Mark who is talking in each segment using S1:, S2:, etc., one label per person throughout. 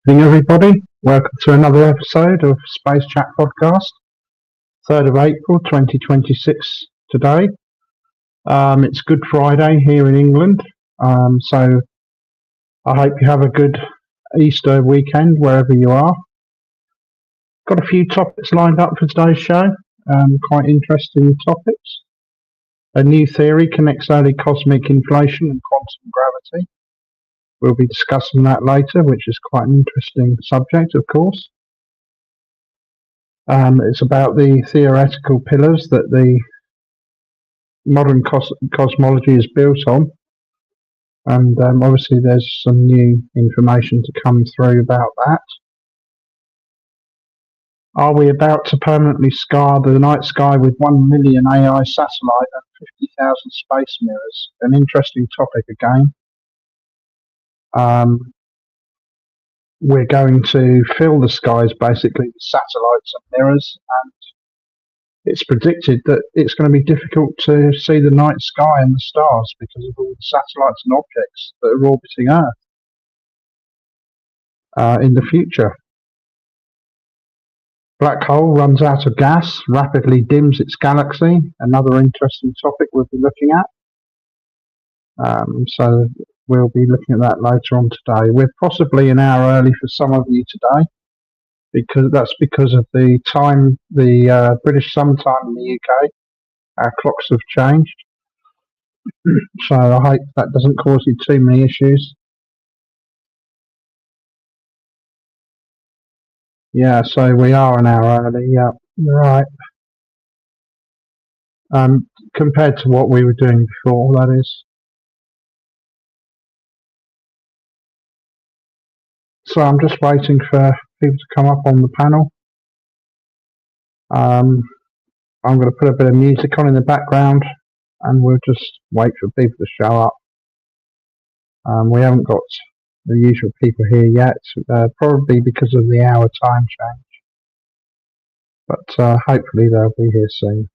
S1: Evening, everybody. Welcome to another episode of Space Chat Podcast. 3rd of April 2026 today. It's Good Friday here in England. So I hope you have a good Easter weekend wherever you are. Got a few topics lined up for today's show. Quite interesting topics. A new theory connects early cosmic inflation and quantum gravity. We'll be discussing that later, which is quite an interesting subject, of course. It's about the theoretical pillars that the modern cosmology is built on. And obviously there's some new information to come through about that. Are we about to permanently scar the night sky with 1 million AI satellite and 50,000 space mirrors? An interesting topic again. We're going to fill the skies basically with satellites and mirrors, and it's predicted that it's going to be difficult to see the night sky and the stars because of all the satellites and objects that are orbiting Earth in the future. Black hole runs out of gas, rapidly dims its galaxy. Another interesting topic we'll be looking at. So we'll be looking at that later on today. We're possibly an hour early for some of you today, because of the time, the British summertime in the UK. Our clocks have changed, so I hope that doesn't cause you too many issues. Yeah, so we are an hour early. Yeah, you're right. Compared to what we were doing before, that is. So I'm just waiting for people to come up on the panel. I'm going to put a bit of music on in the background, and we'll just wait for people to show up. We haven't got the usual people here yet, probably because of the hour time change. But hopefully they'll be here soon.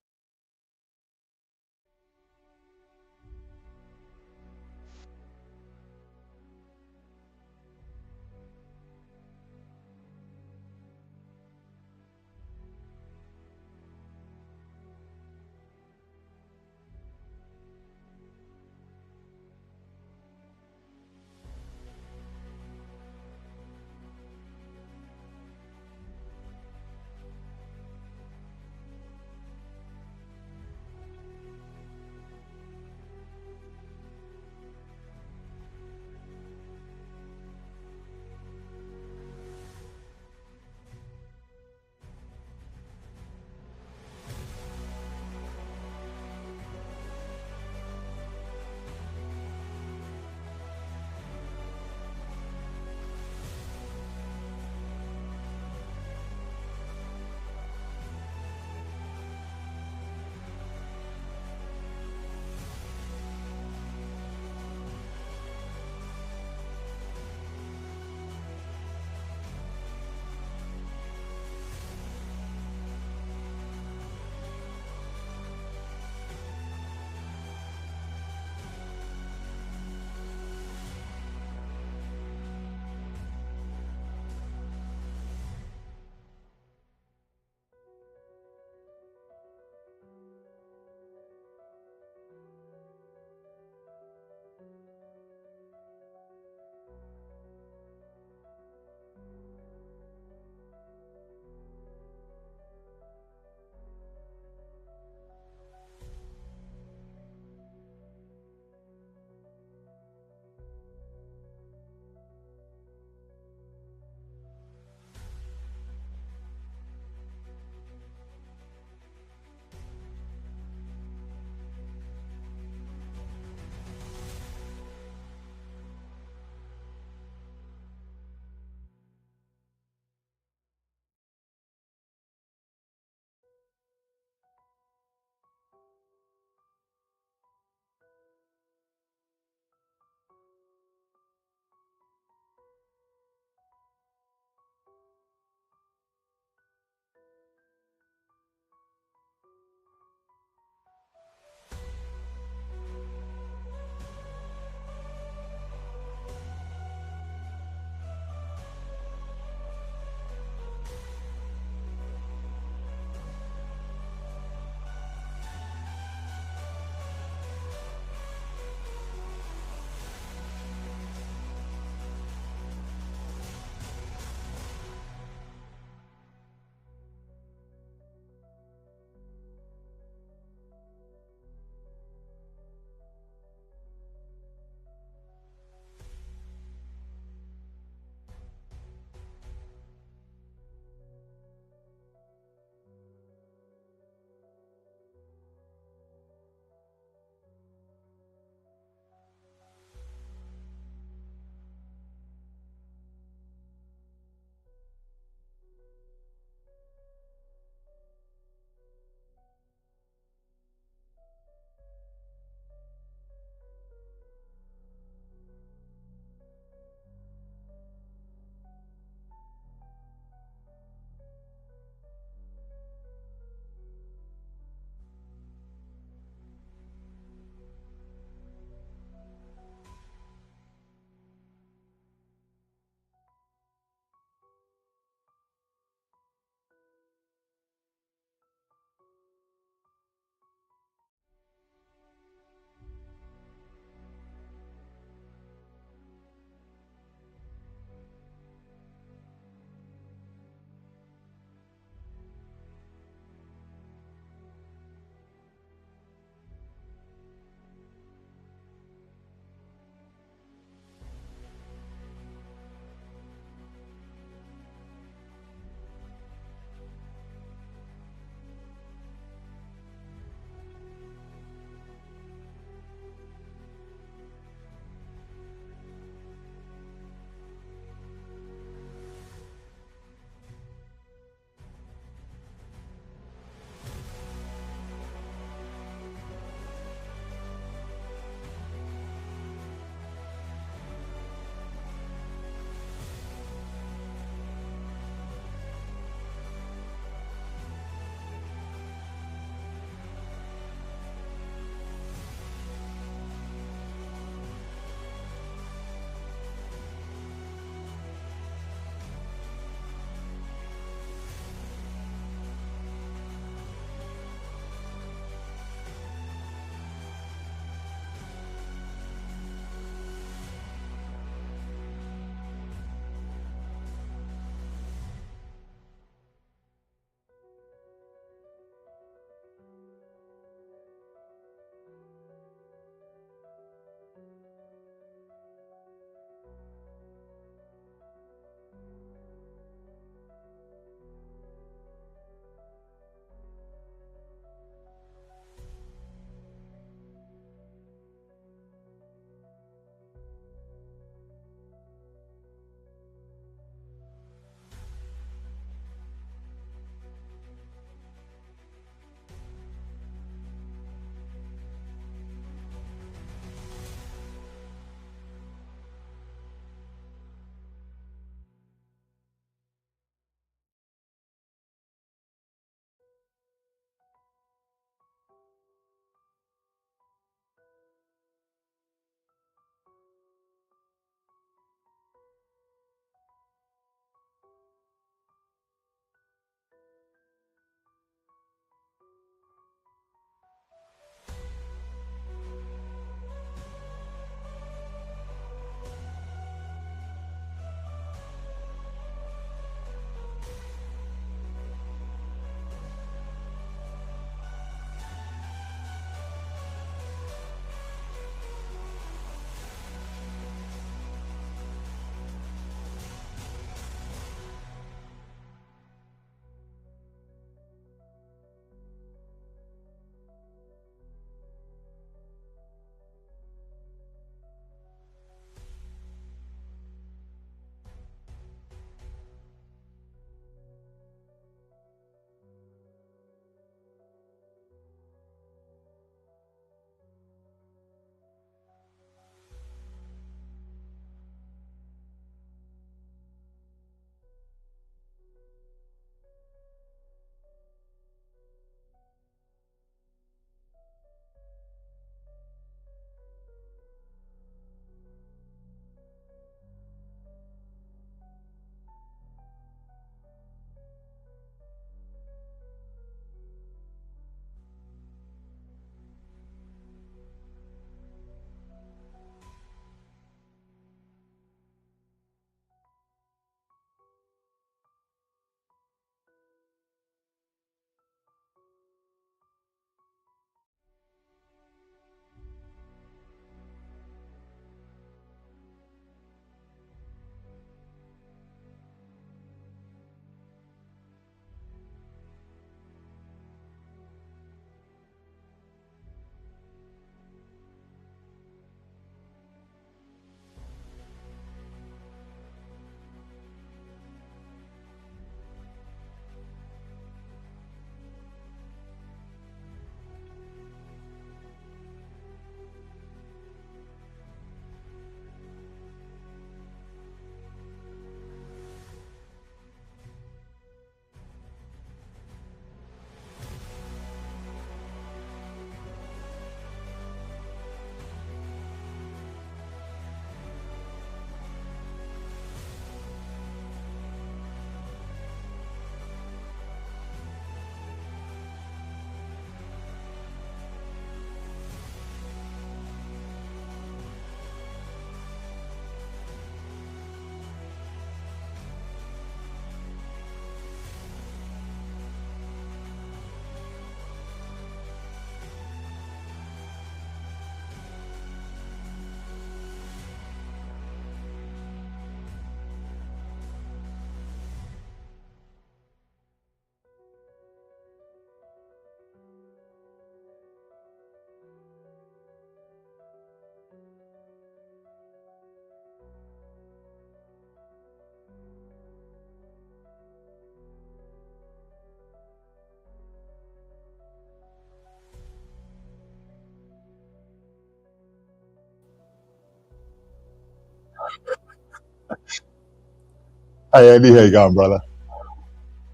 S2: Hey Andy, how you going, brother?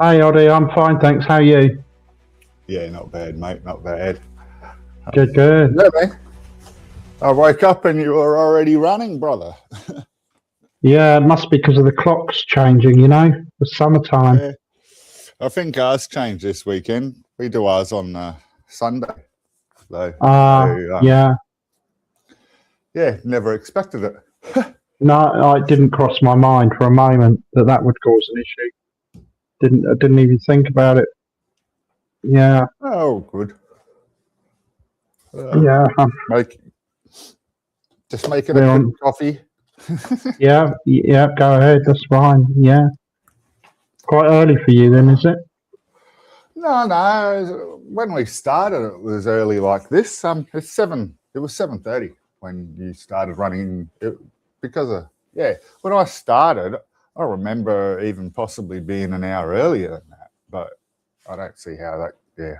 S1: Hey, Oddie, I'm fine, thanks. How are you?
S2: Yeah, not bad, mate, not bad.
S1: Good, good.
S2: Yeah, man. I woke up and you were already running, brother.
S1: Yeah, it must be because of the clocks changing, the summertime.
S2: Yeah. I think ours changed this weekend. We do ours on Sunday.
S1: Yeah.
S2: Yeah, never expected it.
S1: No, it didn't cross my mind for a moment that would cause an issue. I didn't even think about it. Yeah,
S2: Oh, good.
S1: yeah.
S2: Just making a quick coffee.
S1: Yeah, go ahead, that's fine. Yeah. Quite early for you then, is it?
S2: No. When we started, it was early like this. It was 7:30 when you started running. When I started, I remember even possibly being an hour earlier than that. But I don't see how that. Yeah,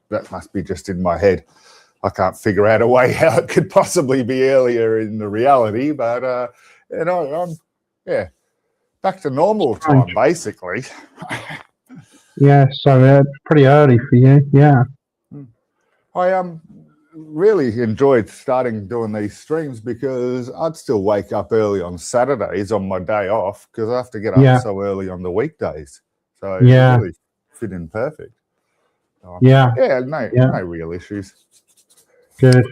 S2: that must be just in my head. I can't figure out a way how it could possibly be earlier in the reality. But I'm back to normal time basically.
S1: Yeah, so pretty early for you. Yeah.
S2: I really enjoyed starting doing these streams because I'd still wake up early on Saturdays on my day off because I have to get up so early on the weekdays. So it really fit in perfect.
S1: No
S2: real issues.
S1: Good.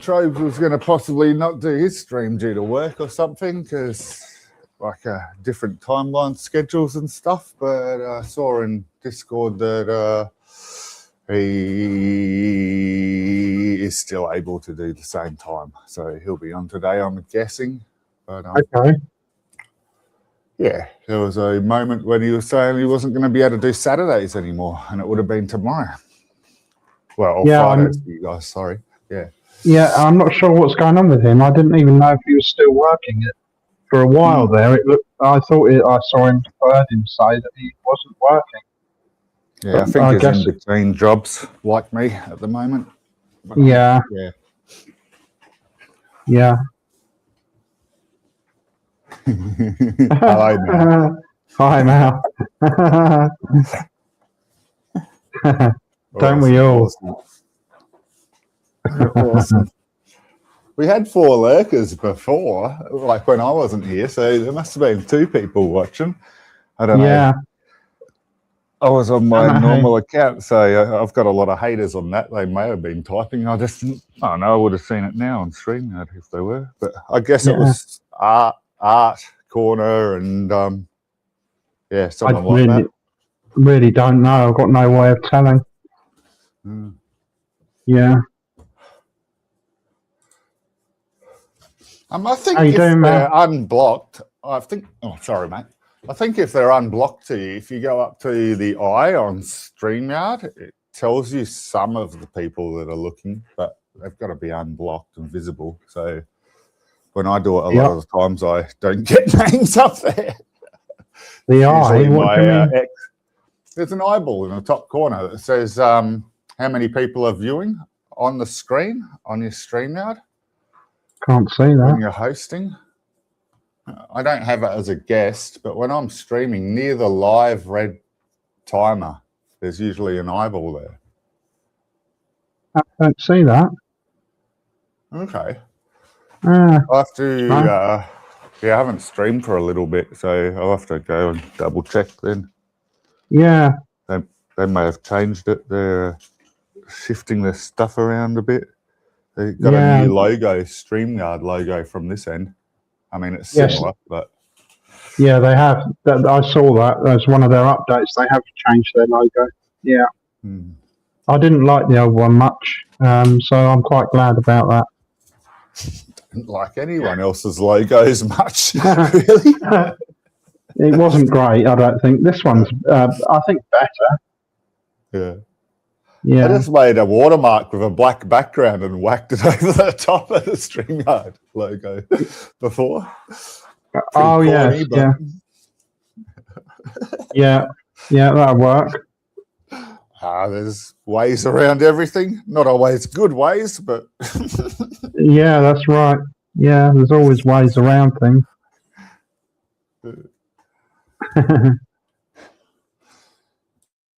S2: Trove was going to possibly not do his stream due to work or something because different timeline schedules and stuff, but I saw in Discord that he is still able to do the same time, so he'll be on today, I'm guessing. But
S1: okay.
S2: Yeah, there was a moment when he was saying he wasn't going to be able to do Saturdays anymore, and it would have been tomorrow. Well, Fridays for you guys, sorry. Yeah.
S1: Yeah, I'm not sure what's going on with him. I didn't even know if he was still working it. For a while there, I saw him, heard him say that he wasn't working.
S2: Yeah, I think he's in between jobs, like me, at the moment.
S1: Yeah.
S2: Hello, Mal.
S1: Hi, Mal. Don't we all?
S2: Awesome. We had 4 lurkers before, like when I wasn't here, so there must have been 2 people watching. I don't know. I was on my normal account, so I've got a lot of haters on that. They may have been typing. I would have seen it now on StreamYard if they were. But I guess it was Art Corner and someone like that.
S1: Really don't know. I've got no way of telling. Yeah.
S2: I think if they're unblocked, I think if they're unblocked to you, if you go up to the eye on StreamYard, it tells you some of the people that are looking, but they've got to be unblocked and visible. So when I do it, a lot of the times I don't get names up there.
S1: The eye? What do you mean?
S2: There's an eyeball in the top corner that says how many people are viewing on the screen on your StreamYard.
S1: Can't see that.
S2: When you're hosting. I don't have it as a guest, but when I'm streaming near the live red timer, there's usually an eyeball there.
S1: I don't see that.
S2: Okay. I'll have to, I haven't streamed for a little bit, so I'll have to go and double check then.
S1: Yeah.
S2: They may have changed it. They're shifting their stuff around a bit. They've got a new logo, StreamYard logo from this end. I mean, it's similar, but...
S1: Yeah, they have. I saw that. That's one of their updates. They have changed their logo. Yeah. I didn't like the old one much, so I'm quite glad about that.
S2: Didn't like anyone else's logos much, really.
S1: It wasn't great, I don't think. This one's, I think, better.
S2: Yeah. I just made a watermark with a black background and whacked it over the top of the StreamYard logo before.
S1: Corny, yeah, that'll work.
S2: There's ways around everything. Not always good ways, but
S1: Yeah, that's right. Yeah, there's always ways around things.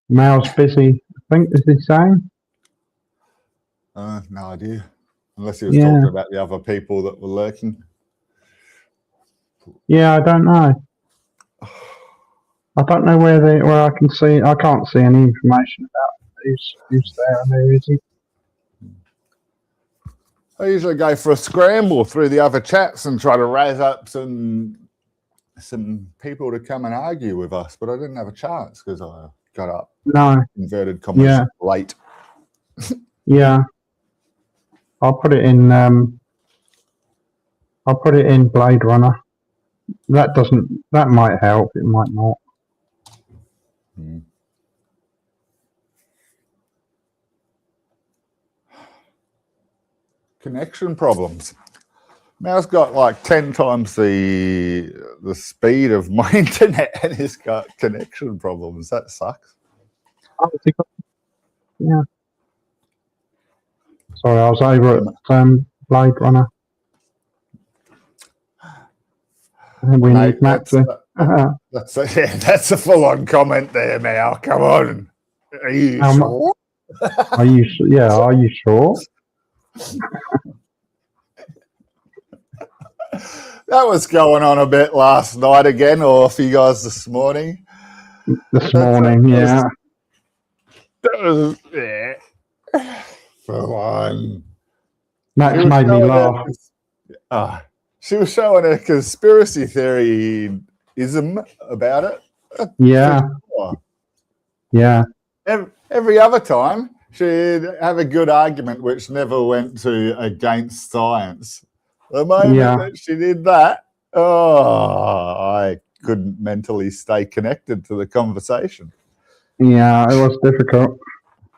S1: Mal's busy, I think, is he saying?
S2: no idea. Unless he was
S1: Yeah.
S2: talking about the other people that were lurking.
S1: Yeah, I don't know. I don't know where I can see. I can't see any information about who's there and who isn't.
S2: I usually go for a scramble through the other chats and try to raise up some people to come and argue with us, but I didn't have a chance because I got up,
S1: No.
S2: inverted commas,
S1: Yeah.
S2: late.
S1: Yeah. I'll put it in. I'll put it in Blade Runner. That might help. It might not.
S2: Connection problems. Mal's got like 10 times the speed of my internet and he's got connection problems. That sucks.
S1: Yeah. Sorry, I was over at Blade Runner. We
S2: Mate,
S1: need Matt to.
S2: that's a full-on comment there, Mal. Come on. Are you sure?
S1: Are you? Yeah. Are you sure?
S2: That was going on a bit last night again, or for you guys this morning.
S1: This morning, yeah.
S2: Yeah. Full on.
S1: Max made me laugh.
S2: She was showing a conspiracy theory-ism about it.
S1: Yeah. Yeah.
S2: Every other time, she'd have a good argument which never went to against science. The moment that she did that, I couldn't mentally stay connected to the conversation.
S1: Yeah, it was difficult.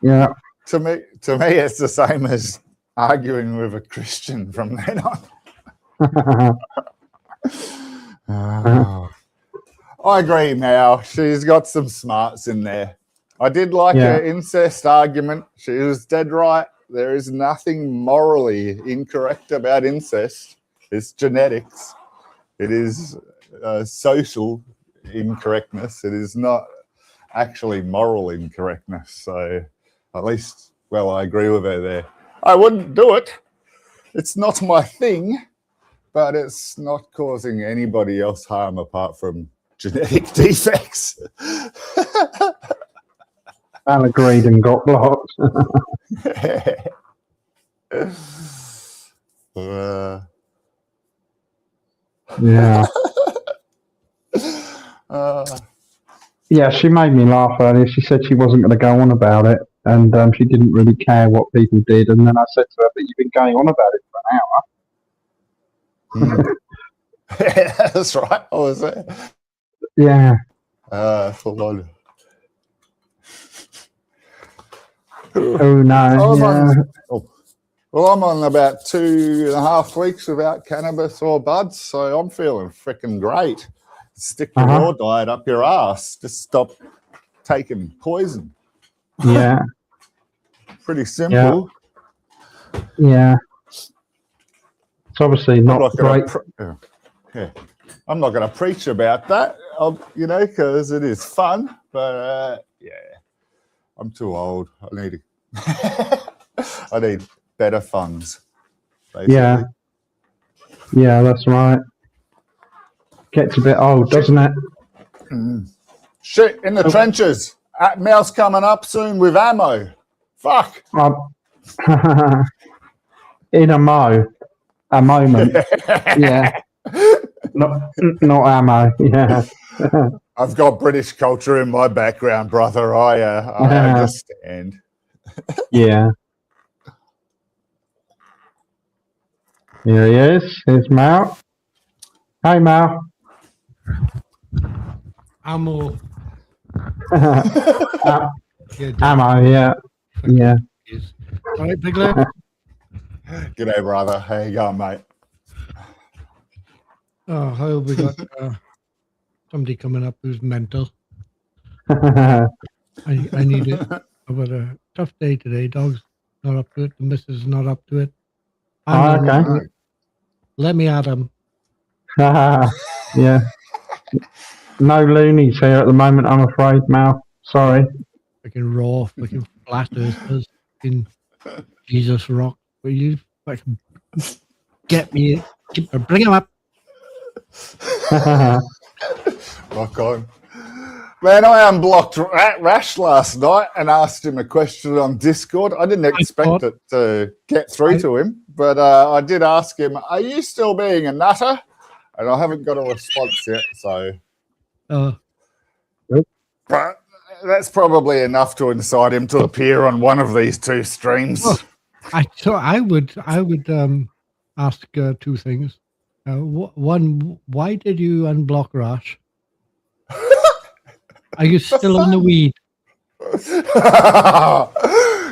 S1: Yeah.
S2: To me, it's the same as arguing with a Christian from then on. I agree, Mal. She's got some smarts in there. I did like her incest argument. She was dead right. There is nothing morally incorrect about incest. It's genetics. It is social incorrectness. It is not actually moral incorrectness. So at least, well, I agree with her there. I wouldn't do it. It's not my thing, but it's not causing anybody else harm apart from genetic defects.
S1: Al agreed and got blocked. Yeah. Yeah, she made me laugh earlier. She said she wasn't going to go on about it, and she didn't really care what people did. And then I said to her, "But you've been going on about it for an hour."
S2: Yeah, that's right. I was there.
S1: Yeah.
S2: Full on.
S1: Oh no.
S2: Well, I'm on about 2.5 weeks without cannabis or buds, so I'm feeling freaking great. Stick the raw diet up your ass. Just stop taking poison.
S1: Yeah.
S2: Pretty simple.
S1: Yeah. It's obviously not great.
S2: I'm not going to preach about that, because it is fun. But I'm too old. I need better funds. Basically.
S1: Yeah. Yeah, that's right. Gets a bit old, doesn't it?
S2: Shit in the trenches. Mal's coming up soon with ammo. Fuck.
S1: In a moment. Yeah. Not ammo. Yeah.
S2: I've got British culture in my background, brother. I understand.
S1: Yeah. Here he is. Here's Mal. Hey, Mal.
S3: Ammo.
S1: Ammo, yeah. Yeah.
S3: All right, Big Lad.
S2: G'day, brother. How you going, mate?
S3: Oh, I hope we got somebody coming up who's mental. I need it. I've had a tough day today. Dog's not up to it. The missus is not up to it.
S1: Oh,
S3: I'm not up
S1: okay.
S3: to it. Let me at him.
S1: Yeah. No loonies here at the moment, I'm afraid, Mal. Sorry.
S3: Fucking raw, fucking flat earthers. Fucking Jesus rock. Will you fucking get me? Bring him up.
S2: Rock on. Man, I unblocked Rash last night and asked him a question on Discord. I didn't expect it to get through to him, but I did ask him, "Are you still being a nutter?" And I haven't got a response yet, so. But that's probably enough to incite him to appear on one of these two streams.
S3: Well, I would ask two things. One, why did you unblock Rash? Are you still in the weed?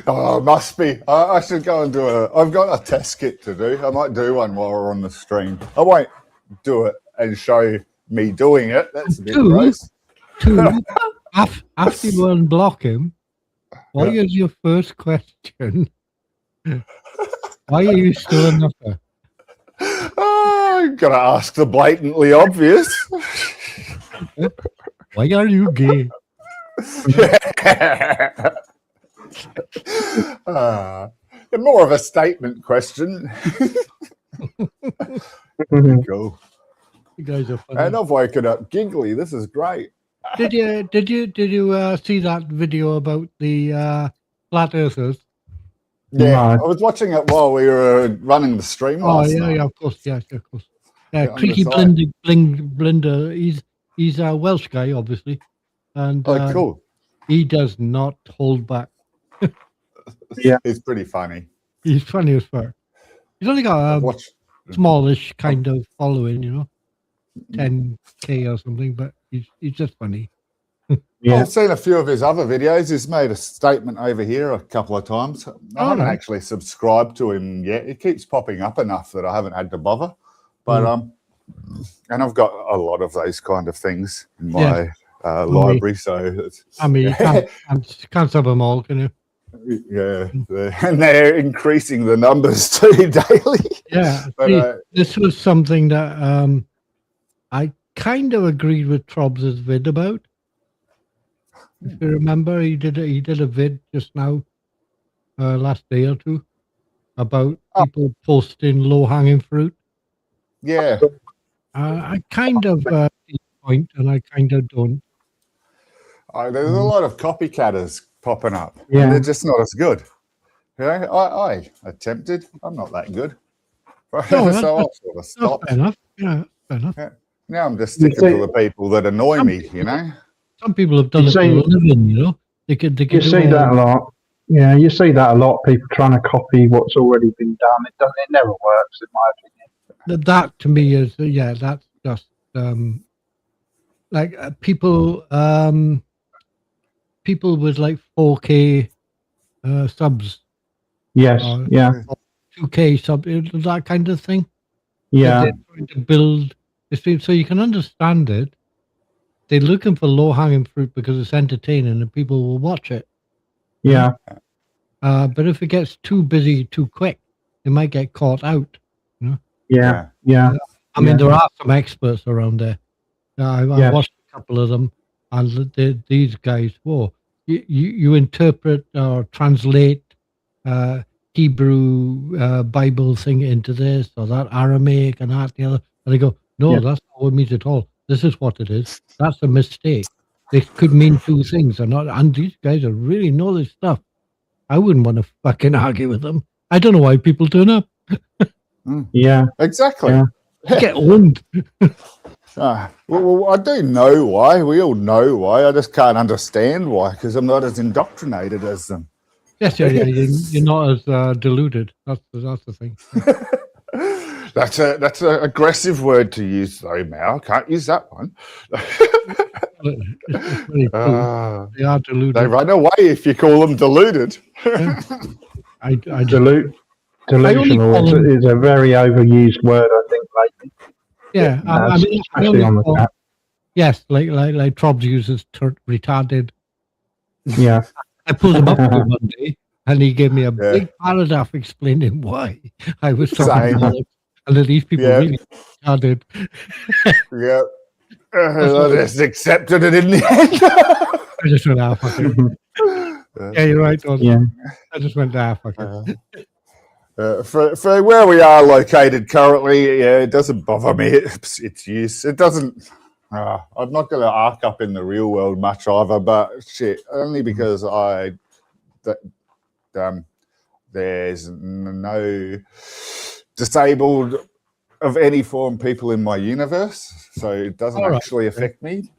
S2: Oh, must be. I should go and do I've got a test kit to do. I might do one while we're on the stream. I won't do it and show me doing it. That's a bit gross.
S3: Two, after you unblock him, what is your first question? Why are you still a nutter?
S2: Oh, gotta ask the blatantly obvious.
S3: Why are you gay?
S2: More of a statement question. Cool.
S3: You guys are funny.
S2: And I've woken up giggly. This is great.
S3: Did you see that video about the flat earthers?
S2: Yeah,
S1: No.
S2: I was watching it while we were running the stream last night.
S3: Yeah, of course, yeah, of course.
S2: Yeah, on
S3: Creaky
S2: the side.
S3: Blinder. He's a Welsh guy, obviously, and
S2: Oh, cool.
S3: he does not hold back.
S1: Yeah.
S2: It's pretty funny.
S3: He's funny as fuck. He's only got a
S2: Watch.
S3: smallish kind of following, 10K or something, but he's just funny.
S1: Yeah.
S2: I've seen a few of his other videos. He's made a statement over here a couple of times. I haven't actually subscribed to him yet. It keeps popping up enough that I haven't had to bother. But and I've got a lot of those kind of things in my library. So it's,
S3: I mean, you can't have them all, can you?
S2: yeah, and they're increasing the numbers too daily.
S3: Yeah,
S2: But,
S3: this was something that I kind of agreed with Trobs' vid about. If you remember, he did a vid just now, last day or two, about people posting low-hanging fruit.
S2: yeah.
S3: I kind of see the point, and I kind of don't.
S2: There's a lot of copycatters popping up.
S1: Yeah.
S2: And they're just not as good. I attempted. I'm not that good.
S3: No,
S2: So I sort of
S3: That's
S2: stopped.
S3: fair enough. Yeah, fair enough.
S2: Now I'm just sticking to the people that annoy me,
S3: Some people have done
S1: You
S3: it for a
S1: see-
S3: living, They could
S1: You
S3: do
S1: see
S3: all-
S1: that a lot. Yeah, you see that a lot. People trying to copy what's already been done. It never works, in my opinion.
S3: That to me is that's just like people with like 4K subs,
S1: Yes. Yeah.
S3: 2K sub, that kind of thing.
S1: Yeah.
S3: They're trying to build this thing, so you can understand it. They're looking for low hanging fruit because it's entertaining and people will watch it.
S1: Yeah.
S3: But if it gets too busy too quick, they might get caught out.
S1: Yeah. Yeah.
S3: I mean, there are some experts around there. I
S1: Yes.
S3: watched a couple of them, and these guys, you interpret or translate Hebrew Bible thing into this or that, Aramaic and that, the other. And they go, no,
S1: Yeah.
S3: that's not what it means at all. This is what it is. That's a mistake. They could mean two things, and these guys really know this stuff. I wouldn't want to fucking argue with them. I don't know why people turn up.
S1: Yeah.
S2: Exactly.
S1: Yeah.
S3: Get owned.
S2: Well, I do know why. We all know why. I just can't understand why because I'm not as indoctrinated as them.
S3: Yes, you're not as deluded. That's the thing.
S2: That's a aggressive word to use, though, Mal. Can't use that one.
S3: It's really true. They are deluded.
S2: They run away if you call them deluded.
S3: I
S1: Delusional
S3: call them-
S1: is a very overused word, I think, lately.
S3: yeah, I mean, I
S1: especially
S3: only
S1: on the
S3: call-
S1: chat.
S3: yes, like Trobs uses retarded.
S1: Yeah.
S3: I pulled him up to him one day, and he gave me a
S2: Yeah.
S3: big paragraph explaining why I was talking
S2: Same.
S3: bollocks, and that these people
S2: Yeah.
S3: really started.
S2: Yeah. I just accepted it in the end.
S3: I just went, ah, fuck it. Yeah, you're right.
S1: Yeah.
S3: I just went, ah, fuck it.
S2: For where we are located currently, yeah, it doesn't bother me. It's use. It doesn't. I'm not going to arc up in the real world much either, but shit, only because there's no disabled of any form people in my universe, so it doesn't
S3: All right.
S2: actually affect me.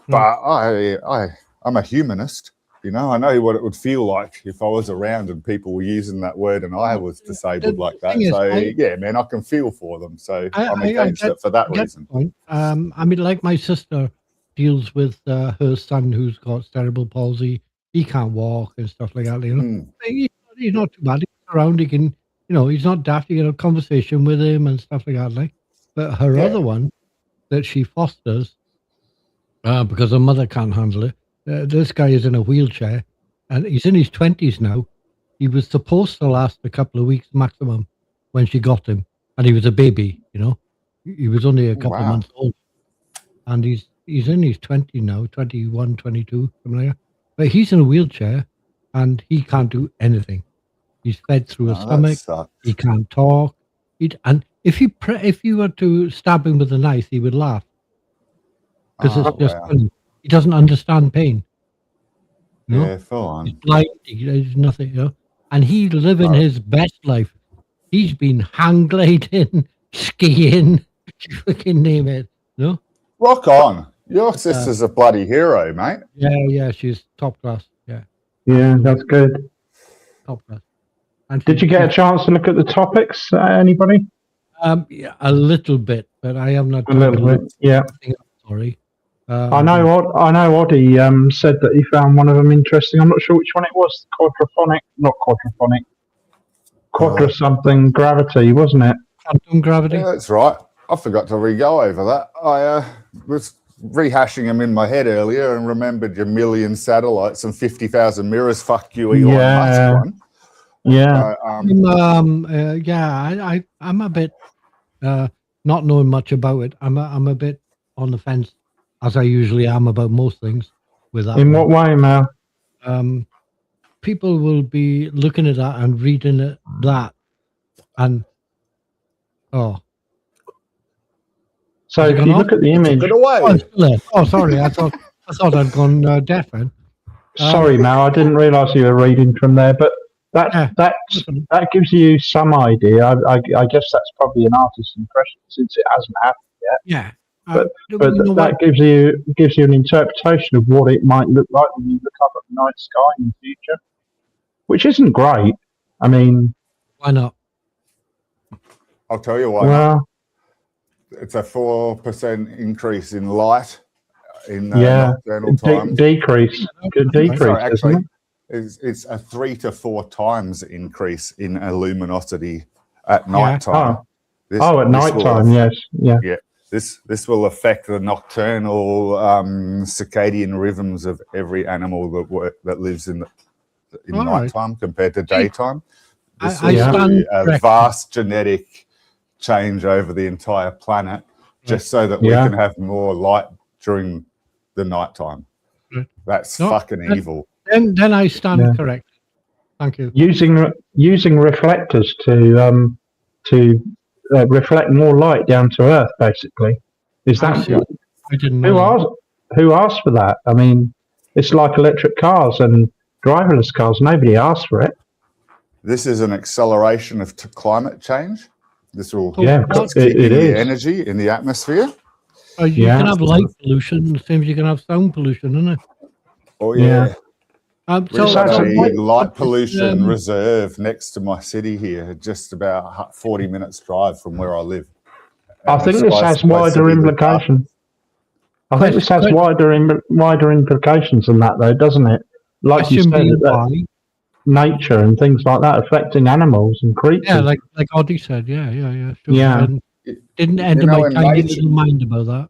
S2: But I'm a humanist. You know, I know what it would feel like if I was around and people were using that word and I was disabled like that.
S3: thing is,
S2: So
S3: I-
S2: yeah, man, I can feel for them. So I'm
S3: I
S2: against
S3: get-
S2: it for that
S3: get
S2: reason.
S3: the point. I mean, like my sister deals with her son who's got cerebral palsy. He can't walk and stuff like that. You know,
S2: Mm.
S3: he's not too bad. He's around. He can, he's not daft. You can have a conversation with him and stuff like that. Like, but her
S2: Yeah.
S3: other one that she fosters, because her mother can't handle it. This guy is in a wheelchair, and he's in his 20s now. He was supposed to last a couple of weeks maximum when she got him, and he was a baby. He was only a couple of
S2: Wow.
S3: months old, and he's in his 20s now, 21, 22, something like that. But he's in a wheelchair, and he can't do anything. He's fed through a
S2: Oh, that
S3: stomach.
S2: sucks.
S3: He can't talk. And if you were to stab him with a knife, he would laugh because
S2: Oh,
S3: it's just
S2: wow.
S3: funny. He doesn't understand pain. You know?
S2: Yeah, full
S3: He's
S2: on.
S3: blind. There's nothing. And he's living
S2: Right.
S3: his best life. He's been hang gliding, skiing, you fucking name it. No?
S2: Rock on. Your sister's a bloody hero, mate.
S3: Yeah, she's top class. Yeah,
S1: Yeah, that's good.
S3: top class. And
S1: Did you get a chance to look at the topics? Anybody?
S3: Yeah, a little bit, but I have not.
S1: A little bit. Yeah.
S3: Sorry.
S1: I know. Oddie said that he found one of them interesting. I'm not sure which one it was. Quadra something gravity, wasn't it?
S3: Quantum gravity.
S2: Yeah, that's right. I forgot to re-go over that. I was rehashing them in my head earlier and remembered your million satellites and 50,000 mirrors. Fuck you, Elon
S1: Yeah.
S2: Musk one.
S1: Yeah.
S3: I'm a bit not knowing much about it. I'm a bit on the fence, as I usually am about most things. With that,
S1: In what way, Mel?
S3: people will be looking at that and reading that, and
S1: So
S3: Has it
S1: if
S3: gone
S1: you
S3: off?
S1: look at the image,
S2: Get away.
S3: it's still there. Oh, sorry, I thought I'd gone deaf then.
S1: sorry, Mel, I didn't realise you were reading from there, but
S3: Yeah.
S1: that gives you some idea. I guess that's probably an artist's impression since it hasn't happened yet.
S3: Yeah,
S1: But
S3: you
S1: But
S3: know
S1: that
S3: what?
S1: gives you an interpretation of what it might look like when you look up at the night sky in the future, which isn't great. I mean,
S3: Why not?
S2: I'll tell you what.
S1: well,
S2: It's a 4% increase in light in
S1: Yeah.
S2: nocturnal time.
S1: decrease, decrease,
S2: Sorry,
S1: isn't
S2: actually,
S1: it?
S2: it's a 3 to 4 times increase in luminosity at night time.
S1: Oh, at night time, yes, yeah.
S2: This will affect the nocturnal circadian rhythms of every animal that lives in
S3: All right.
S2: nighttime compared to daytime. This
S3: I
S2: will
S3: stand
S2: be a
S3: corrected.
S2: vast genetic change over the entire planet, just so that we
S1: Yeah.
S2: can have more light during the nighttime.
S3: Right.
S2: That's
S3: No,
S2: fucking
S3: that-
S2: evil.
S3: Then I stand
S1: Yeah.
S3: correct. Thank you.
S1: Using reflectors to reflect more light down to Earth, basically. Is
S3: I
S1: that
S3: see. I didn't know.
S1: who asked for that? I mean, it's like electric cars and driverless cars. Nobody asked for it.
S2: This is an acceleration of climate change. This will
S1: Yeah,
S2: help
S1: it
S2: keeping the
S1: is.
S2: energy in the atmosphere.
S3: You
S1: Yeah.
S3: can have light pollution, the same as you can have sound pollution, isn't it?
S2: Oh
S1: Yeah.
S2: yeah.
S3: So,
S2: We've
S1: So-
S2: got
S1: so
S2: a
S1: what-
S2: light pollution
S3: um,
S2: reserve next to my city here, just about 40 minutes drive from where I live.
S1: I
S2: And
S1: think
S2: it's
S1: this
S2: supposed
S1: has
S2: to be
S1: wider
S2: lit up.
S1: implications. I think this has
S3: Question-
S1: wider implications than that, though, doesn't it? Like you
S3: question
S1: said,
S3: being
S1: that
S3: why?
S1: nature and things like that affecting animals and creatures.
S3: Yeah, like Audie said, yeah, sure.
S1: Yeah.
S3: And didn't
S2: You
S3: enter
S2: know,
S3: my
S2: in
S3: tiny
S2: nature-
S3: little mind about that.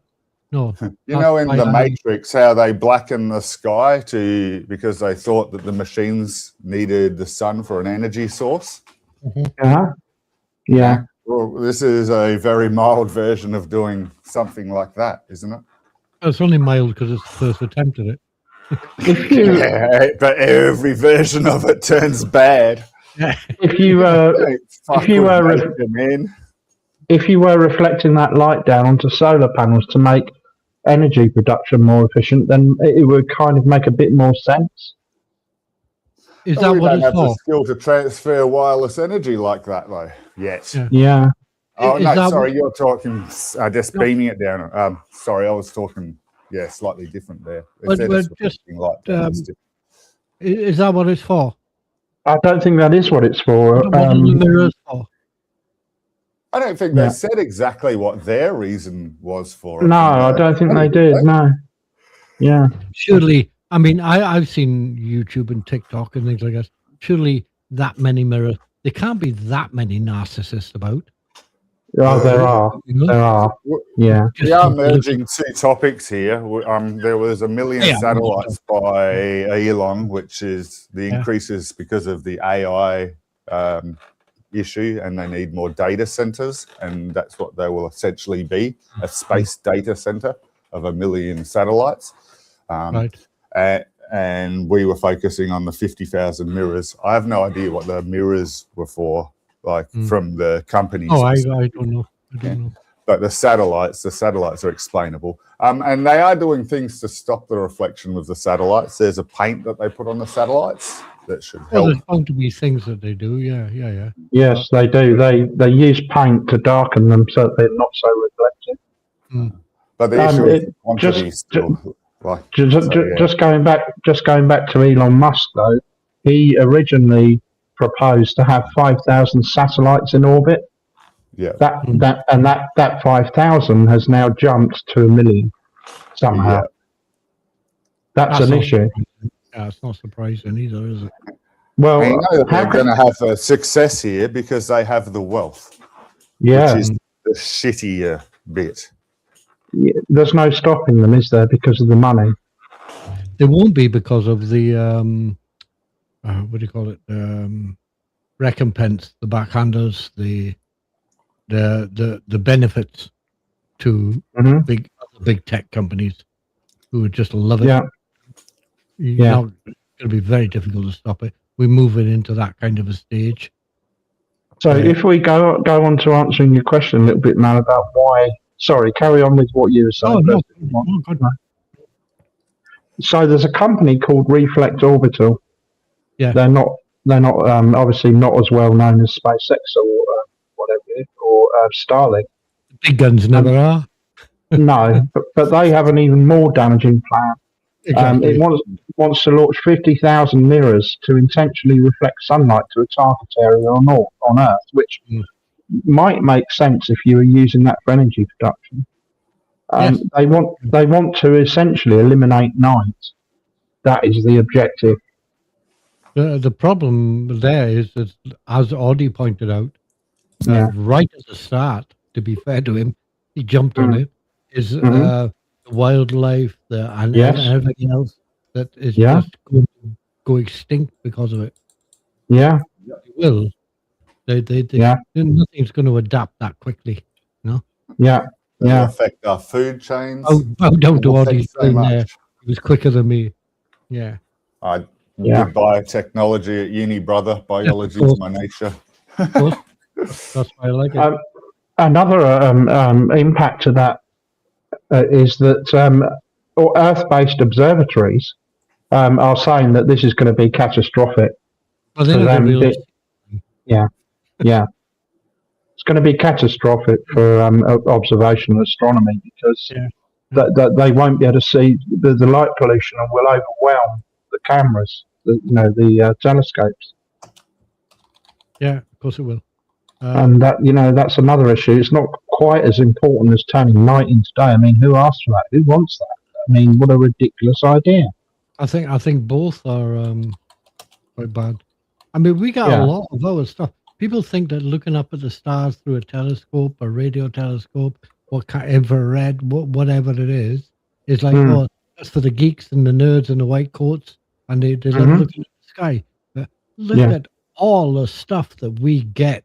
S3: No.
S2: You know, in
S3: That's
S2: the
S3: why
S2: Matrix, how they blacken the sky because they thought that the machines needed the sun for an energy source.
S1: Yeah. Yeah.
S2: Well, this is a very mild version of doing something like that, isn't it?
S3: it's only mild because it's the first attempt at it.
S1: If you
S2: Yeah, but every version of it turns bad.
S1: if you
S2: Fuck
S1: you
S2: with
S1: were
S2: nature, man.
S1: if you were reflecting that light down onto solar panels to make energy production more efficient, then it would kind of make a bit more sense.
S3: Is
S2: And
S3: that
S2: we
S3: what
S2: don't
S3: it's
S2: have the
S3: for?
S2: skill to transfer wireless energy like that, though, yet.
S3: Yeah.
S1: Yeah.
S2: Oh,
S3: Is
S2: no,
S3: that
S2: sorry,
S3: what-
S2: you're talking just
S3: No.
S2: beaming it down. Sorry, I was talking, slightly different there. If
S3: But
S2: they're
S3: we're
S2: just
S3: just,
S2: reflecting light down, it's different.
S3: Is that what it's for?
S1: I don't think that is what it's for.
S3: What are the mirrors for?
S2: I don't think
S1: Yeah.
S2: they said exactly what their reason was for it.
S1: No, I don't think they did. No. Yeah.
S3: Surely, I mean, I've seen YouTube and TikTok and things like that. Surely that many mirrors. There can't be that many narcissists about.
S1: Oh, there are.
S3: You know?
S1: There are. Yeah.
S2: We are merging two topics here. There was 1 million
S3: Yeah.
S2: satellites by Elon, which is the
S3: Yeah.
S2: increases because of the AI issue, and they need more data centers, and that's what they will essentially be, a space data center of 1 million satellites.
S3: Right.
S2: And we were focusing on the 50,000 mirrors. I have no idea what the mirrors were for, from the companies.
S3: Oh, I don't know. I don't know.
S2: But the satellites are explainable. And they are doing things to stop the reflection with the satellites. There's a paint that they put on the satellites that should
S3: Well,
S2: help.
S3: there's bound to be things that they do. Yeah.
S1: Yes, they do. They use paint to darken them so they're not so reflective.
S2: But the issue is quantity
S1: just-
S2: still.
S1: Just going back to Elon Musk though, he originally proposed to have 5,000 satellites in orbit.
S2: Yeah.
S1: That 5,000 has now jumped to 1 million somehow.
S2: Yeah.
S1: That's an
S3: not
S1: issue.
S3: surprising. Yeah, it's not surprising either, is it?
S1: Well,
S2: And you know that
S1: how
S2: they're
S1: can-
S2: going to have a success here because they have the wealth,
S1: yeah,
S2: which is the shittier bit.
S1: there's no stopping them, is there, because of the money?
S3: There won't be because of the what do you call it? Recompense, the backhanders, the benefits to
S1: Hmm.
S3: big tech companies who would just love it.
S1: Yeah,
S3: It's going to be very difficult to stop it. We're moving into that kind of a stage.
S1: so
S3: Yeah.
S1: if we go on to answering your question a little bit, man, about why. Sorry, carry on with what you were saying.
S3: Oh no!
S1: first.
S3: Oh, God.
S1: So there's a company called Reflect Orbital.
S3: Yeah.
S1: They're not obviously not as well known as SpaceX or whatever it is, or Starlink.
S3: Big guns never are.
S1: No, but they have an even more damaging plan.
S3: Exactly.
S1: It wants to launch 50,000 mirrors to intentionally reflect sunlight to a target area on Earth, which might make sense if you were using that for energy production.
S3: Yes.
S1: They want to essentially eliminate night. That is the objective.
S3: The problem there is that, as Audie pointed out,
S1: Yeah.
S3: right at the start, to be fair to him, he jumped on it, is
S1: Mhm.
S3: the wildlife and
S1: Yes.
S3: everything else that is
S1: Yeah.
S3: just going to go extinct because of it.
S1: Yeah,
S3: It will.
S1: Yeah.
S3: Nothing's going to adapt that quickly.
S1: yeah,
S2: It'll
S1: yeah.
S2: affect our food chains.
S3: Oh, don't do
S2: It'll affect
S3: Audie's
S2: so
S3: thing
S2: much.
S3: there. He was quicker than me. Yeah.
S2: I
S1: Yeah.
S2: did biotechnology at uni, brother. Biology
S3: course.
S2: is my nature.
S3: Of course. That's why I like it.
S1: Another impact to that is that Earth-based observatories are saying that this is going to be catastrophic.
S3: But they're
S1: for
S3: not
S1: them.
S3: gonna be able
S1: Yeah, it's going to be catastrophic for observational astronomy because
S3: Yeah.
S1: they won't be able to see the light pollution and will overwhelm the cameras, the telescopes.
S3: Yeah, of course it will.
S1: And that's another issue. It's not quite as important as turning night into day. I mean, who asked for that? Who wants that? I mean, what a ridiculous idea.
S3: I think both are quite bad. I mean, we got
S1: Yeah.
S3: a lot of other stuff. People think that looking up at the stars through a telescope, a radio telescope, what kind infrared, whatever it is like,
S1: Hmm.
S3: oh, that's for the geeks and the nerds and the white coats, and they love
S1: Mhm.
S3: looking at the sky. But look
S1: Yeah.
S3: at all the stuff that we get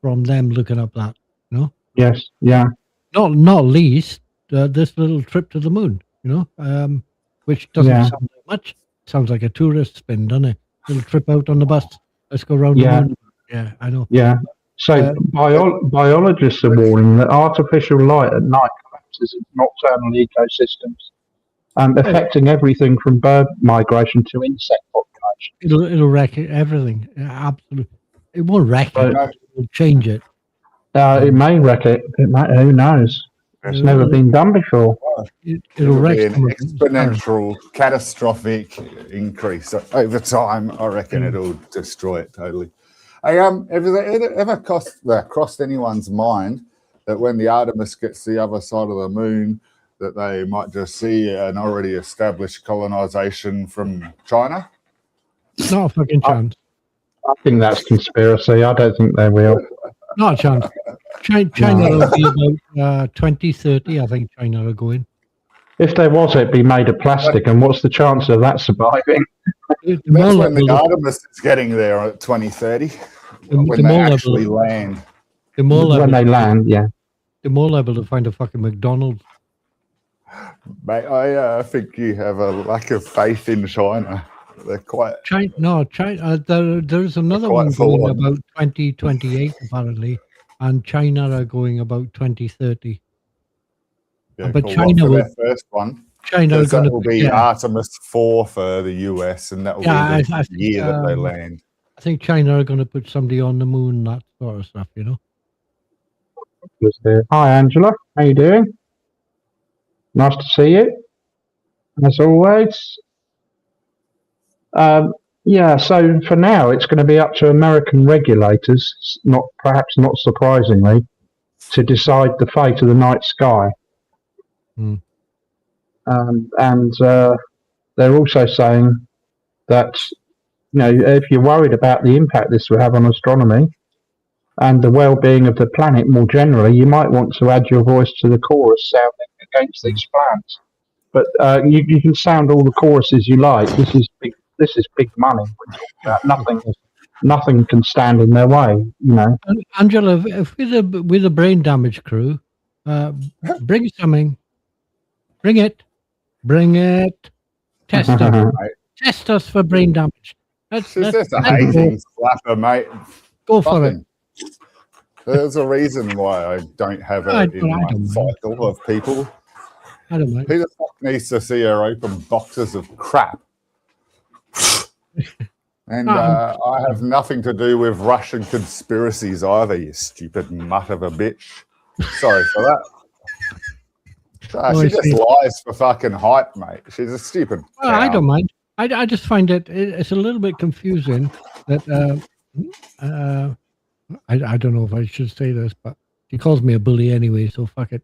S3: from them looking up that, you know.
S1: Yes. Yeah.
S3: Not least this little trip to the moon, which doesn't
S1: Yeah.
S3: sound like much. Sounds like a tourist spin, doesn't it? Little trip out on the bus. Let's go around
S1: Yeah.
S3: the moon. Yeah, I know.
S1: Yeah. So
S3: Uh,
S1: biologists are warning that artificial light at night collapses nocturnal ecosystems, affecting everything from bird migration to insect population.
S3: It'll wreck everything. Yeah, absolutely. It won't wreck
S1: But-
S3: it. It'll change it.
S1: It may wreck it. It may, who knows? It's never been done before.
S3: It'll
S2: It'll
S3: wreck
S2: be an
S3: some of it.
S2: exponential, catastrophic increase over time. I reckon it'll destroy it totally. Hey, have it ever crossed anyone's mind that when the Artemis gets to the other side of the moon, that they might just see an already established colonization from China?
S3: Not a fucking chance.
S1: I think that's conspiracy. I don't think they will.
S3: Not a chance. China will be about 2030. I think China are going.
S1: If there was, it'd be made of plastic, and what's the chance of that surviving?
S3: The
S2: That's
S3: more
S2: when the
S3: level,
S2: Artemis is getting there at 2030,
S3: the
S2: when
S3: more
S2: they
S3: level-
S2: actually land.
S3: the more
S1: When
S3: level,
S1: they land, yeah.
S3: the more level to find a fucking McDonald's.
S2: Mate, I think you have a lack of faith in China. They're quite.
S3: China. There's another
S2: Quite
S3: one
S2: full
S3: going
S2: on.
S3: about 2028 apparently, and China are going about 2030.
S2: Yeah,
S3: But
S2: cool.
S3: China
S2: for
S3: will-
S2: their first one.
S3: China are
S2: Because
S3: going
S2: that
S3: to
S2: will be Artemis 4 for the US, and that will
S3: Yeah,
S2: be the
S3: I think,
S2: year that they land.
S3: I think China are going to put somebody on the moon, that sort of stuff.
S1: Hi, Angela. How you doing? Nice to see you, as always. Yeah, so for now, it's going to be up to American regulators, perhaps not surprisingly, to decide the fate of the night sky.
S3: Hmm.
S1: And they're also saying that, if you're worried about the impact this will have on astronomy and the well-being of the planet more generally, you might want to add your voice to the chorus sounding against these plans. But you can sound all the choruses you like. This is big money. We're talking about nothing can stand in their way.
S3: Angela, if with the brain damage crew, bring something. Bring it. Test us. Test us for brain damage.
S2: She's just a hazing slapper, mate.
S3: Go for it.
S2: Fucking- There's a reason why I don't have her
S3: I
S2: in my
S3: don't mind.
S2: cycle of people.
S3: I don't mind.
S2: Who the fuck needs to see her open boxes of crap? And I have nothing to do with Russian conspiracies either, you stupid mutt of a bitch. Sorry for that.
S3: Oh,
S2: She
S3: I
S2: just
S3: see.
S2: lies for fucking hype, mate. She's a stupid.
S3: Well, I
S2: cow.
S3: don't mind. I just find it's a little bit confusing that I don't know if I should say this, but he calls me a bully anyway, so fuck it.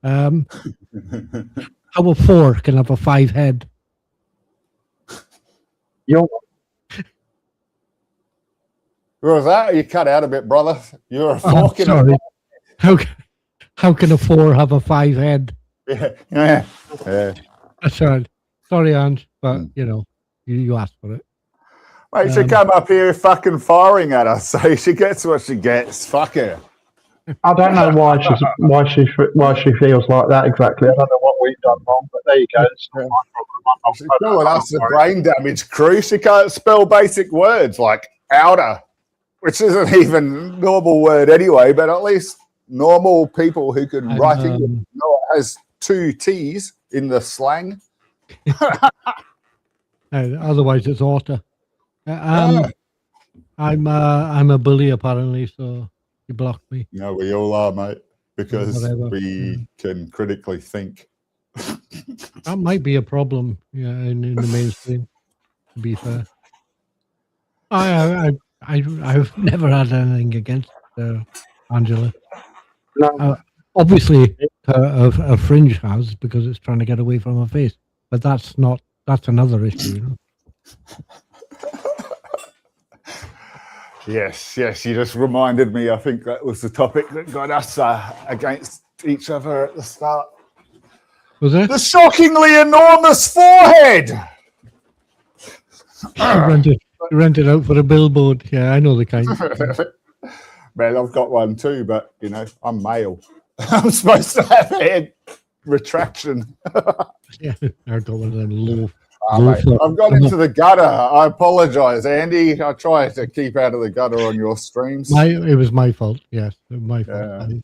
S3: How a 4 can have a 5 head?
S1: You're
S2: What was that? You cut out a bit, brother. You're a
S3: Oh,
S2: fork in a
S3: sorry. How can a 4 have a 5 head?
S2: yeah.
S3: That's right. Sorry, Ange, but you asked for it.
S2: Mate, she come up here fucking firing at us, so she gets what she gets. Fuck her.
S1: I don't know why she feels like that exactly. I don't know what we've done wrong, but there you go. It's not my problem.
S2: She's calling us the brain damage crew. She can't spell basic words like outer, which isn't even a normal word anyway, but at least normal people who can write English know it has 2 T's in the slang.
S3: Otherwise, it's auto. I'm a bully apparently, so he blocked me.
S2: No, we all are, mate, because
S3: Whatever.
S2: we can critically think.
S3: That might be a problem, in the mainstream. To be fair, I've never had anything against Angela.
S1: No.
S3: Obviously, a fringe has because it's trying to get away from her face, but that's another issue.
S2: Yes, you just reminded me. I think that was the topic that got us against each other at the start.
S3: Was it?
S2: The shockingly enormous forehead.
S3: rented out for a billboard. Yeah, I know the kind.
S2: Man, I've got one too, but you know, I'm male. I'm supposed to have head retraction.
S3: Yeah, I got one of them low.
S2: Mate, I've got into the gutter. I apologise, Andy. I try to keep out of the gutter on your streams.
S3: It was my fault. Yes, my fault.
S2: Yeah.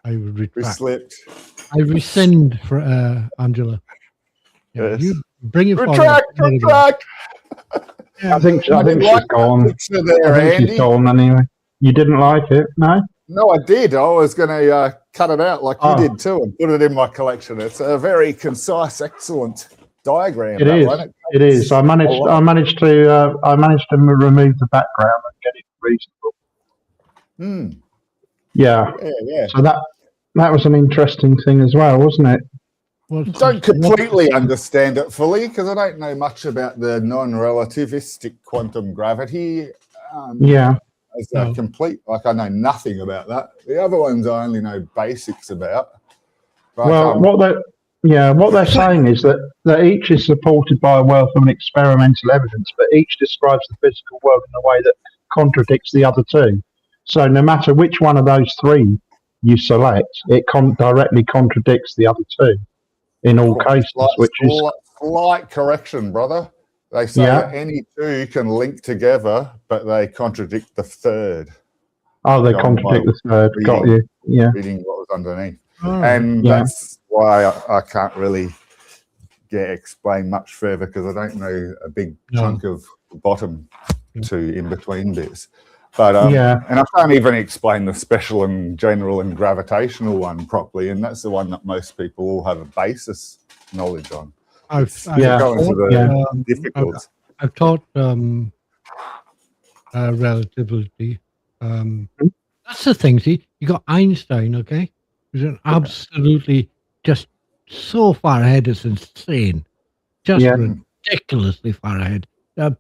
S3: I would
S2: We
S3: retract.
S2: slipped.
S3: I rescind for Angela. Yeah,
S2: Yes.
S3: you bring it
S2: Retract,
S3: forward.
S2: retract.
S1: I think she's
S2: Like
S1: gone.
S2: picture there,
S1: I think she's
S2: Andy.
S1: gone anyway. You didn't like it, no?
S2: No, I did. I was going to cut it out like
S1: Oh.
S2: you did too and put it in my collection. It's a very concise, excellent diagram.
S1: It
S2: that
S1: is.
S2: one.
S1: It is. I managed to remove the background and get it reasonable.
S2: Hmm.
S1: Yeah.
S2: Yeah.
S1: So that was an interesting thing as well, wasn't it?
S2: Don't completely understand it fully because I don't know much about the non-relativistic quantum gravity.
S1: Yeah.
S2: As a complete, like I know nothing about that. The other ones I only know basics about. But,
S1: Well, what they're saying is that each is supported by a wealth of experimental evidence, but each describes the physical world in a way that contradicts the other two. So no matter which one of those three you select, it directly contradicts the other two in all cases, which is
S2: slight correction, brother. They say that any two can link together, but they contradict the third.
S1: they contradict the third. Got you. Yeah.
S2: Reading what was underneath.
S3: Oh,
S2: And
S1: Yeah.
S2: that's why I can't really explain much further because I don't know a big chunk of the bottom two in between bits. But and I can't even explain the special and general and gravitational one properly, and that's the one that most people all have a basis knowledge on.
S3: I've
S2: Go into the difficult.
S3: I've taught relativity. That's the thing. See, you got Einstein, okay, who's an absolutely just so far ahead. It's insane, just ridiculously far ahead.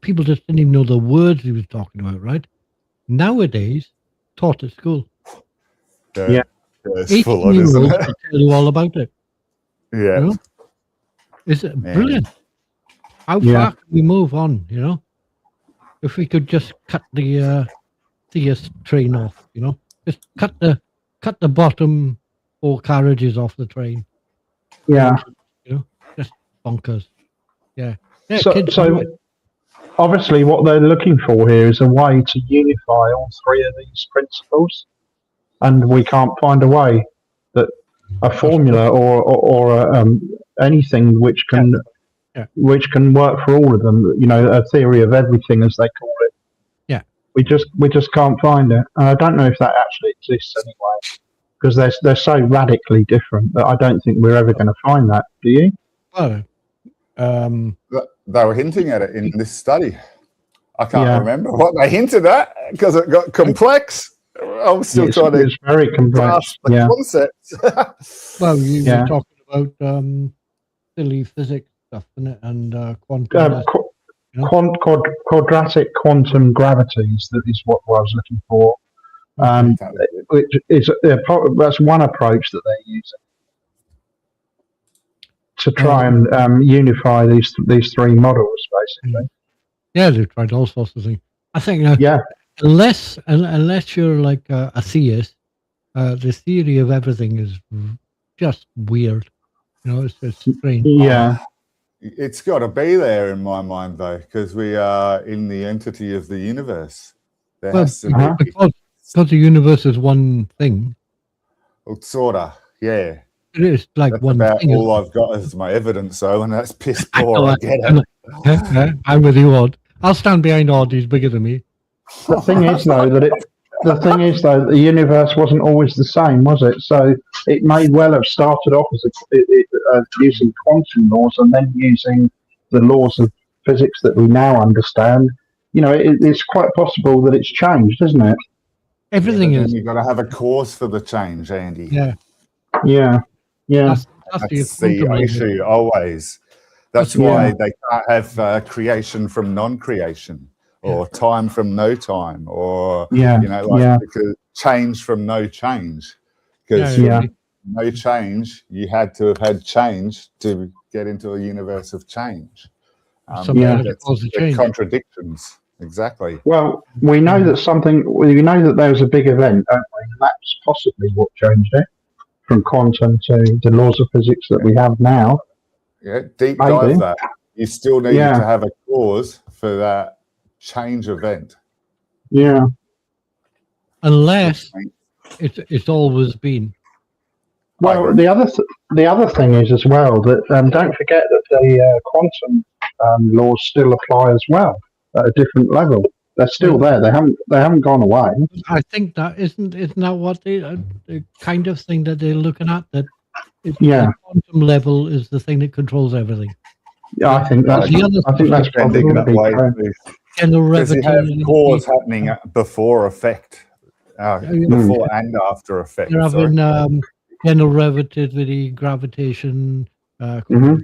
S3: People just didn't even know the words he was talking about. Right nowadays, taught at school.
S2: Yeah, it's full on,
S3: 18-year-olds
S2: isn't
S3: can
S2: it?
S3: tell you all about it.
S2: Yeah.
S3: You know? It's brilliant. How
S1: Yeah.
S3: far can we move on? You know, if we could just cut the Theus train off, you know, just cut the bottom 4 carriages off the train.
S1: Yeah.
S3: You know, just bonkers. Yeah.
S1: So
S3: kids do it.
S1: obviously what they're looking for here is a way to unify all three of these principles, and we can't find a way that a formula or anything which can work for all of them. You know, a theory of everything, as they call it.
S3: Yeah.
S1: We just can't find it, and I don't know if that actually exists anyway, because they're so radically different that I don't think we're ever going to find that. Do you?
S3: Well,
S2: They were hinting at it in this study. I can't
S1: Yeah.
S2: remember what they hinted at because it got complex. I'm still trying to
S1: It's very complex.
S2: grasp the
S1: Yeah.
S2: concepts.
S3: well, you
S1: Yeah.
S3: were talking about silly physics stuff, innit? And quantum.
S1: Quadratic quantum gravities, that is what I was looking for. Which is that's one approach that they're using to try and unify these three models, basically.
S3: Yeah, they've tried all sorts of things. I think
S1: Yeah,
S3: unless you're like a theist, the theory of everything is just weird. You know, it's strange.
S1: yeah,
S2: It's got to be there in my mind, though, because we are in the entity of the universe. There
S3: Well,
S2: has to be,
S3: because the universe is one thing.
S2: well, sorta, yeah.
S3: It is like
S2: That's
S3: one
S2: about
S3: thing.
S2: all I've got as my evidence, though, and that's piss
S3: I
S2: poor.
S3: know,
S2: I get it.
S3: I'm with you, Odd. I'll stand behind Odd. He's bigger than me.
S1: the thing is though the universe wasn't always the same, was it? So it may well have started off as using quantum laws and then using the laws of physics that we now understand. You know, it's quite possible that it's changed, isn't it?
S3: Everything
S2: But then
S3: is.
S2: you've got to have a cause for the change, Andy.
S3: Yeah.
S1: Yeah,
S3: That's
S2: That's
S3: the
S2: the issue always. That's
S1: Yeah.
S2: why they can't have creation from non-creation, or time from no time, or
S1: Yeah,
S2: you know, like
S1: yeah.
S2: because change from no change. Because
S1: Yeah.
S2: no change. You had to have had change to get into a universe of change.
S3: Something
S1: Yeah.
S3: that caused the
S2: the
S3: change.
S2: contradictions. Exactly.
S1: Well, we know that we know that there was a big event, don't we? And that's possibly what changed it from quantum to the laws of physics that we have now.
S2: Yeah, deep
S1: Maybe.
S2: dive that. You still need
S1: Yeah.
S2: to have a cause for that change event.
S1: Yeah.
S3: Unless it's always been.
S1: Well,
S2: agree.
S1: the other thing is as well that don't forget that the quantum laws still apply as well at a different level. They're still there. They haven't gone away.
S3: I think that isn't that what the kind of thing that they're looking at, that
S1: Yeah.
S3: the quantum level is the thing that controls everything.
S1: Yeah, I think that's probably
S2: Bending
S1: going to
S2: that
S1: be
S2: way.
S1: correct.
S3: General
S2: Because you have
S3: relativity.
S2: cause happening before effect. Before and after effect.
S3: You're
S2: Sorry.
S3: having general relativity, gravitation,
S1: Mhm.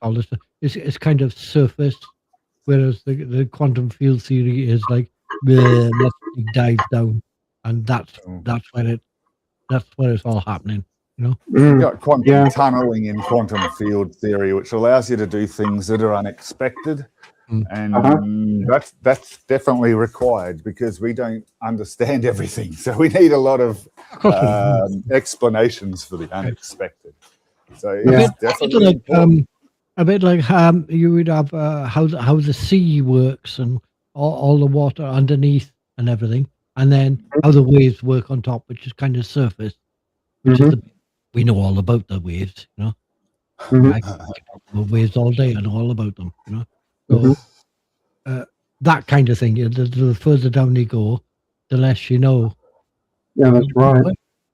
S3: all this stuff. It's kind of surface, whereas the quantum field theory is like let's dive down, and that's where it's all happening. You know.
S2: You've got quantum
S1: Yeah.
S2: tunneling in quantum field theory, which allows you to do things that are unexpected. And that's definitely required because we don't understand everything. So we need a lot of explanations for the unexpected. So it's definitely important.
S3: A bit like you would have how the sea works and all the water underneath and everything, and then how the waves work on top, which is kind of surface. Which is we know all about the waves, you know. I can talk about waves all day. I know all about them, you know. So that kind of thing. The further down you go, the less you know.
S1: Yeah, that's right.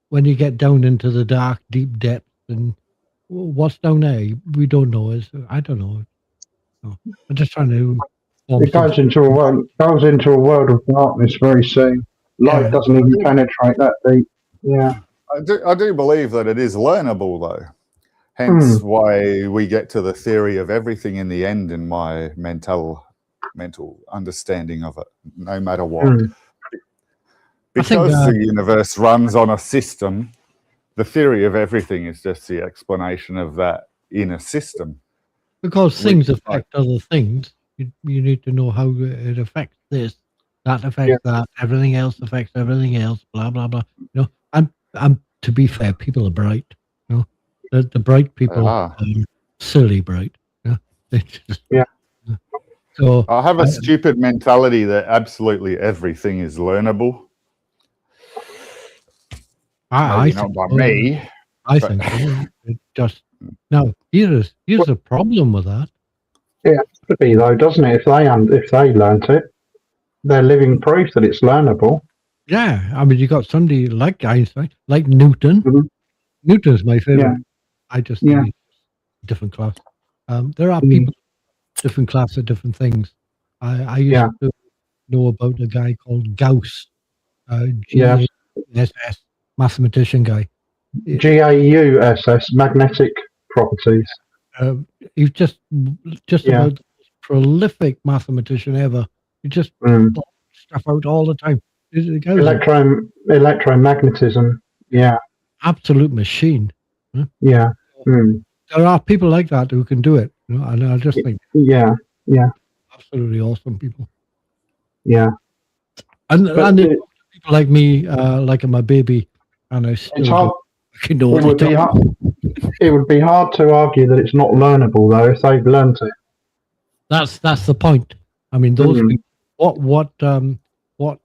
S3: When you get down into the dark, deep depths, and what's down there, we don't know. I don't know. So, I'm just trying to.
S1: It goes into a world of darkness very soon. Light doesn't even penetrate that deep. Yeah.
S2: I do believe that it is learnable, though. Hence why we get to the theory of everything in the end in my mental understanding of it, no matter what. Because the universe runs on a system, the theory of everything is just the explanation of that in a system.
S3: Because things affect other things, you need to know how it affects this, that affects that, everything else affects everything else, blah blah blah. You know, and to be fair, people are bright. You know, the bright people are silly bright. You know? So
S2: I have a stupid mentality that absolutely everything is learnable.
S3: I
S2: not by me.
S3: I think so. It just now here's the problem with that.
S1: Yeah, it could be though, doesn't it? If they learnt it, they're living proof that it's learnable.
S3: Yeah, I mean, you got somebody like Einstein, like Newton. Newton's my favorite. I just think he's a different class. There are people, different class of different things. I used to know about a guy called Gauss, GAUSS, mathematician guy.
S1: GAUSS, magnetic properties.
S3: He's just about the most prolific mathematician ever. He just stuff out all the time.
S1: Electromagnetism. Yeah.
S3: Absolute machine. Huh?
S1: Yeah.
S3: There are people like that who can do it. You know, and I just think absolutely awesome people.
S1: Yeah.
S3: And people like me, like my baby, and I still
S1: it would be hard to argue that it's not learnable though if they've learnt it.
S3: That's the point. I mean, those people, what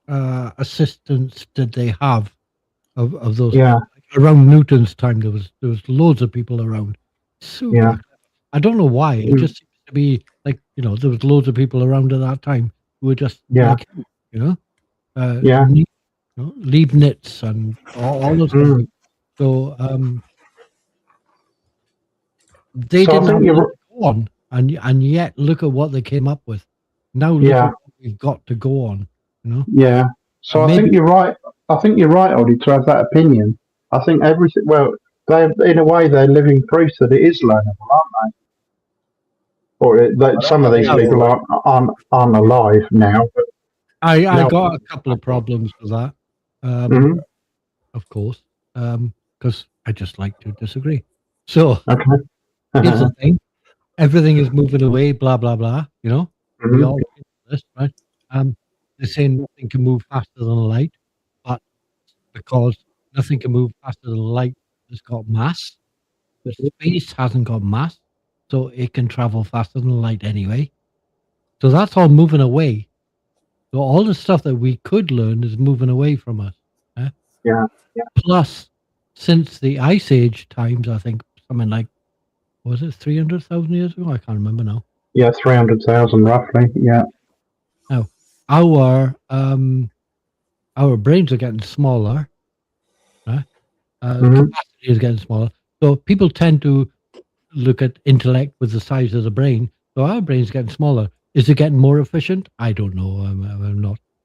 S3: assistants did they have of those?
S1: Yeah.
S3: Like around Newton's time, there was loads of people around. Super. I don't know why. It just seems to be like, you know, there was loads of people around at that time who were just like, you know, Leibniz and all those things. So they didn't have to go on, and yet look at what they came up with. Now look at what we've got to go on. You know?
S1: Yeah. So I think you're right. I think you're right, Ollie, to have that opinion. I think everything. Well, in a way, they're living proof that it is learnable, aren't they? Or some of these people aren't alive now. But
S3: I got a couple of problems with that. Of course, because I just like to disagree. So
S1: Okay.
S3: here's the thing: everything is moving away. Blah blah blah. You know, we
S1: Mhm.
S3: all know this, right? They're saying nothing can move faster than light, but because nothing can move faster than light, it's got mass. But space hasn't got mass, so it can travel faster than light anyway. So that's all moving away. So all the stuff that we could learn is moving away from us. eh?
S1: Yeah.
S3: Plus, since the Ice Age times, I think something like, was it 300,000 years ago? I can't remember now.
S1: Yeah, 300,000 roughly. Yeah.
S3: Now, our brains are getting smaller. Right?
S1: Mhm.
S3: Capacity is getting smaller. So people tend to look at intellect with the size of the brain. So our brain's getting smaller. Is it getting more efficient? I don't know.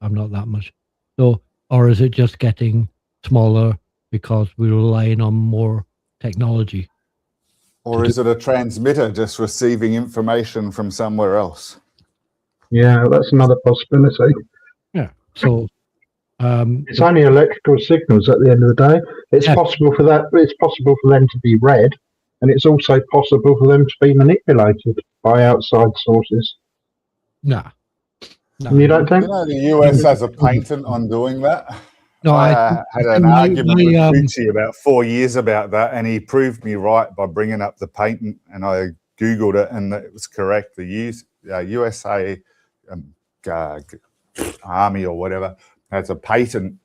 S3: I'm not that much. So, or is it just getting smaller because we're relying on more technology?
S2: Or is it a transmitter just receiving information from somewhere else?
S1: Yeah, that's another possibility.
S3: Yeah. So,
S1: It's only electrical signals at the end of the day. It's
S3: Yeah.
S1: possible for that. It's possible for them to be read, and it's also possible for them to be manipulated by outside sources.
S3: nah. No,
S1: You don't think?
S2: You know, the US has a patent on doing that.
S3: No,
S2: I had an argument with
S3: my,
S2: Gucci about 4 years about that, and he proved me right by bringing up the patent, and I Googled it, and it was correct. The USA Army or whatever has a patent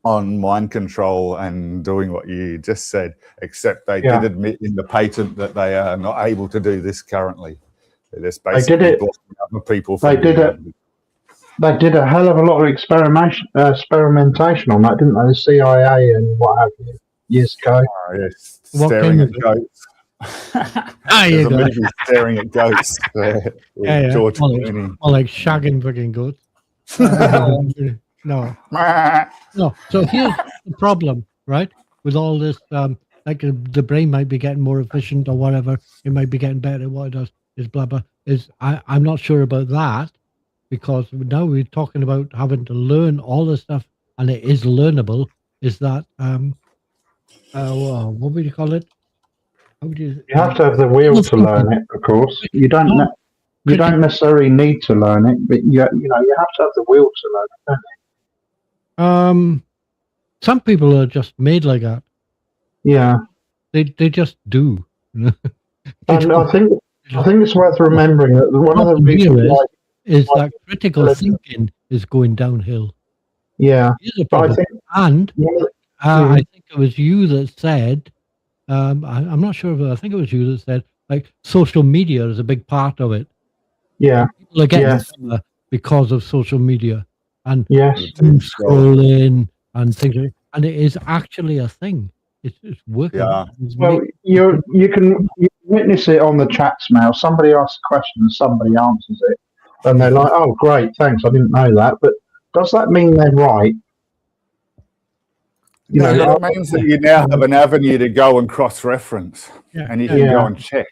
S2: on mind control and doing what you just said, except they
S1: Yeah.
S2: did admit in the patent that they are not able to do this currently. They're just
S1: did
S2: basically
S1: it-
S2: blocking other people
S1: they
S2: from
S1: did
S2: being
S1: it.
S2: able to-
S1: They did a hell of a lot of experimentation on that, didn't they? The CIA and what have you, years ago.
S2: Oh, yes,
S3: What
S2: staring
S3: kind
S2: at
S3: of-
S2: goats.
S3: Ah,
S2: There's
S3: you
S2: a
S3: go.
S2: movie staring at goats with
S3: Yeah.
S2: George
S3: Well,
S2: Clooney.
S3: Or like shagging fucking goats. No. So here's the problem, right? With all this, the brain might be getting more efficient or whatever. It might be getting better at what it does. Is blah blah. I'm not sure about that because now we're talking about having to learn all this stuff, and it is learnable. Is that what would you call it? How would you?
S1: You have to have the will to learn it, of course. You don't. You don't necessarily need to learn it, but you have to have the will to learn it. Don't you?
S3: Some people are just made like that.
S1: Yeah,
S3: They just do. You know?
S1: and I think it's worth remembering that one of the reasons why.
S3: Is that critical thinking is going downhill.
S1: Yeah,
S3: Here's a
S1: but I
S3: problem.
S1: think
S3: And
S1: Mhm.
S3: I think it was you that said, I'm not sure, but I think it was you that said, like, social media is a big part of it.
S1: yeah,
S3: People are getting
S1: Yes.
S3: clever because of social media and
S1: yes,
S3: doom scrolling and things like, and it is actually a thing. It's working.
S2: Yeah.
S3: It's
S1: Well,
S3: making-
S1: you can witness it on the chats now. Somebody asks a question and somebody answers it, and they're like, "Oh, great, thanks. I didn't know that." But does that mean they're right? You
S2: No,
S1: know,
S2: it means that you now have an avenue to go and cross-reference,
S3: Yeah.
S2: and you can
S1: Yeah.
S2: go and check.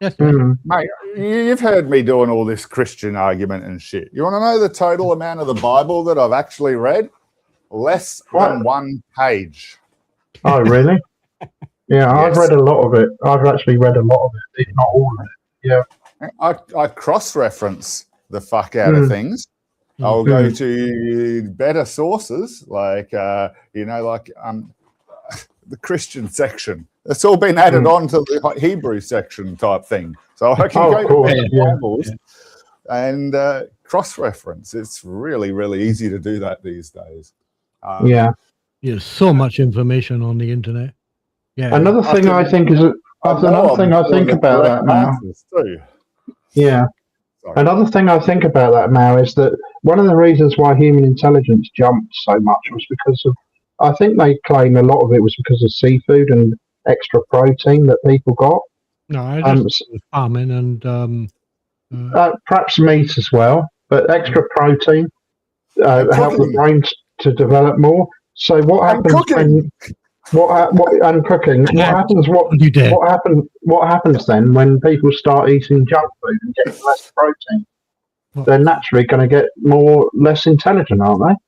S3: Yes,
S1: Mm,
S2: Mate, you've heard me doing all this Christian argument and shit. You want to know the total amount of the Bible that I've actually read? Less than
S1: What?
S2: 1 page.
S1: oh, really? Yeah, I've
S2: Yes.
S1: read a lot of it. I've actually read a lot of it, if not all of it.
S2: I cross-reference the fuck out of things. I'll go to better sources, like the Christian section. It's all been added on to the Hebrew section type thing. So I can
S1: Oh,
S2: go
S1: of
S2: to
S1: course,
S2: better
S1: yeah.
S2: Bibles and cross-reference. It's really, really easy to do that these days.
S1: Yeah.
S3: There's so much information on the internet. Yeah.
S1: Another thing I think is another thing I think about that now.
S2: Too.
S1: Yeah.
S2: Sorry.
S1: Another thing I think about that now is that one of the reasons why human intelligence jumped so much was because of, I think they claim a lot of it was because of seafood and extra protein that people got.
S3: No, I just farming and
S1: Perhaps meat as well, but extra protein helped the
S2: cooking.
S1: brain to develop more. So what
S2: And
S1: happens
S2: cooking.
S1: and cooking?
S3: you
S1: What happens then when people start eating junk food and getting less protein?
S3: What?
S1: They're naturally going to get less intelligent, aren't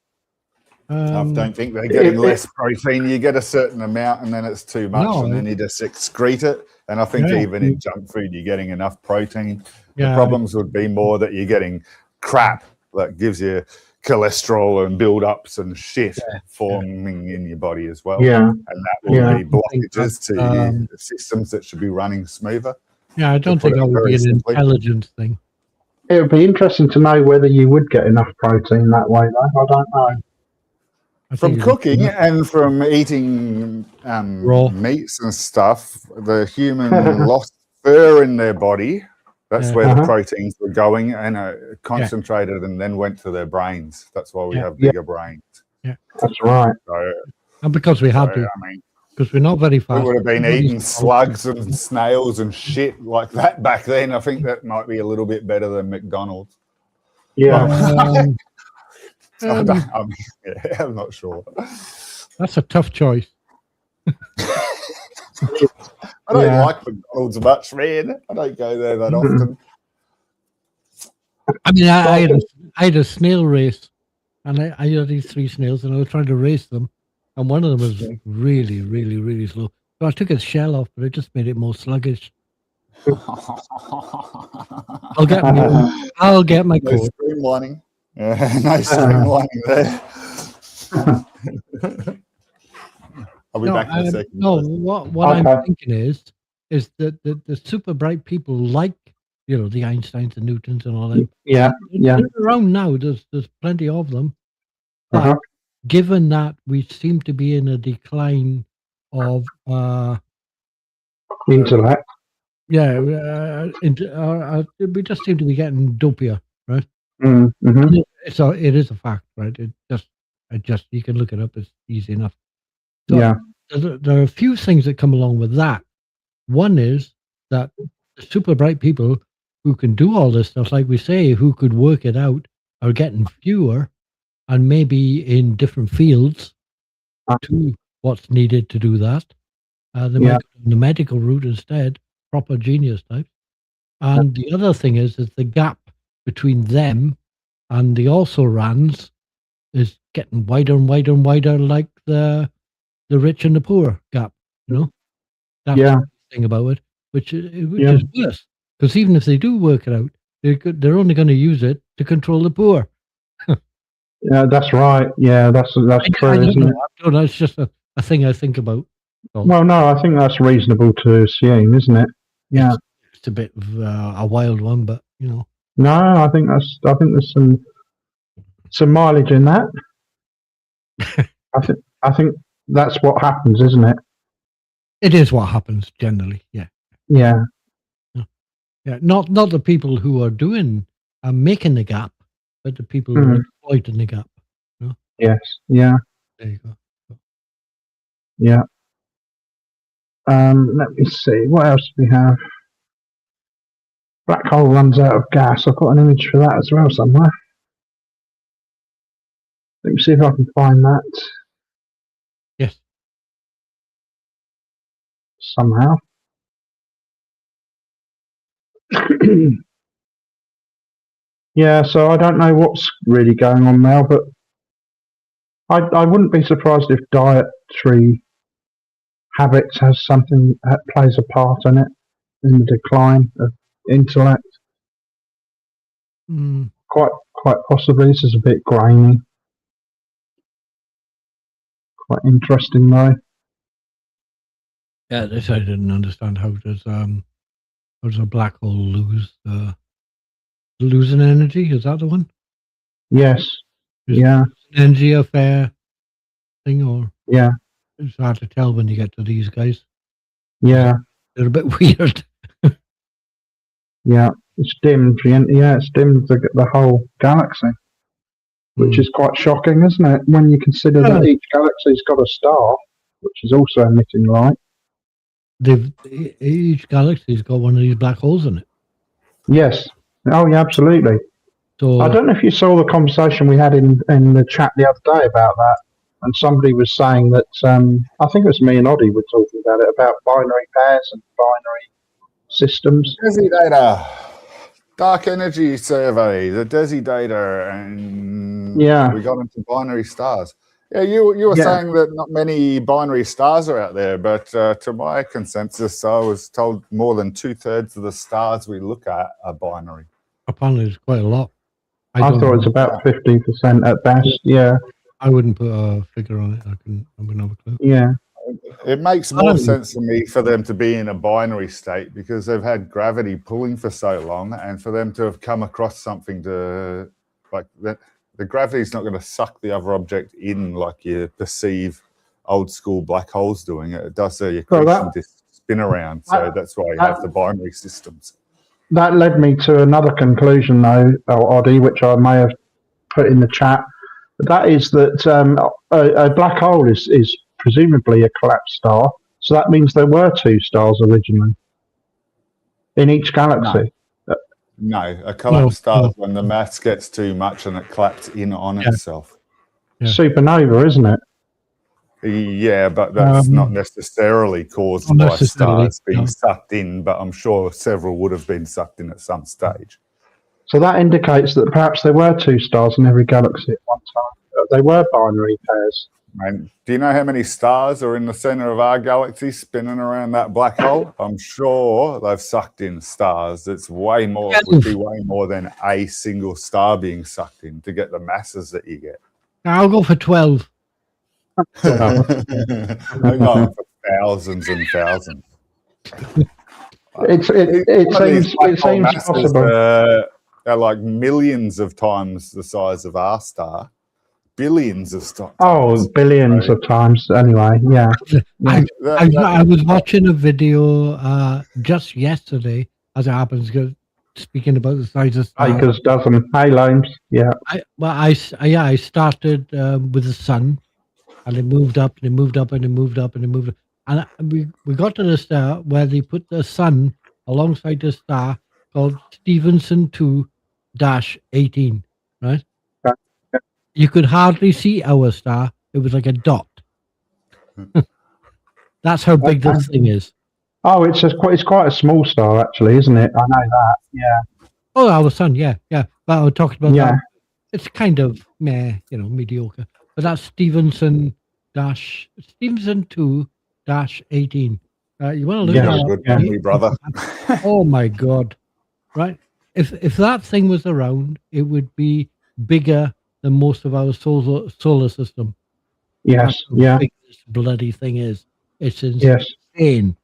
S2: I don't think they're getting less protein. You get a certain amount and then it's too much
S3: No,
S2: and then you just excrete it. And I think
S3: Yeah.
S2: even in junk food, you're getting enough protein. The
S3: Yeah.
S2: problems would be more that you're getting crap that gives you cholesterol and build-ups and shit forming in your body as well.
S1: Yeah.
S2: And that will
S1: Yeah.
S2: be blockages to
S3: Um,
S2: the systems that should be running smoother.
S3: Yeah, I don't
S2: put
S3: think
S2: it
S3: that would
S2: very
S3: be an
S2: simply.
S3: intelligence thing.
S1: It would be interesting to know whether you would get enough protein that way, though. I don't know.
S3: I
S2: From
S3: think it would be
S2: cooking
S3: enough.
S2: and from eating
S3: Raw.
S2: meats and stuff, the human lost fur in their body. That's
S3: Yeah.
S2: where the
S1: Uh-huh.
S2: proteins were going and concentrated and then went to their brains. That's why we have bigger brains.
S1: That's right.
S2: So,
S3: And because we had to,
S2: I mean,
S3: because we're not very
S2: we
S3: fast.
S2: would have been
S3: Everybody's
S2: eating slugs and snails and shit like that back then. I think that might be a little bit better than McDonald's.
S1: Yeah.
S3: Um,
S2: I'm not sure.
S3: that's a tough choice.
S2: I don't
S1: Yeah.
S2: like McDonald's much, man. I don't go there that
S1: Mm-mm.
S2: often.
S3: I mean, I had a snail race, and I had these 3 snails, and I was trying to race them, and one of them was really, really, really slow. So I took its shell off, but it just made it more sluggish. I'll get my
S2: No
S3: code.
S2: streamlining. Yeah, no streamlining there. I'll be back in a second.
S3: No, what
S1: Okay.
S3: I'm thinking is that the super bright people like, the Einsteins and Newtons and all that.
S1: Yeah. Yeah.
S3: They're around now. There's plenty of them. But
S1: Uh-huh.
S3: given that we seem to be in a decline of
S1: Intellect.
S3: we just seem to be getting dopier, right?
S1: Mm-hmm.
S3: So it is a fact, right? It just you can look it up. It's easy enough. So
S1: Yeah.
S3: there are a few things that come along with that. One is that the super bright people who can do all this stuff, like we say, who could work it out, are getting fewer, and maybe in different fields to what's needed to do that. They might go down the medical route instead, proper genius types. And the other thing is the gap between them and the also rans is getting wider and wider and wider, like the rich and the poor gap. That's the thing about it, which is worse. Because even if they do work it out, they're only going to use it to control the poor.
S1: Yeah, that's right. Yeah, that's true, isn't it?
S3: That's just a thing I think about. So
S1: Well, no, I think that's reasonable to assume, isn't it? Yeah.
S3: it's a bit of a wild one, but
S1: No, I think there's some mileage in that. I think that's what happens, isn't it?
S3: it is what happens generally. Yeah,
S1: Yeah.
S3: yeah. Not the people who are making the gap, but the people who are exploiting the gap.
S1: Yes. Yeah.
S3: There you go.
S1: Yeah. Let me see. What else do we have? Black hole runs out of gas. I've got an image for that as well somewhere. Let me see if I can find that
S3: Yes.
S1: somehow. Yeah, so I don't know what's really going on now, but I wouldn't be surprised if dietary habits plays a part in it, in the decline of intellect.
S3: Mm,
S1: Quite possibly. This is a bit grainy. Quite interesting though.
S3: yeah, this I didn't understand. How does a black hole losing energy? Is that the one?
S1: Yes.
S3: Is
S1: Yeah.
S3: energy a fair thing, or
S1: Yeah.
S3: it's hard to tell when you get to these guys?
S1: Yeah.
S3: They're a bit weird.
S1: Yeah. It's dimmed. Yeah, it's dimmed the whole galaxy, which is quite shocking, isn't it? When you consider that each galaxy's got a star, which is also emitting light.
S3: Each galaxy's got one of these black holes in it.
S1: Yes. Oh, yeah, absolutely.
S3: So
S1: I don't know if you saw the conversation we had in the chat the other day about that, and somebody was saying that, I think it was me and Oddie were talking about it, about binary pairs and binary systems.
S2: DESI data, dark energy survey, the DESI data, and
S1: Yeah.
S2: we got into binary stars. Yeah, you were
S1: Yeah.
S2: saying that not many binary stars are out there, but to my consensus, I was told more than 2/3 of the stars we look at are binary.
S3: Apparently, it's quite a lot.
S1: I
S3: don't
S1: thought it was
S3: know.
S1: about 50% at best. Yeah,
S3: I wouldn't put a figure on it. I wouldn't have a clue.
S1: yeah.
S2: It makes more sense to me for them to be in a binary state because they've had gravity pulling for so long, and for them to have come across something to like that. The gravity's not going to suck the other object in like you perceive old school black holes doing. It does the accretion disk spin around, so that's why you have the binary systems.
S1: That led me to another conclusion, though, Oddie, which I may have put in the chat. That is that a black hole is presumably a collapsed star, so that means there were two stars originally in each galaxy.
S2: No, a collapsed star is when the mass gets too much and it collapses in on itself.
S3: Yeah.
S1: Supernova, isn't it?
S2: Yeah, but that's not necessarily caused by stars being sucked in, but I'm sure several would have been sucked in at some stage.
S1: So that indicates that perhaps there were two stars in every galaxy at one time. They were binary pairs.
S2: And do you know how many stars are in the center of our galaxy spinning around that black hole? I'm sure they've sucked in stars. It's way more, it would be way more than a single star being sucked in to get the masses that you get.
S3: I'll go for 12.
S2: I'm going for thousands and thousands.
S1: It seems possible.
S2: They're like millions of times the size of our star. Billions of stars.
S1: Oh, billions of times. Anyway, yeah.
S3: I was watching a video just yesterday, as it happens, speaking about the size of stars.
S1: Acres dozen. Hey, Loams. Yeah.
S3: I started with the sun, and it moved up, and it moved up, and it moved up, and it moved up. And we got to the star where they put the sun alongside the star called Stevenson 2-18, right? You could hardly see our star. It was like a dot. That's how big this thing is.
S1: Oh, it's quite a small star, actually, isn't it? I know that. Yeah.
S3: Oh, our sun, yeah. But I was talking about
S1: Yeah.
S3: that. It's kind of mediocre. But that's Stevenson 2-18. You want to look
S2: Yeah,
S3: at
S2: good memory, brother.
S3: Oh my God! Right? If that thing was around, it would be bigger than most of our solar system.
S1: Yes.
S3: That's how
S1: Yeah.
S3: big this bloody thing is. It's insane.
S1: Yes.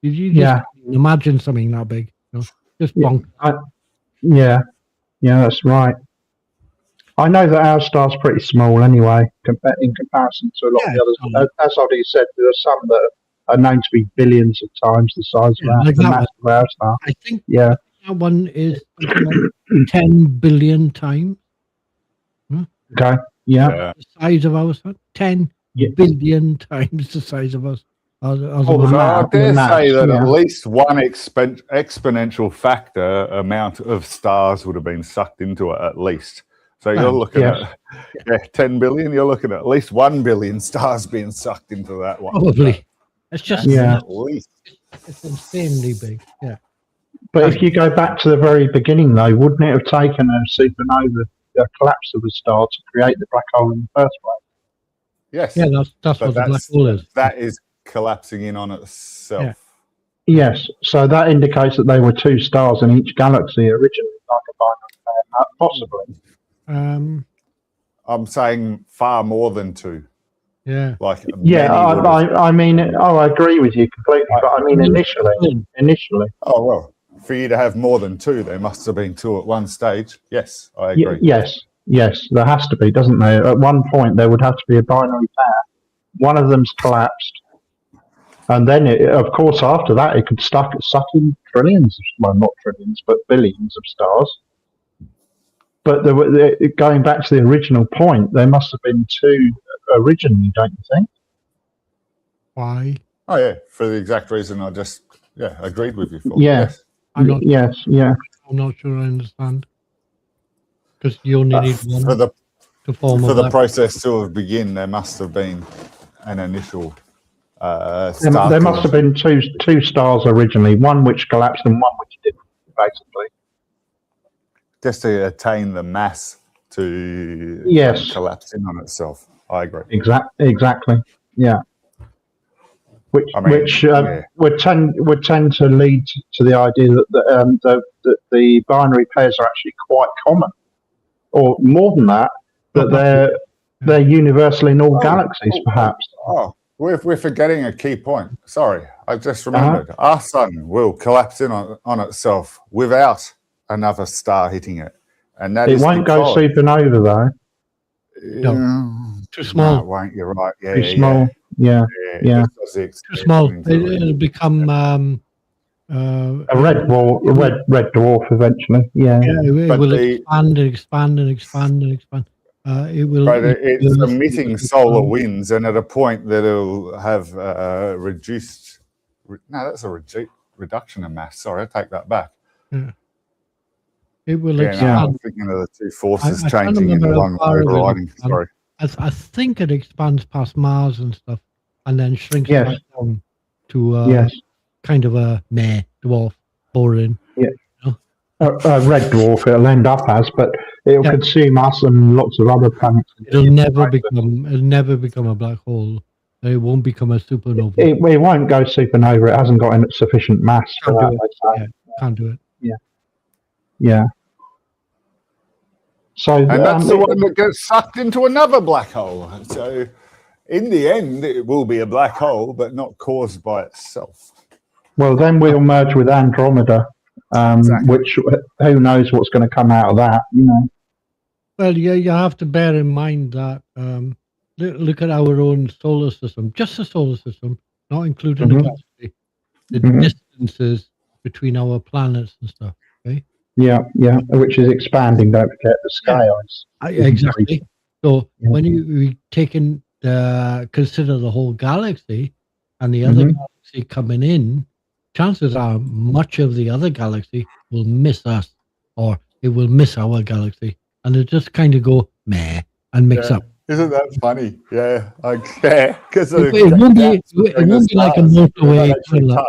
S3: Did you just imagine something that big? Just bonk.
S1: Yeah, that's right. I know that our star's pretty small anyway, in comparison to a lot of the others. As Oddie said, there are some that are known to be billions of times the size of the mass of our star.
S3: I think
S1: that
S3: one is 10 billion times.
S1: Okay. Yeah.
S3: The size of our sun. 10 billion times the size of us.
S2: I dare say that at least one exponential factor amount of stars would have been sucked into it at least. So you're looking at 10 billion, you're looking at least 1 billion stars being sucked into that one.
S3: Probably. It's just
S2: at least.
S3: It's insanely big. Yeah.
S1: But if you go back to the very beginning, though, wouldn't it have taken a supernova, a collapse of a star, to create the black hole in the first place?
S2: Yes.
S3: Yeah, that's what the black hole is.
S2: That is collapsing in on itself.
S3: Yeah.
S1: Yes. So that indicates that there were two stars in each galaxy originally, like a binary pair, possibly.
S2: I'm saying far more than two.
S3: Yeah.
S2: Like
S1: I mean, I agree with you completely. But I mean, initially.
S2: Oh well, for you to have more than two, there must have been two at one stage. Yes, I agree.
S1: Yes, there has to be, doesn't there? At one point, there would have to be a binary pair. One of them's collapsed, and then, of course, after that, it could suck in trillions. Well, not trillions, but billions of stars. But going back to the original point, there must have been two originally, don't you think?
S3: Why?
S2: Oh yeah, for the exact reason I just agreed with you for.
S1: Yes.
S3: I'm not sure I understand. Because you only need one to form
S2: for the process to have begin. There must have been an initial.
S1: There must have been two stars originally, one which collapsed and one which didn't, basically.
S2: Just to attain the mass to collapse in on itself. I agree.
S1: Exactly. Yeah. Which
S2: I mean, yeah.
S1: would tend to lead to the idea that the binary pairs are actually quite common, or more than that, that they're universal in all galaxies, perhaps.
S2: We're forgetting a key point. Sorry, I just remembered. Our sun will collapse in on itself without another star hitting it, and that
S1: it won't go supernova though.
S3: No, too small.
S2: No, it won't. You're right. Yeah,
S1: Too small. Yeah.
S3: Too small. It'll become
S1: a red dwarf eventually. Yeah.
S3: It will expand and expand and expand and expand. It will.
S2: But it's emitting solar winds, and at a point that it'll have reduced. No, that's a reduction of mass. Sorry, I take that back.
S3: Yeah. It will
S2: expand. No, I'm thinking of the two forces changing into one overriding. Sorry.
S3: I think it expands past Mars and stuff, and then shrinks back down to kind of a meh dwarf, boring.
S1: Yeah. A red dwarf it'll end up as, but it'll consume us and lots of other planets.
S3: It'll never become a black hole. It won't become a supernova.
S1: It won't go supernova. It hasn't got sufficient mass for that.
S3: Can't do it.
S1: Yeah. So,
S2: and that's the one that gets sucked into another black hole. So, in the end, it will be a black hole, but not caused by itself.
S1: Well, then we'll merge with Andromeda, which who knows what's going to come out of that, you know.
S3: Well, you have to bear in mind that look at our own solar system, just the solar system, not including the galaxy, the distances between our planets and stuff. Okay.
S1: Yeah, which is expanding. Don't forget the sky ice.
S3: Exactly. So when you take in consider the whole galaxy and the other galaxy coming in, chances are much of the other galaxy will miss us, or it will miss our galaxy, and it just kind of go meh and mix up.
S2: Isn't that funny? Yeah, because
S3: it won't be like a motorway pileup.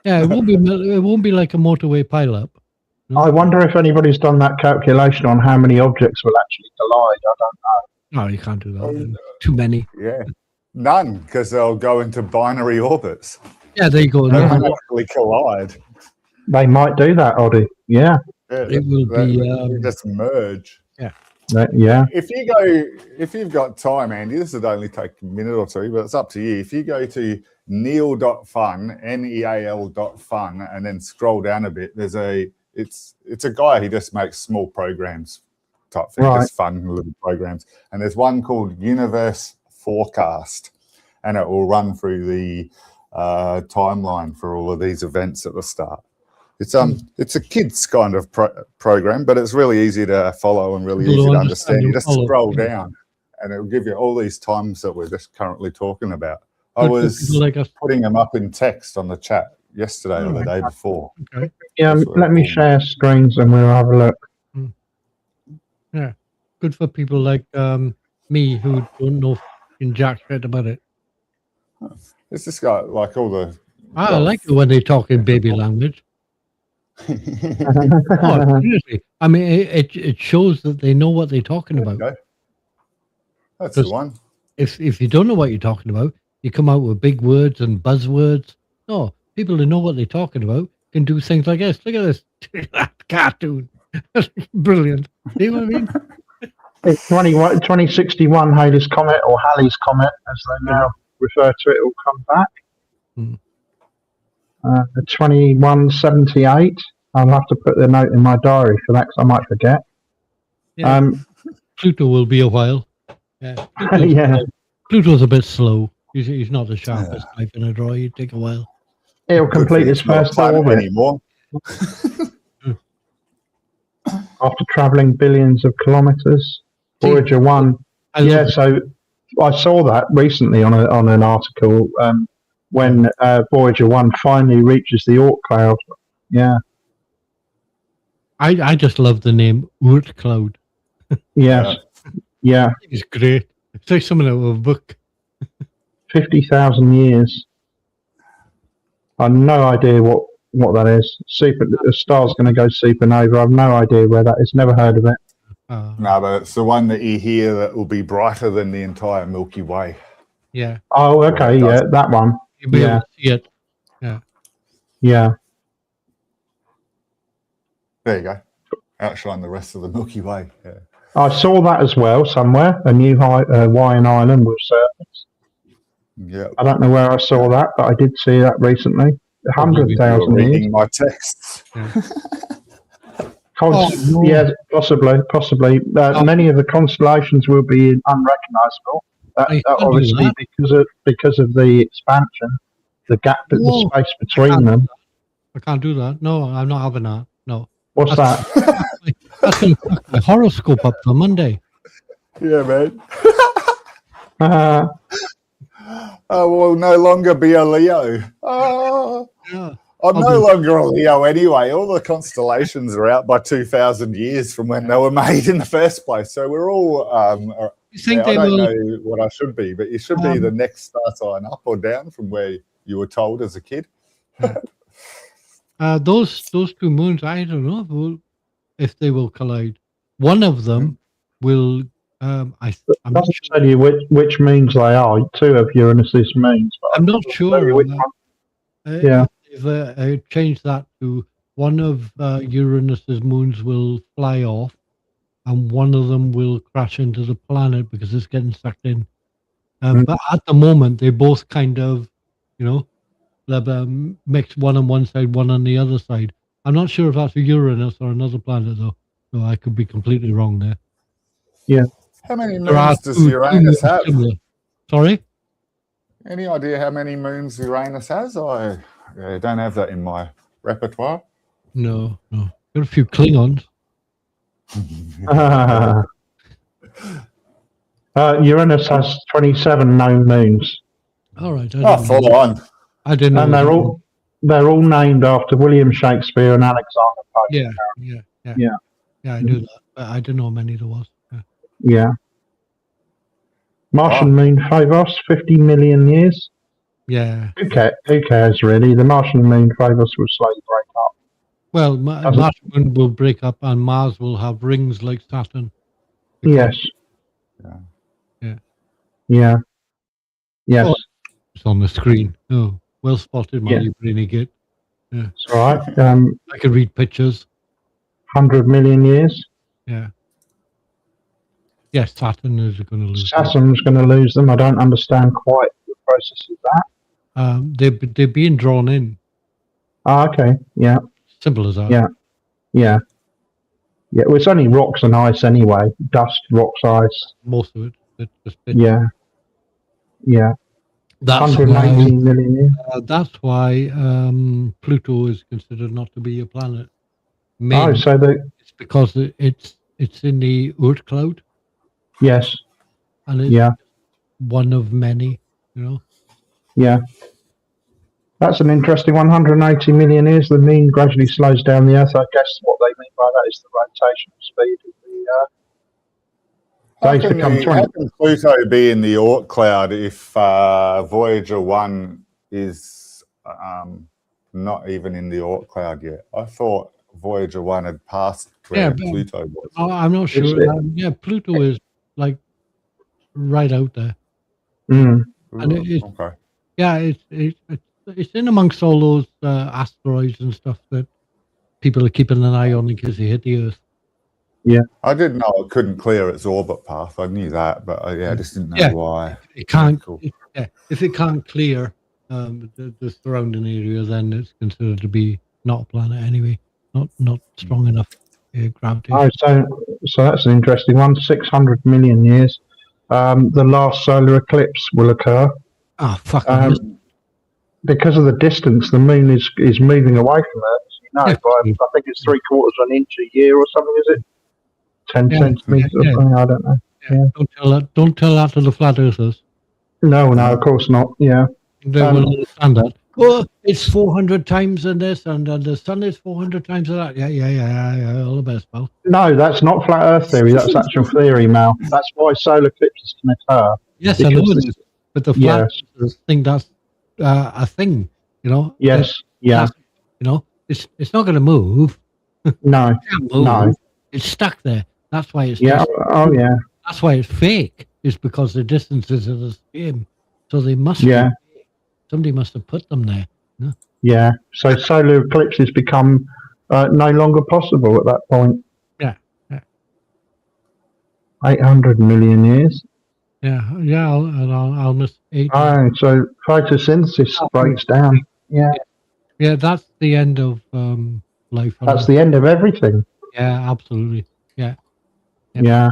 S3: Yeah, it won't be like a motorway pileup. No?
S1: I wonder if anybody's done that calculation on how many objects will actually collide. I don't know.
S3: No, you can't do that. Too many.
S2: Yeah, none, because they'll go into binary orbits.
S3: Yeah, there you go.
S2: They won't actually collide.
S1: They might do that, Oddie. Yeah.
S3: It will be
S2: just merge.
S3: Yeah.
S2: If you've got time, Andy, this would only take a minute or two, but it's up to you. If you go to neal.fun, neal.fun, and then scroll down a bit, it's a guy who just makes small programs type thing, just fun little programs. And there's one called Universe Forecast, and it will run through the timeline for all of these events at the start. It's a kids kind of program, but it's really easy to follow and really easy to understand. You just scroll down, and it will give you all these times that we're just currently talking about. I was putting them up in text on the chat yesterday or the day before.
S3: Okay.
S1: Yeah, let me share screens and we'll have a look.
S3: Yeah, good for people like me who don't know jack shit about it.
S2: It's just got like all the.
S3: I like it when they talk in baby language. Seriously. I mean, it shows that they know what they're talking about.
S2: Okay. That's the one.
S3: If you don't know what you're talking about, you come out with big words and buzzwords. No, people who know what they're talking about can do things like this. Look at this cartoon. Brilliant. See what I mean?
S1: It's 2061 Halley's Comet, or Halley's Comet, as they now refer to it, will come back. 2178. I'll have to put the note in my diary for that because I might forget.
S3: Yeah. Pluto will be a while. Yeah. Pluto's a bit slow. He's not the sharpest knife in a drawer. He'd take a while.
S1: It'll complete its first orbit
S2: anymore.
S1: After travelling billions of kilometres. Voyager 1. So I saw that recently on an article when Voyager 1 finally reaches the Oort cloud. Yeah.
S3: I just love the name Oort cloud.
S1: Yes. Yeah.
S3: It's great. It's like something out of a book.
S1: 50,000 years. I have no idea what that is. A star's going to go supernova. I have no idea where that is. Never heard of it.
S2: No, but it's the one that you hear that will be brighter than the entire Milky Way.
S3: Yeah,
S1: Oh, okay, yeah, that one.
S3: you'll be
S1: Yeah.
S3: able to see it.
S1: Yeah.
S2: There you go. Outshine the rest of the Milky Way. Yeah.
S1: I saw that as well somewhere, a new Hawaiian island with serpents.
S2: Yeah.
S1: I don't know where I saw that, but I did see that recently.
S3: Probably
S1: 100,000 years.
S2: Reading my texts.
S3: No.
S1: Yeah, possibly. Many of the constellations will be unrecognisable. That
S3: You can't do
S1: obviously
S3: that.
S1: because of the expansion, the gap, the
S3: No,
S1: space between them.
S3: I can't do that. No, I'm not having that. No.
S1: What's that?
S3: That's going to fuck my horoscope up for Monday.
S2: Yeah, man.
S1: Uh,
S2: I will no longer be a Leo. Oh,
S3: Yeah.
S2: I'm no longer a Leo anyway. All the constellations are out by 2,000 years from when they were made in the first place. So we're all.
S3: You think
S2: I
S3: they
S2: don't
S3: will?
S2: know what I should be, but you should be the next star sign up or down from where you were told as a kid.
S3: Those two moons, I don't know if they will collide. One of them will. I'm not
S1: doesn't
S3: sure.
S1: tell you which moons they are. Two of Uranus's moons. But
S3: I'm not
S1: tell
S3: sure.
S1: you which one. Yeah.
S3: They've changed that to one of Uranus's moons will fly off, and one of them will crash into the planet because it's getting sucked in. But at the moment, they both kind of, mix one on one side, one on the other side. I'm not sure if that's a Uranus or another planet, though. So I could be completely wrong there.
S1: Yeah.
S2: How many
S3: There are
S2: moons does
S3: two
S2: Uranus
S3: moons
S2: have?
S3: similar. Sorry?
S2: Any idea how many moons Uranus has? I don't have that in my repertoire.
S3: No. Got a few Klingons.
S1: Uranus has 27 known moons,
S3: All right.
S2: Follow on.
S3: I didn't know.
S1: and they're all named after William Shakespeare and Alexander Pope.
S3: Yeah. I knew that, but I didn't know how many there was.
S1: Yeah. Martian moon Phobos, 50 million years.
S3: Yeah.
S1: Who cares really? The Martian moon Phobos will slowly break up.
S3: Well, Mars will break up, and Mars will have rings like Saturn.
S1: Yes.
S2: Yeah.
S1: Yes.
S3: Oh, it's on the screen. Oh, well spotted,
S1: Yeah.
S3: Molly Brainigate.
S1: It's all right.
S3: I can read pictures.
S1: 100 million years.
S3: Yeah. Yes, Saturn is going to lose.
S1: Saturn's going to lose them. I don't understand quite the process of that.
S3: They're being drawn in.
S1: Ah, okay. Yeah.
S3: Simple as that.
S1: Yeah. Yeah. Yeah. Well, it's only rocks and ice anyway. Dust, rocks, ice.
S3: Most of it.
S1: Yeah. Yeah.
S3: That's
S1: 180 million years.
S3: That's why Pluto is considered not to be a planet.
S1: Oh,
S3: Mainly
S1: so
S3: it's because it's in the Oort cloud,
S1: yes.
S3: and it's
S1: Yeah.
S3: one of many.
S1: Yeah. That's an interesting 180 million years. The moon gradually slows down the Earth. I guess what they mean by that is the rotational speed of the Earth. Days become 20.
S2: How can Pluto be in the Oort cloud if Voyager 1 is not even in the Oort cloud yet? I thought Voyager 1 had passed where Pluto was.
S3: I'm not sure. Pluto is like right out there.
S1: Mm.
S3: And it's
S2: Okay.
S3: it's in amongst all those asteroids and stuff that people are keeping an eye on in case they hit the Earth.
S2: I didn't know it couldn't clear its orbit path. I knew that, but I just didn't know why.
S3: It can't.
S2: Cool.
S3: If it can't clear the surrounding area, then it's considered to be not a planet anyway. Not strong enough gravitation.
S1: Oh, so that's an interesting one. 600 million years. The last solar eclipse will occur.
S3: Ah, fuck.
S1: Because of the distance, the moon is moving away from Earth. By, I think it's 3/4 of an inch a year or something. Is it 10 centimeters or something? I don't know. Yeah.
S3: Don't tell that to the flat earthers.
S1: No, of course not. Yeah.
S3: They will understand that. Oh, it's 400 times in this, and the sun is 400 times in that. Yeah. All the best, pal.
S1: No, that's not flat Earth theory. That's actual theory, Mal. That's why solar eclipses can occur.
S3: Yes, I know it is. But the flat earthers think that's a thing.
S1: Yes. Yeah.
S3: It's not going to move.
S1: No.
S3: It can't move.
S1: No.
S3: It's stuck there. That's why it's
S1: Yeah. Oh, yeah.
S3: that's why it's fake. Is because the distances are the same, so they must.
S1: Yeah.
S3: Be fake. Somebody must have put them there. No?
S1: Yeah. So solar eclipses become no longer possible at that point.
S3: Yeah. Yeah.
S1: 800 million years.
S3: Yeah. Yeah. Almost 8.
S1: Oh, so photosynthesis breaks down. Yeah.
S3: Yeah. That's the end of life. on
S1: That's
S3: Earth.
S1: the end of everything.
S3: Yeah. Absolutely. Yeah. Yep.
S1: Yeah.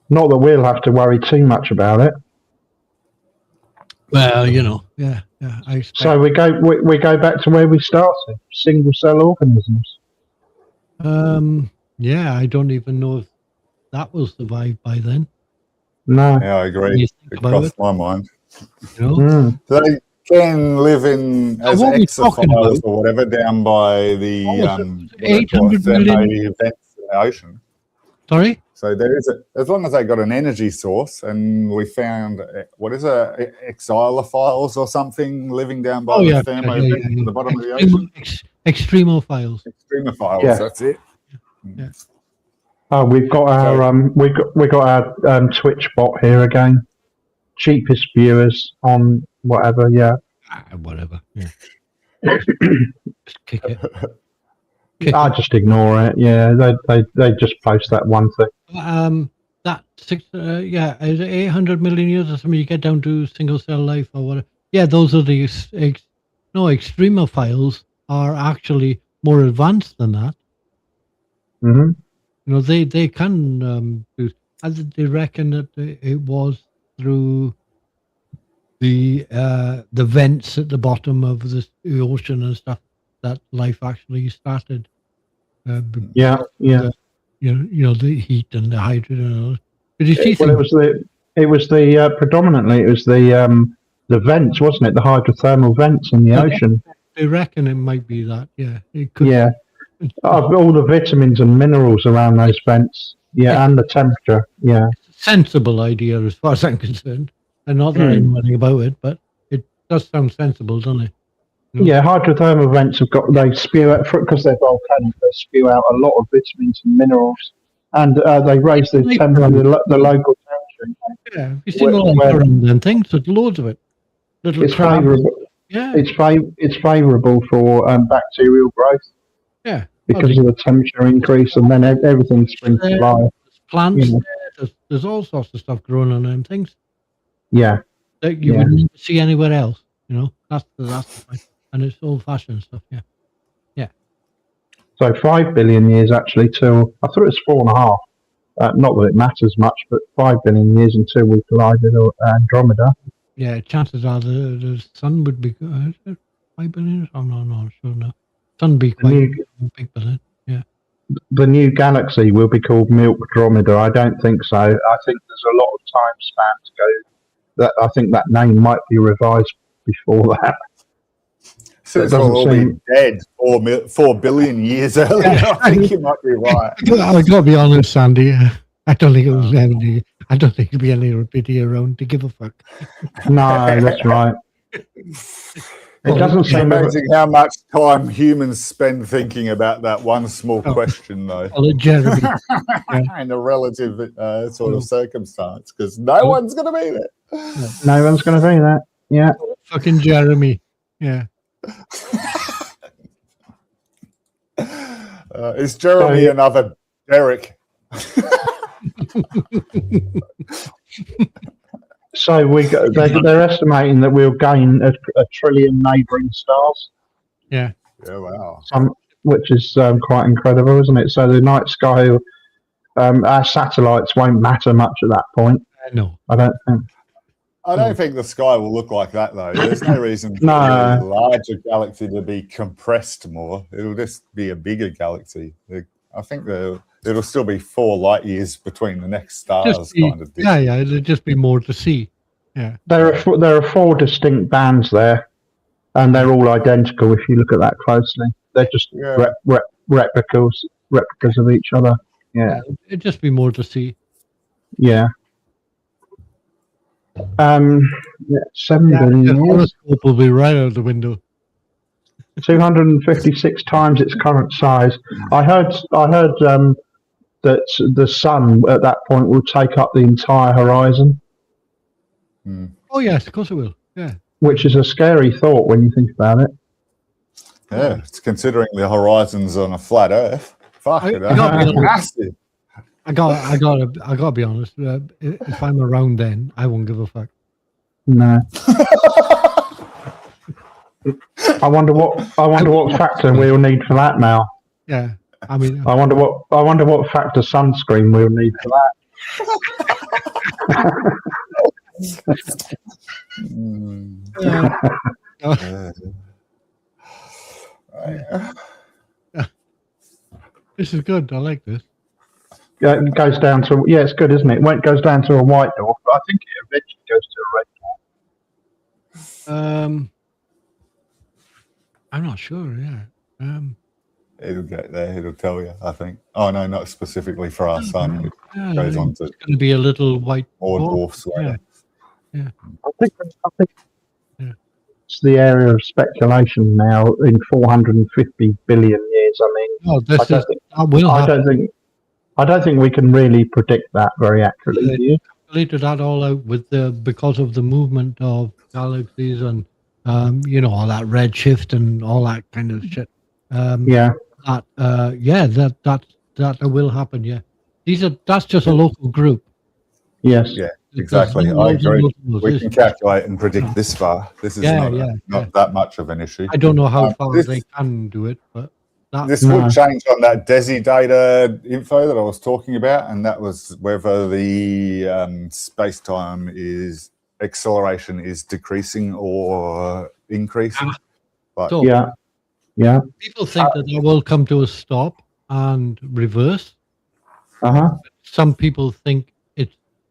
S1: Not that we'll have to worry too much about it.
S3: Well, yeah. Yeah. I expect.
S1: So we go back to where we started. Single cell organisms.
S3: Yeah. I don't even know if that will survive by then.
S1: No.
S2: Yeah, I
S3: When
S2: agree.
S3: you think
S2: It
S3: about
S2: crossed
S3: it,
S2: my mind.
S1: Mm.
S2: They can live in as
S3: what are we talking
S2: exophiles
S3: about?
S2: or whatever down by the
S3: What was it?
S2: what they call
S3: 800 million?
S2: thermo vents in the ocean.
S3: Sorry.
S2: So there is as long as they got an energy source, and we found what is it, exilophiles or something living down by the thermo vents at the bottom of the ocean.
S3: Extremophiles.
S2: Extremophiles,
S1: Yeah.
S2: that's it.
S3: Yeah.
S1: Oh, we've got our we got our Twitch bot here again. Cheapest viewers on whatever. Yeah.
S3: Whatever. Yeah. Just kick it.
S1: I just ignore it. Yeah, they just post that one thing.
S3: That is it 800 million years or something? You get down to single cell life or whatever. Yeah, those are the extremophiles are actually more advanced than that.
S1: Hmm.
S3: They can do. They reckon that it was through the vents at the bottom of the ocean and stuff that life actually started.
S1: Yeah.
S3: The heat and the hydrogen. And all. Did you see?
S1: Well, it was the predominantly it was the vents, wasn't it? The hydrothermal vents in the ocean.
S3: They reckon it might be that. Yeah, it could.
S1: Yeah. All the vitamins and minerals around those vents. Yeah, and the temperature. Yeah.
S3: Sensible idea as far as I'm concerned. And not that I know anything about it, but it does sound sensible, doesn't it?
S1: Yeah, hydrothermal vents they spew out, because they're volcanic, they spew out a lot of vitamins and minerals, and they raise the temperature, the local temperature.
S3: Yeah, you see all around them things, there's loads of it.
S1: It's favourable.
S3: Yeah.
S1: It's favourable for bacterial growth.
S3: Yeah.
S1: Because of the temperature increase, and then everything springs to life.
S3: There's plants there, there's all sorts of stuff growing on them things.
S1: Yeah.
S3: That you would never see anywhere else. That's the point. And it's old-fashioned stuff. Yeah. Yeah.
S1: So 5 billion years actually till I thought it was 4.5. Not that it matters much, but 5 billion years until we collided with Andromeda.
S3: Yeah, chances are the sun would be 5 billion. Oh no, sure no. Sun be quite big billion. Yeah.
S1: The new galaxy will be called Milkdromeda. I don't think so. I think there's a lot of time span to go. I think that name might be revised before that.
S2: Since we'll all be dead 4 billion years earlier, I think you might be right.
S3: I got to be honest, Sandy. I don't think it was any. I don't think there'd be any rapidity around to give a fuck.
S1: No, that's right. It doesn't seem
S2: amazing how much time humans spend thinking about that one small question, though.
S3: Well, Jeremy.
S2: In a relative sort of circumstance, because no one's going to be there.
S1: No one's going to be there. Yeah.
S3: Fucking Jeremy. Yeah.
S2: Is Jeremy another Derek?
S1: So they're estimating that we'll gain a trillion neighbouring stars.
S3: Yeah.
S2: Yeah, wow.
S1: Which is quite incredible, isn't it? So the night sky, our satellites won't matter much at that point.
S3: No,
S1: I don't think.
S2: I don't think the sky will look like that, though. There's no reason for
S1: No.
S2: a larger galaxy to be compressed more. It'll just be a bigger galaxy. I think it'll still be 4 light years between the next stars. Kind of.
S3: Yeah. It'll just be more to see. Yeah.
S1: There are 4 distinct bands there, and they're all identical if you look at that closely. They're just replicas of each other. Yeah.
S3: It'll just be more to see.
S1: Yeah. 7 billion
S3: The
S1: years.
S3: horoscope will be right out the window.
S1: 256 times its current size. I heard that the sun at that point will take up the entire horizon,
S3: Oh yes, of course it will. Yeah.
S1: which is a scary thought when you think about it.
S2: Yeah, it's considering the horizons on a flat Earth. Fuck
S3: I
S2: it,
S3: gotta be honest.
S2: massive.
S3: I gotta be honest. If I'm around then, I won't give a fuck.
S1: No. I wonder what factor we'll need for that now.
S3: Yeah. I mean,
S1: I wonder what factor sunscreen we'll need for that.
S3: this is good. I like this.
S1: It goes down to it's good, isn't it? When it goes down to a white dwarf, but I think it eventually goes to a red dwarf.
S3: I'm not sure. Yeah.
S2: It'll get there. It'll tell you, I think. Oh, no, not specifically for our sun. It goes on to
S3: It's going to be a little white
S2: more
S3: dwarf.
S2: dwarfs later.
S1: I think it's the area of speculation now in 450 billion years. I mean,
S3: Oh, that will happen.
S1: I don't think we can really predict that very accurately. Do you?
S3: Calculated that all out because of the movement of galaxies and all that redshift and all that kind of shit.
S1: Yeah.
S3: That will happen. Yeah, that's just a local group.
S1: Yes.
S2: Yeah, exactly.
S3: There's
S2: I agree.
S3: multiples,
S2: We
S3: isn't
S2: can
S3: there?
S2: calculate and predict this far. This is
S3: Yeah,
S2: not that much of an issue.
S3: I don't know how far
S2: this-
S3: they can do it, but
S2: This
S1: No.
S2: would change on that DESI data info that I was talking about, and that was whether the space-time acceleration is decreasing or increasing.
S3: so
S1: Yeah.
S3: people think that they will come to a stop and reverse. Some people think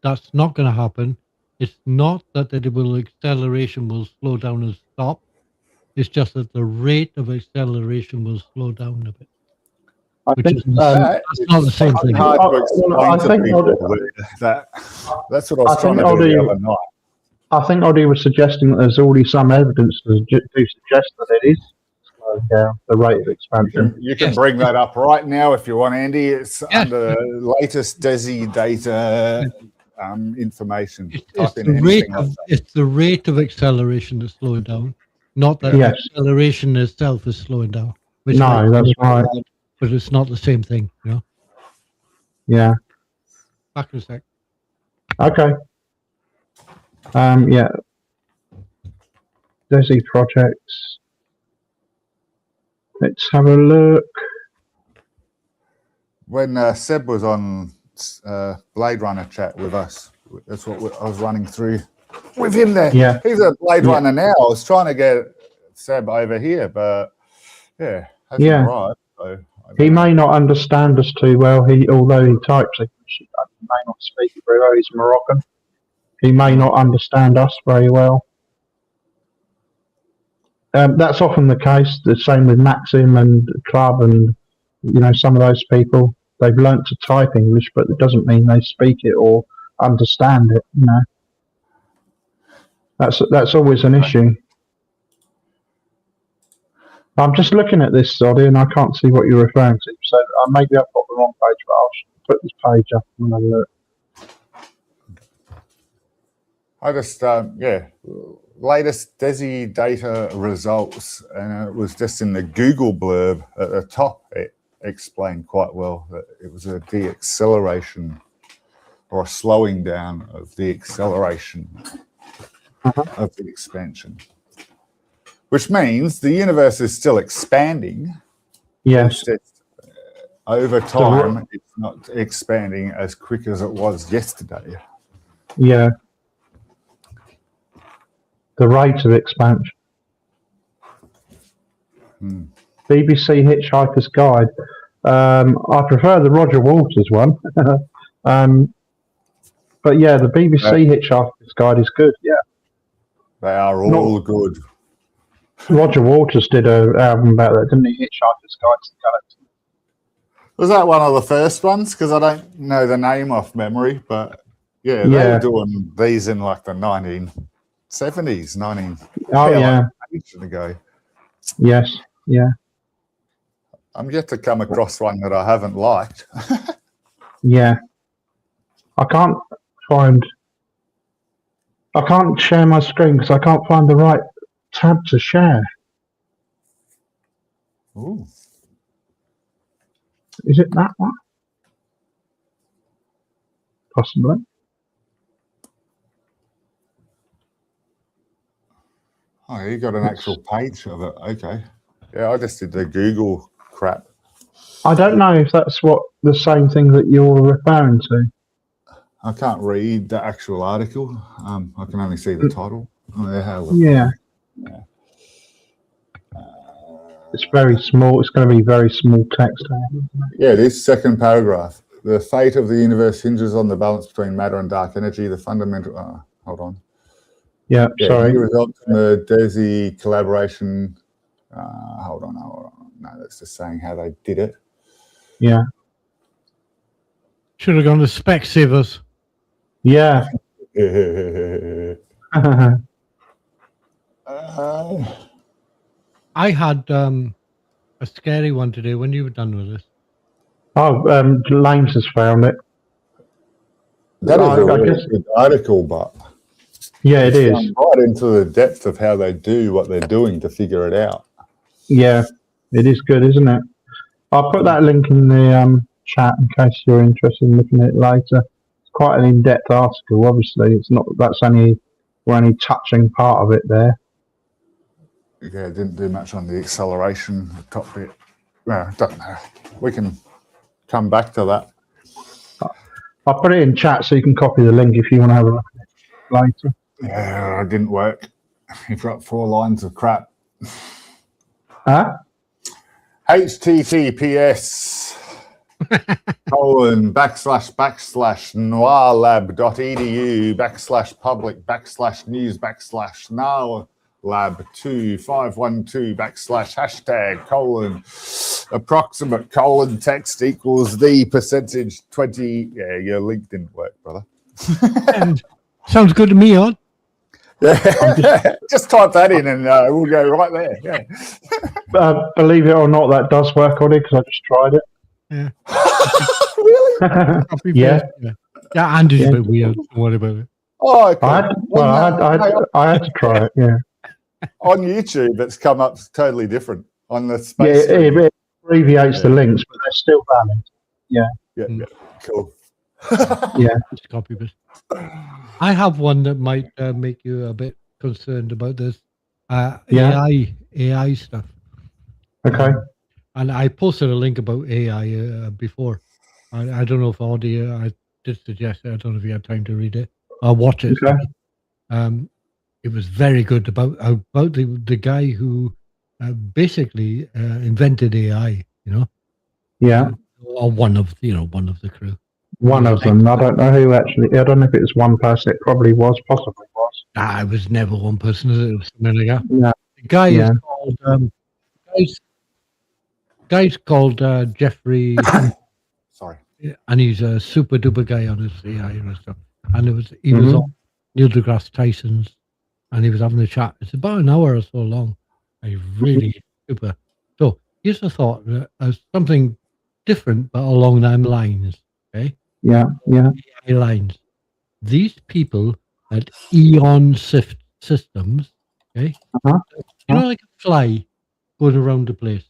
S3: that's not going to happen. It's not that acceleration will slow down and stop. It's just that the rate of acceleration will slow down a bit.
S1: I
S3: Which
S1: think
S3: is that's not the same thing.
S2: Hard to
S1: I
S2: explain
S1: think
S2: to people that's what I was trying to do the other night.
S1: I think Oddie was suggesting that there's already some evidence to suggest that it is slowing down the rate of expansion.
S2: You can bring that up right now if you want, Andy. It's
S3: Yeah.
S2: under latest DESI data information.
S3: It's
S2: Type in
S3: the
S2: anything
S3: rate
S2: like
S3: of it's the rate of acceleration that's slowing down, not that
S1: Yes.
S3: acceleration itself is slowing down. Which
S1: No,
S3: might
S1: that's
S3: be
S1: right.
S3: bad, but it's not the same thing.
S1: Yeah.
S3: Back in a sec.
S1: Okay. Yeah. DESI projects. Let's have a look.
S2: when Seb was on Blade Runner chat with us, that's what I was running through with him there.
S1: Yeah.
S2: He's a Blade Runner now. I was trying to get Seb over here, but hasn't arrived. So
S1: He may not understand us too well. Although he types English, he may not speak it very well. He's Moroccan. He may not understand us very well. That's often the case. The same with Maxim and Club, and some of those people. They've learnt to type English, but it doesn't mean they speak it or understand it. That's always an issue. I'm just looking at this, Zoddy, and I can't see what you're referring to. So maybe I've got the wrong page, but I'll put this page up and have a look.
S2: I just, latest DESI data results, and it was just in the Google blurb at the top. It explained quite well that it was a deacceleration or a slowing down of the acceleration of the expansion, which means the universe is still expanding.
S1: Yes.
S2: Over time, it's not expanding as quick as it was yesterday.
S1: Yeah. The rate of expansion. BBC Hitchhiker's Guide. I prefer the Roger Waters one. But yeah, the BBC Hitchhiker's Guide is good. Yeah.
S2: They are all good.
S1: Roger Waters did an album about that, didn't he? Hitchhiker's Guide to the Galaxy.
S2: Was that one of the first ones? Because I don't know the name off memory, but they were doing these in like the 1970s, 19.
S1: Oh yeah.
S2: Ages ago.
S1: Yes. Yeah.
S2: I'm yet to come across one that I haven't liked.
S1: Yeah. I can't share my screen because I can't find the right tab to share.
S2: Ooh.
S1: Is it that one? Possibly.
S2: Oh, you got an actual page of it. Okay. Yeah, I just did the Google crap.
S1: I don't know if that's what the same thing that you're referring to.
S2: I can't read the actual article. I can only see the title. Oh,
S1: Yeah. It's very small. It's going to be very small text.
S2: Yeah, this second paragraph. The fate of the universe hinges on the balance between matter and dark energy. The fundamental. Hold on.
S1: Yeah, sorry.
S2: New results from the DESI collaboration. Hold on. No, that's just saying how they did it.
S1: Yeah.
S3: Should have gone to Specsavers.
S1: Yeah.
S3: I had a scary one today when you were done with this.
S1: Oh, Lames has found it.
S2: That is a really good article, but
S1: yeah, it is
S2: right into the depth of how they do what they're doing to figure it out.
S1: Yeah, it is good, isn't it? I'll put that link in the chat in case you're interested in looking at it later. It's quite an in-depth article. Obviously, it's not. We're only touching part of it there.
S2: Yeah, it didn't do much on the acceleration, the top bit. Well, it doesn't matter. We can come back to that.
S1: I'll put it in chat so you can copy the link if you want to have a look at it later.
S2: Yeah, it didn't work. You've got 4 lines of crap.
S1: Huh?
S2: https noirlab.edu/public/news/noirlab2512 / approximate text equals the percentage 20. Yeah, your link didn't work, brother.
S3: Sounds good to me, on.
S2: Yeah. Just type that in and we'll go right there. Yeah.
S1: Believe it or not, that does work on it because I just tried it.
S3: Yeah.
S2: Really?
S1: Yeah.
S3: Yeah, Andrew's a bit weird. Don't worry about it.
S2: Oh, okay.
S1: I had to try it. Yeah.
S2: On YouTube, it's come up totally different on the space.
S1: Yeah, it abbreviates the links, but they're still valid. Yeah.
S2: Yeah. Cool.
S1: Yeah.
S3: Just copy this. I have one that might make you a bit concerned about this. AI stuff.
S1: Okay.
S3: And I posted a link about AI before. I don't know if audio. I did suggest it. I don't know if you had time to read it. I'll watch it.
S1: Okay.
S3: It was very good about the guy who basically invented AI. You know.
S1: Yeah.
S3: Or one of the crew.
S1: One of them. I don't know who actually. I don't know if it was one person. It probably was. Possibly was.
S3: It was never one person. It was something like that.
S1: Yeah.
S3: The guy is called. Guy's called Jeffrey.
S2: Sorry.
S3: And he's a super duper guy on his AI and stuff. And he was on Neil deGrasse Tyson's, and he was having a chat. It's about an hour or so long. And he's really super. So here's a thought: something different, but along them lines. Okay.
S1: Yeah. Yeah.
S3: AI lines. These people at Eon Systems. Okay. You know, like a fly going around the place.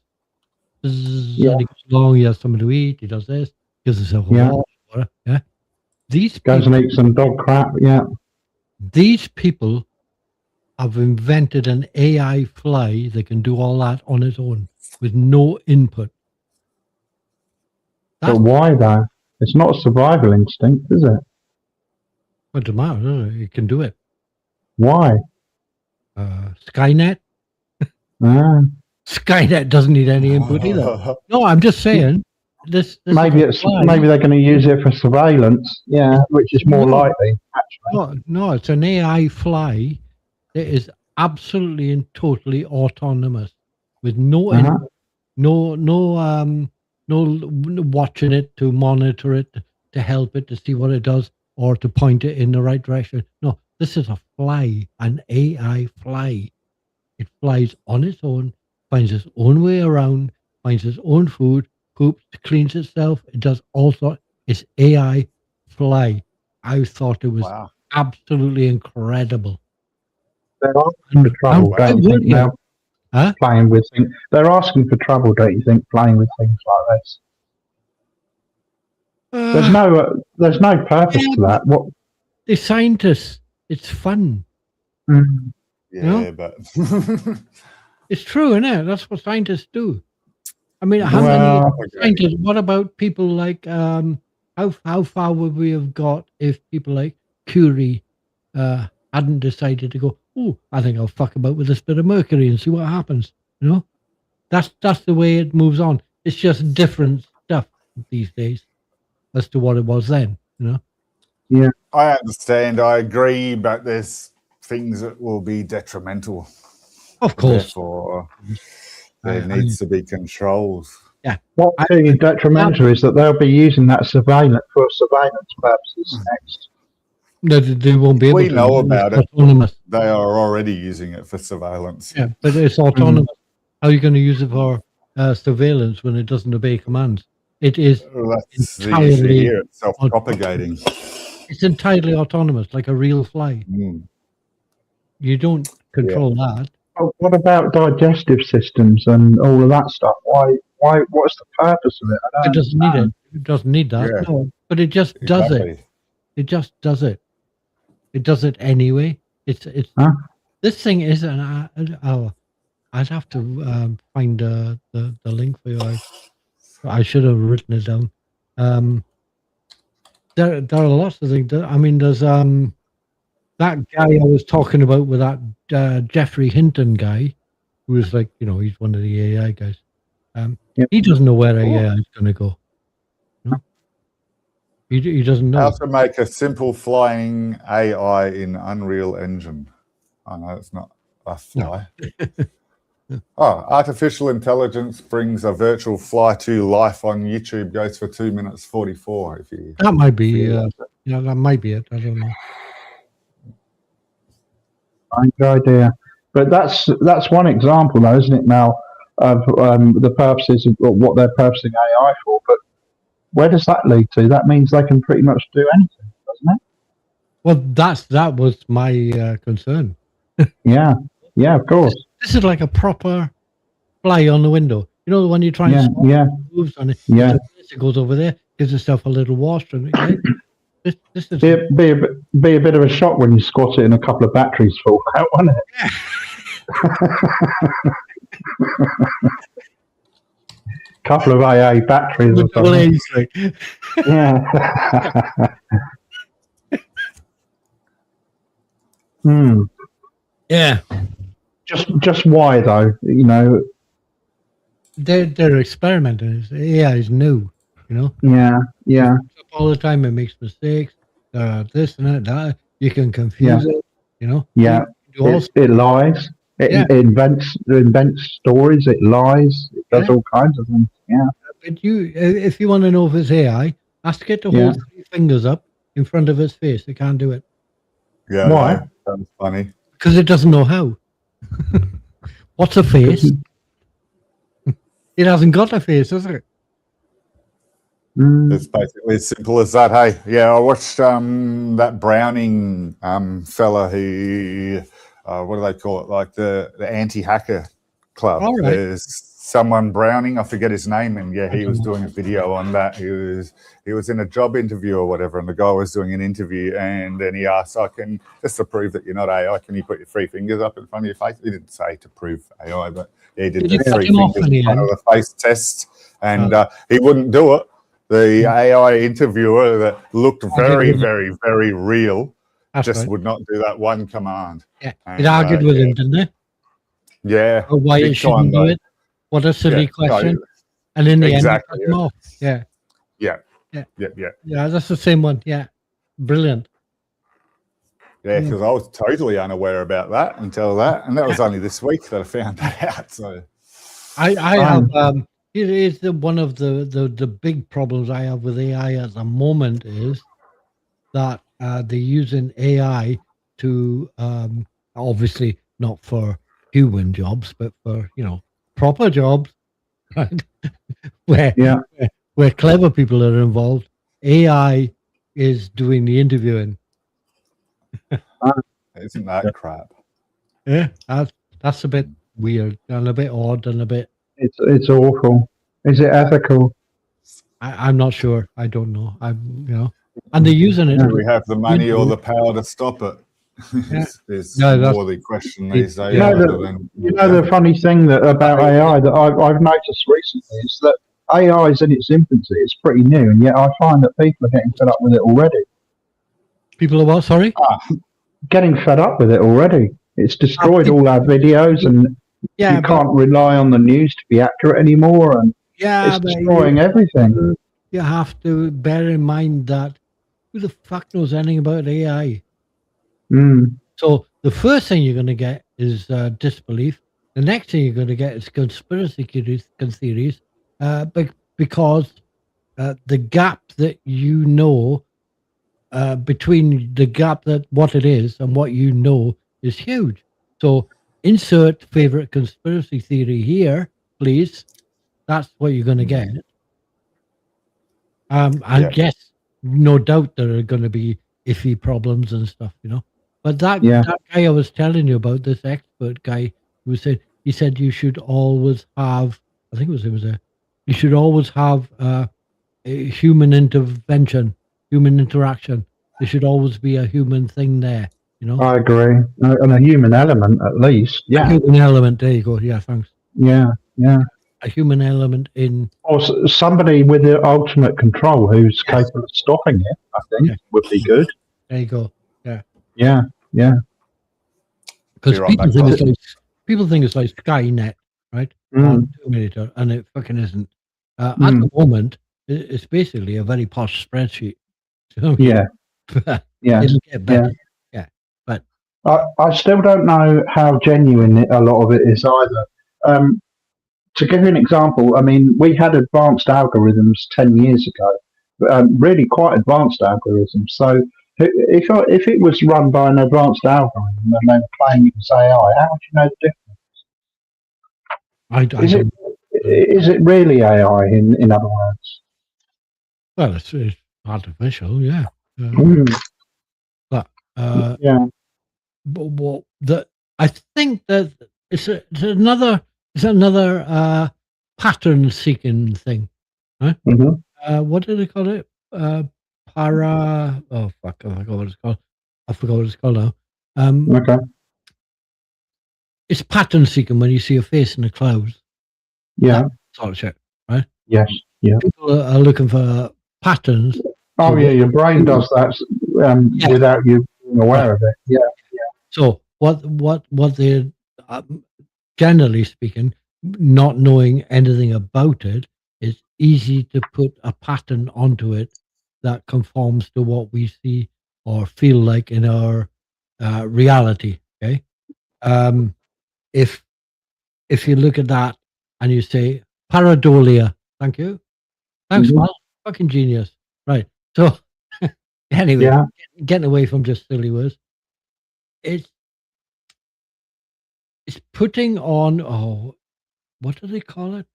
S1: Yeah.
S3: And he goes along. He has something to eat. He does this. Gives himself water. Yeah. These
S1: goes and eats some dog crap. Yeah.
S3: These people have invented an AI fly that can do all that on its own with no input.
S1: But why though? It's not a survival instinct, is it?
S3: It doesn't matter. No, it can do it.
S1: Why?
S3: Skynet. Skynet doesn't need any input either. No, I'm just saying.
S1: Maybe they're going to use it for surveillance. Yeah, which is more likely. Actually,
S3: no, it's an AI fly that is absolutely and totally autonomous with no input, no watching it to monitor it, to help it, to see what it does, or to point it in the right direction. No, this is a fly, an AI fly. It flies on its own, finds its own way around, finds its own food, poops, cleans itself. It does all sorts. It's AI Fly. I thought it was
S2: Wow.
S3: absolutely incredible.
S1: They're asking for trouble,
S3: How
S1: don't you
S3: would
S1: think,
S3: you?
S1: now?
S3: Huh?
S1: Playing with things. They're asking for trouble, don't you think, playing with things like this? There's no purpose
S3: Yeah,
S1: to that. What?
S3: the scientists, it's fun.
S1: Mm,
S2: Yeah, but
S3: It's true, isn't it? That's what scientists do. I mean, how many
S1: well,
S3: scientists? What about people like how far would we have got if people like Curie hadn't decided to go? Oh, I think I'll fuck about with this bit of mercury and see what happens. You know, that's the way it moves on. It's just different stuff these days as to what it was then. You know.
S2: I understand. I agree, but there's things that will be detrimental.
S3: Of course.
S2: Therefore, there
S3: I-
S2: needs to be controls.
S1: what's being detrimental is that they'll be using that surveillance purposes next.
S3: No, they won't be able
S2: We
S3: to.
S2: know
S3: It's
S2: about it.
S3: autonomous.
S2: They are already using it for surveillance.
S3: Yeah, but it's autonomous. How are you going to use it for surveillance when it doesn't obey commands? It is.
S2: Well, that's the
S3: Entirely
S2: issue here. It's self-propagating.
S3: It's entirely autonomous, like a real fly.
S2: Mm.
S3: You don't control that.
S1: Oh, what about digestive systems and all of that stuff? Why? What's the purpose of it? I
S3: It
S1: don't
S3: doesn't need it.
S1: understand.
S3: It doesn't need that.
S2: Yeah.
S3: No, but it just does it.
S2: Exactly.
S3: It just does it. It does it anyway. It's.
S1: Huh?
S3: This thing is an. I'd have to find the link for you. I should have written it down. There are lots of things. I mean, there's that guy I was talking about with that Jeffrey Hinton guy, who was like, he's one of the AI guys.
S1: Yep.
S3: He doesn't know where
S2: Cool.
S3: AI is going to go. No? He doesn't
S2: How
S3: know.
S2: to make a simple flying AI in Unreal Engine. I know it's not a fly. Oh, artificial intelligence brings a virtual fly to life on YouTube. Goes for 2 minutes 44. If you
S3: That might be.
S2: Yeah.
S3: That might be it. I don't know.
S1: Good idea. But that's one example, though, isn't it, Mel, of the purposes of what they're purposing AI for. But where does that lead to? That means they can pretty much do anything, doesn't it?
S3: Well, that was my concern.
S1: Yeah, of course.
S3: This is like a proper fly on the window. You know, the one you try and swap moves on it.
S1: Yeah.
S3: It goes over there, gives itself a little wash. And this is
S1: Be a bit of a shock when you squat it and a couple of batteries fall out, won't it? Couple of AA batteries or
S3: double
S1: something.
S3: A's, like.
S1: Yeah.
S3: Yeah.
S1: Just why though?
S3: They're experimenting. AI is new.
S1: Yeah.
S3: All the time it makes mistakes. This and that. You can confuse it.
S1: Yeah.
S3: You do all
S1: It lies. It invents stories. It lies. It does all kinds of things. Yeah.
S3: But if you want to know if it's AI, ask it to hold 3 fingers up in front of its face. It can't do it
S2: Yeah.
S1: Why?
S2: no, That's funny.
S3: because it doesn't know how. What's a face? It hasn't got a face, has it?
S2: It's basically as simple as that. Hey, yeah, I watched that Browning fella who, what do they call it? Like the anti-hacker club.
S3: All right.
S2: There's someone Browning, I forget his name, and yeah, he was doing a video on that. He was in a job interview or whatever, and the guy was doing an interview, and then he asked, "I can just to prove that you're not AI, can you put your 3 fingers up in front of your face?" He didn't say to prove AI, but he did
S3: Did
S2: the
S3: you cut
S2: 3
S3: him off
S2: fingers
S3: in the
S2: in front
S3: end?
S2: of the face test, and he wouldn't do it. The AI interviewer that looked very, very, very real
S3: That's
S2: just
S3: right.
S2: would not do that one command.
S3: Yeah.
S2: And,
S3: It argued with him, didn't it?
S2: Yeah.
S3: Or why
S2: big
S3: it shouldn't
S2: time,
S3: do
S2: though.
S3: it. What a silly
S2: Yeah,
S3: question.
S2: no,
S3: And in the
S2: exactly,
S3: end, he cut him off. Yeah.
S2: yeah,
S3: Yeah.
S2: yeah, yeah,
S3: Yeah, that's the same one. Yeah. Brilliant.
S2: yeah. Because I was totally unaware about that until that, and that was only this week that I found that out. So
S3: I have it is one of the big problems I have with AI at the moment is that they're using AI to obviously not for human jobs, but for proper jobs, right? where clever people are involved, AI is doing the interviewing.
S2: Isn't that crap?
S3: Yeah, that's a bit weird and a bit odd and a bit.
S1: It's awful. Is it ethical?
S3: I'm not sure. I don't know. And they're using it.
S2: Do we have the money or the power to stop it?
S3: Yeah.
S2: Is
S3: No, that's-
S2: more the question these days.
S1: You know,
S2: rather than-
S1: the funny thing about AI that I've noticed recently is that AI is in its infancy. It's pretty new, and yet I find that people are getting fed up with it already.
S3: People are what? Sorry.
S1: Getting fed up with it already. It's destroyed all our videos, and
S3: Yeah,
S1: you can't rely on the news to be accurate anymore, and
S3: yeah,
S1: it's
S3: but
S1: destroying everything.
S3: you have to bear in mind that who the fuck knows anything about AI?
S1: Mm.
S3: So the first thing you're going to get is disbelief. The next thing you're going to get is conspiracy theories, because the gap that between the gap that what it is and what you know is huge. So insert favorite conspiracy theory here, please. That's what you're going to get. And yes, no doubt there are going to be iffy problems and stuff, But that guy I was telling you about, this expert guy who said you should always have, I think it was you should always have a human intervention, human interaction. There should always be a human thing there,
S1: I agree, and a human element at least.
S3: A human element. There you go. Yeah, thanks.
S1: Yeah.
S3: A human element in,
S1: Or somebody with the ultimate control who's capable of stopping it. I think would be good.
S3: there you go.
S1: Yeah.
S3: Because
S2: Be right back,
S3: people think it's like Skynet, right?
S1: Mm.
S3: Terminator, and it fucking isn't. At the moment, it's basically a very posh spreadsheet.
S1: Yeah.
S3: It'll get better. But
S1: I still don't know how genuine a lot of it is either. To give you an example, I mean, we had advanced algorithms 10 years ago, really quite advanced algorithms. So if it was run by an advanced algorithm and they were claiming it was AI, how would you know the difference? Is it really AI, in other words?
S3: Well, it's artificial, yeah. But I think that it's another pattern-seeking thing, right?
S1: Mm-hmm.
S3: What do they call it? Oh fuck! I forgot what it's called. I forgot what it's called now.
S1: Okay.
S3: It's pattern-seeking when you see a face in the clouds.
S1: Yeah.
S3: Sort of shit, right?
S1: Yes. Yeah.
S3: People are looking for patterns.
S1: Oh, yeah. Your brain does that without you being aware of it. Yeah.
S3: So what they're generally speaking, not knowing anything about it, it's easy to put a pattern onto it that conforms to what we see or feel like in our reality. Okay, if you look at that and you say pareidolia, thank you, thanks, man, fucking genius, right? So anyway, getting away from just silly words, it's putting on, what do they call it?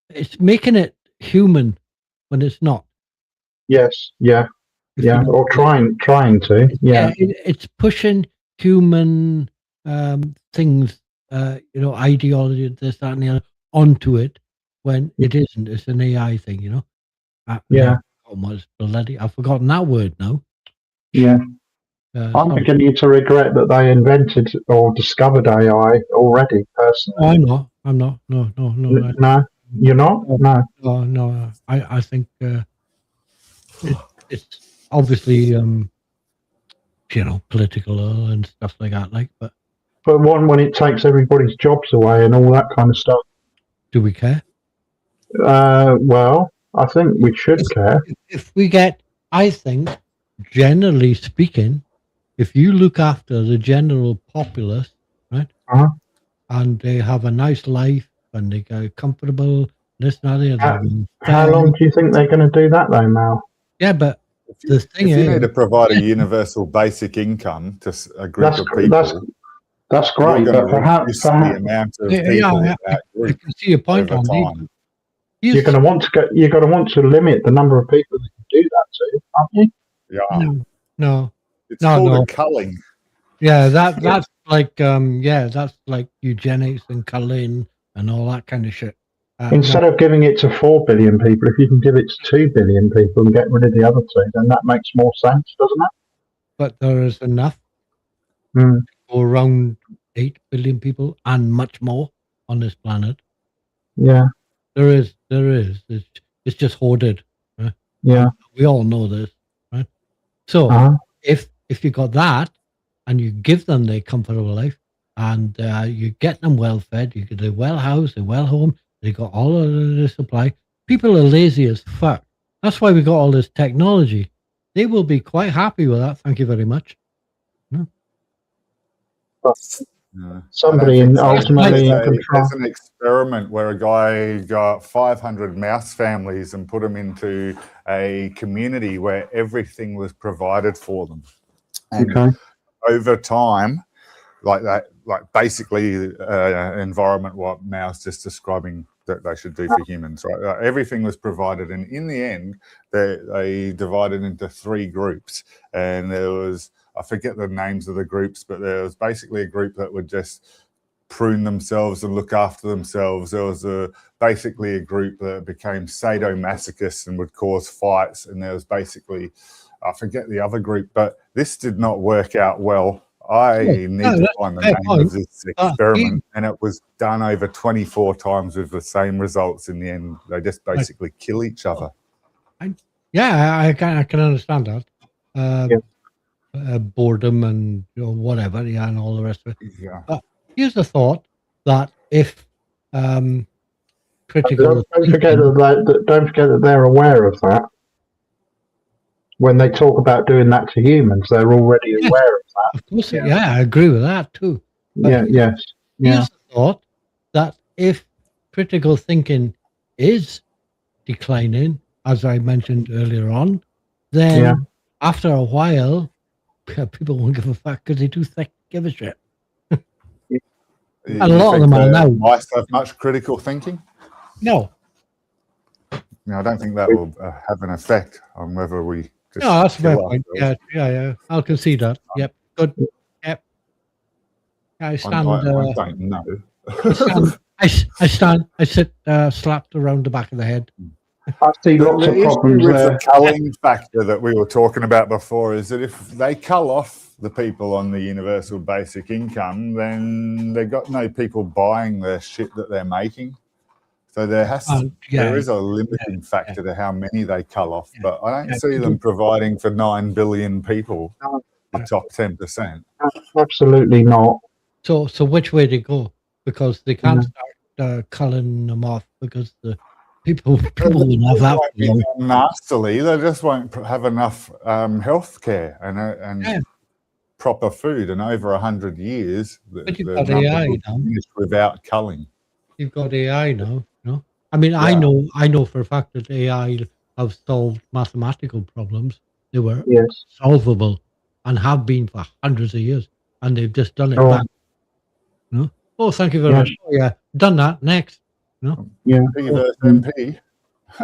S3: It's making it human when it's not.
S1: Yes. Yeah. Yeah. Or trying to. Yeah.
S3: It's pushing human things, ideology, this, that, and the other, onto it when it isn't. It's an AI thing, I've forgotten that word now.
S1: Yeah. I'm beginning to regret that they invented or discovered AI already, personally.
S3: Oh, I'm not. No.
S1: No, you're not?
S3: No. I think it's obviously, political and stuff like that. But
S1: when it takes everybody's jobs away and all that kind of stuff.
S3: Do we care?
S1: Well, I think we should care.
S3: If we get, I think, generally speaking, if you look after the general populace, right, and they have a nice life and they go comfortable, this and that.
S1: How long do you think they're going to do that, though, Mal?
S3: Yeah, but the thing
S2: if
S3: is,
S2: you need to provide a universal basic income to a group of people,
S1: that's great. But perhaps
S2: the amount of people
S3: I can see your point on
S2: time.
S1: You're going to want to go. You're going to want to limit the number of people that you do that to, aren't you?
S2: Yeah,
S3: No.
S2: it's
S3: No,
S2: called
S3: no.
S2: a culling.
S3: Yeah, that's like eugenics and culling and all that kind of shit.
S1: Instead of giving it to 4 billion people, if you can give it to 2 billion people and get rid of the other 2, then that makes more sense, doesn't it?
S3: But there is enough
S1: Mm.
S3: for around 8 billion people and much more on this planet.
S1: Yeah,
S3: There is. It's just hoarded. Right?
S1: yeah.
S3: We all know this, right? So
S1: Uh-huh.
S3: if you got that and you give them their comfortable life and you get them well fed, you get a well housed, a well home, they got all of the supply. People are lazy as fuck. That's why we got all this technology. They will be quite happy with that. Thank you very much.
S2: Yeah.
S1: Somebody
S2: I don't
S1: in
S2: think so.
S1: ultimately in control.
S2: There's an experiment where a guy got 500 mouse families and put them into a community where everything was provided for them. And
S1: Okay.
S2: over time, like basically environment what Mao's just describing that they should do for humans, right? Everything was provided, and in the end, they divided into 3 groups, and there was, I forget the names of the groups, but there was basically a group that would just prune themselves and look after themselves. There was basically a group that became sadomasochists and would cause fights, and there was basically, I forget the other group, but this did not work out well. I need to find the name of this experiment, and it was done over 24 times with the same results in the end. They just basically kill each other.
S3: Yeah, I can understand that. Boredom and whatever, and all the rest of it.
S2: Yeah.
S3: But here's the thought that if critical,
S1: Don't forget that they're aware of that. When they talk about doing that to humans, they're already aware of that.
S3: of course, yeah, I agree with that too. But
S1: Yes.
S3: here's the thought that if critical thinking is declining, as I mentioned earlier on, then after a while, people won't give a fuck because they do give a shit.
S2: You
S3: A lot of
S2: think
S3: them are
S2: the
S3: now.
S2: mice have much critical thinking?
S3: No,
S2: I don't think that will have an effect on whether we just
S3: no, that's a fair
S2: kill
S3: point.
S2: ourselves.
S3: Yeah. I'll concede that. Yep, good. Yep. I stand.
S2: I don't know.
S3: I sit slapped around the back of the head.
S1: I see lots
S2: The
S1: of
S2: issue
S1: problems
S2: with
S1: there.
S2: the culling factor that we were talking about before is that if they cull off the people on the universal basic income, then they've got no people buying the shit that they're making. So there is a limiting factor to how many they cull off, but I don't see them providing for 9 billion people the top 10%.
S1: Absolutely not.
S3: So which way they go? Because they can't start culling them off because the people will have that.
S2: Won't be nastily, they just won't have enough health care and proper food. And over 100 years,
S3: But you've
S2: the
S3: got
S2: numbers
S3: AI
S2: will
S3: now.
S2: diminish without culling.
S3: You've got AI now. I mean, I know for a fact that AI have solved mathematical problems. They were solvable and have been for hundreds of years, and they've just done it back. Oh, thank you very much. Oh, yeah, done that. Next.
S1: Yeah.
S2: P versus MP.